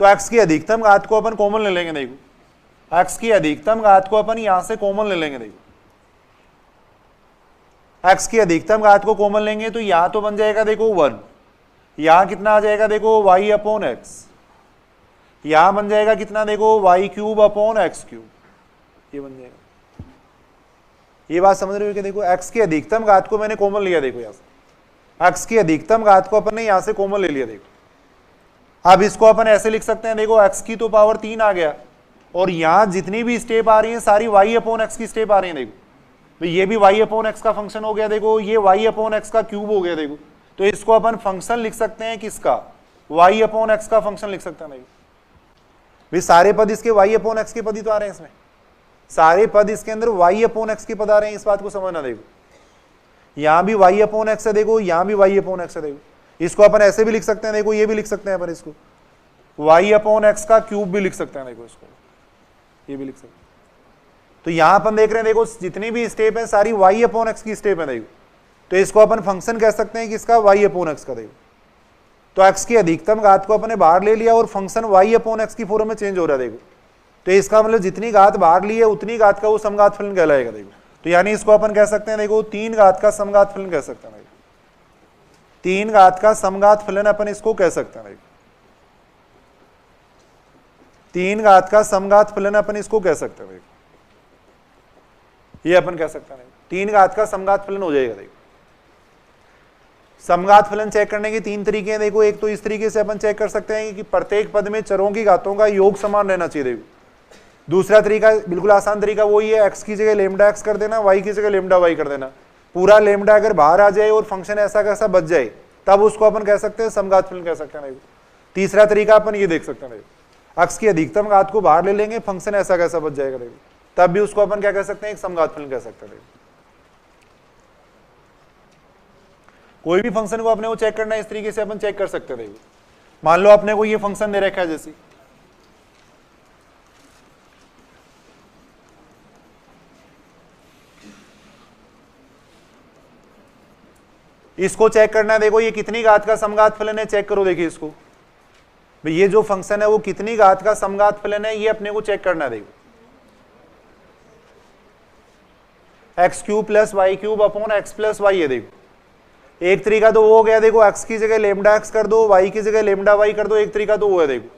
तो x की अधिकतम घात को अपन कॉमन ले लेंगे। देखो x की अधिकतम घात को अपन यहां से कॉमन ले लेंगे। देखो x की अधिकतम घात को कॉमन लेंगे तो यहां तो बन जाएगा देखो 1, यहां कितना आ जाएगा देखो y अपॉन एक्स, यहां बन जाएगा कितना देखो y cube upon x cube, ये बन जाएगा। ये बात समझ रहे हो कि देखो x की अधिकतम घात को मैंने कॉमन लिया। देखो यहां से x की अधिकतम घात को अपन ने यहां से कॉमन ले लिया। देखो अब इसको अपन ऐसे लिख सकते हैं, देखो x की तो पावर 3 आ गया और यहां जितनी भी स्टेप आ रही है सारी y अपॉन एक्स की स्टेप आ रही है। देखो तो ये भी y अपॉन एक्स का फंक्शन हो गया, देखो ये y अपॉन एक्स का क्यूब हो गया। देखो तो इसको अपन फंक्शन लिख सकते हैं किसका, y अपॉन एक्स का फंक्शन लिख सकते हैं। देखो भाई सारे पद इसके y अपॉन एक्स के पद ही तो आ रहे हैं, इसमें सारे पद इसके अंदर y अपॉन एक्स के पद आ रहे हैं, इस बात को समझना। देखो यहां भी y अपॉन एक्स है, देखो यहां भी y अपॉन एक्स है। देखो इसको अपन ऐसे भी लिख सकते हैं, देखो ये भी लिख सकते हैं अपन इसको y अपॉन एक्स का क्यूब भी लिख सकते हैं, देखो इसको ये भी लिख सकते हैं। तो यहां अपन देख रहे हैं देखो जितनी भी स्टेप है सारी y अपॉन एक्स की स्टेप है, देखो तो इसको अपन फंक्शन कह सकते हैं किसका, y अपॉन एक्स का। देखो तो x की अधिकतम घात को अपने बाहर ले लिया और फंक्शन y अपॉन एक्स की फॉर्म में चेंज हो रहा है। देखो तो इसका मतलब जितनी घात बाहर ली है उतनी घात का वो समघात फलन कहलाएगा। देखो तो यानी इसको अपन कह सकते हैं, देखो 3 घात का समघात फलन कह सकते हैं। 3 घात का समघात फलन अपन इसको कह सकते हैं। 3 घात का समघात फलन अपन इसको कह सकते हैं, ये अपन कह सकते हैं 3 घात का समघात फलन हो जाएगा। देखो समघात फलन चेक करने के 3 तरीके हैं। देखो एक तो इस तरीके से अपन चेक कर सकते हैं कि प्रत्येक पद में चरों की घातों का योग समान रहना चाहिए। देखो दूसरा तरीका बिल्कुल आसान तरीका वही है, x की जगह लेमडा x कर देना, y की जगह लेमडा y कर देना। पूरा लेमडा अगर बाहर आ जाए और फंक्शन ऐसा कैसा बच जाए तब उसको अपन कह सकते हैं समघात फलन कह सकते हैं। तीसरा तरीका अपन ये देख सकते हैं, x की अधिकतम घात को बाहर ले लेंगे, फंक्शन ऐसा कैसा बच जाएगा, देखो तब भी उसको अपन क्या कह सकते हैं, एक समघात फलन कह सकते हैं। कोई भी फंक्शन को अपने को चेक करना है इस तरीके से अपन चेक कर सकते हैं। देखो मान लो अपने को ये फंक्शन दे रखा है, जैसे इसको चेक करना है। देखो ये कितनी घात का समघात फलन है, चेक करो। देखिए इसको भाई ये जो फंक्शन है वो कितनी घात का समघात फलन है, ये अपने को चेक करना है। देखो x cube plus Y cube upon x plus y है। देखो एक तरीका तो वो हो गया, देखो x की जगह लेमडा x कर दो, y की जगह लेमडा y कर दो, एक तरीका तो वो है। देखो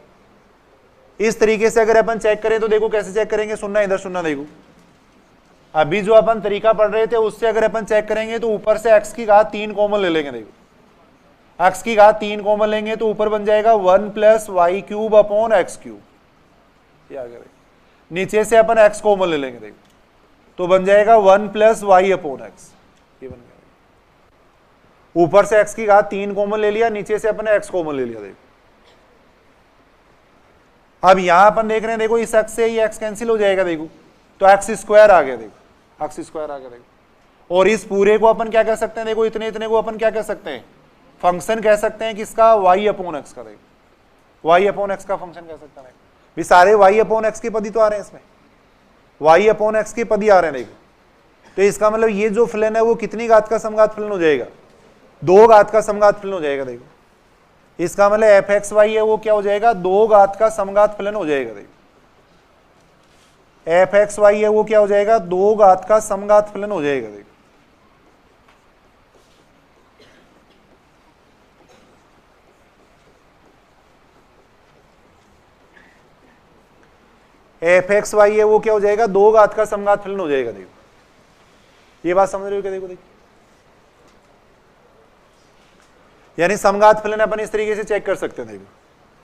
इस तरीके से अगर अपन चेक करें तो देखो कैसे चेक करेंगे, सुनना इधर सुनना। देखो अभी जो अपन तरीका पढ़ रहे थे उससे अगर अपन चेक करेंगे तो ऊपर से x की घात 3 कॉमन ले लेंगे। देखो x की घात 3 कॉमन लेंगे तो ऊपर बन जाएगा 1 plus Y cube upon x cube, नीचे से अपन x कॉमन ले लेंगे। देखो तो बन जाएगा 1 प्लस वाई अपॉन एक्स, ये बन गया। ऊपर से x की घात 3 कॉमन ले लिया, नीचे से अपन x कॉमन ले लिया। देखो अब यहां अपन देख रहे हैं, देखो इस x से ये x कैंसिल हो जाएगा। देखो तो एक्स स्क्वायर आ गया। देखो एक्स स्क्वायर आ गया। देखो और इस पूरे को अपन क्या कह सकते हैं, देखो इतने इतने को अपन क्या कह सकते हैं, फंक्शन कह सकते हैं किसका, y अपॉन एक्स का। देखो y अपॉन एक्स का फंक्शन कह सकते हैं। भी सारे y अपॉन एक्स के पद ही तो आ रहे हैं इसमें, y अपॉन एक्स के पद ही आ रहे हैं। देखो तो इसका मतलब ये जो फलन है वो कितनी घात का समघात फलन हो जाएगा, 2 घात का समघात फलन हो जाएगा। देखो इसका मतलब एफ एक्स वाई है वो क्या हो जाएगा, 2 घात का समघात फलन हो जाएगा। देखो एफ एक्स वाई है वो क्या हो जाएगा, 2 घात का समघात फलन हो जाएगा। देखो एफ एक्स वाई है वो क्या हो जाएगा, 2 घात का समघात फलन हो जाएगा। देखो ये बात समझ रहे हो क्या? देखो देखो यानी समघात फलन अपन इस तरीके से चेक कर सकते हैं। देखो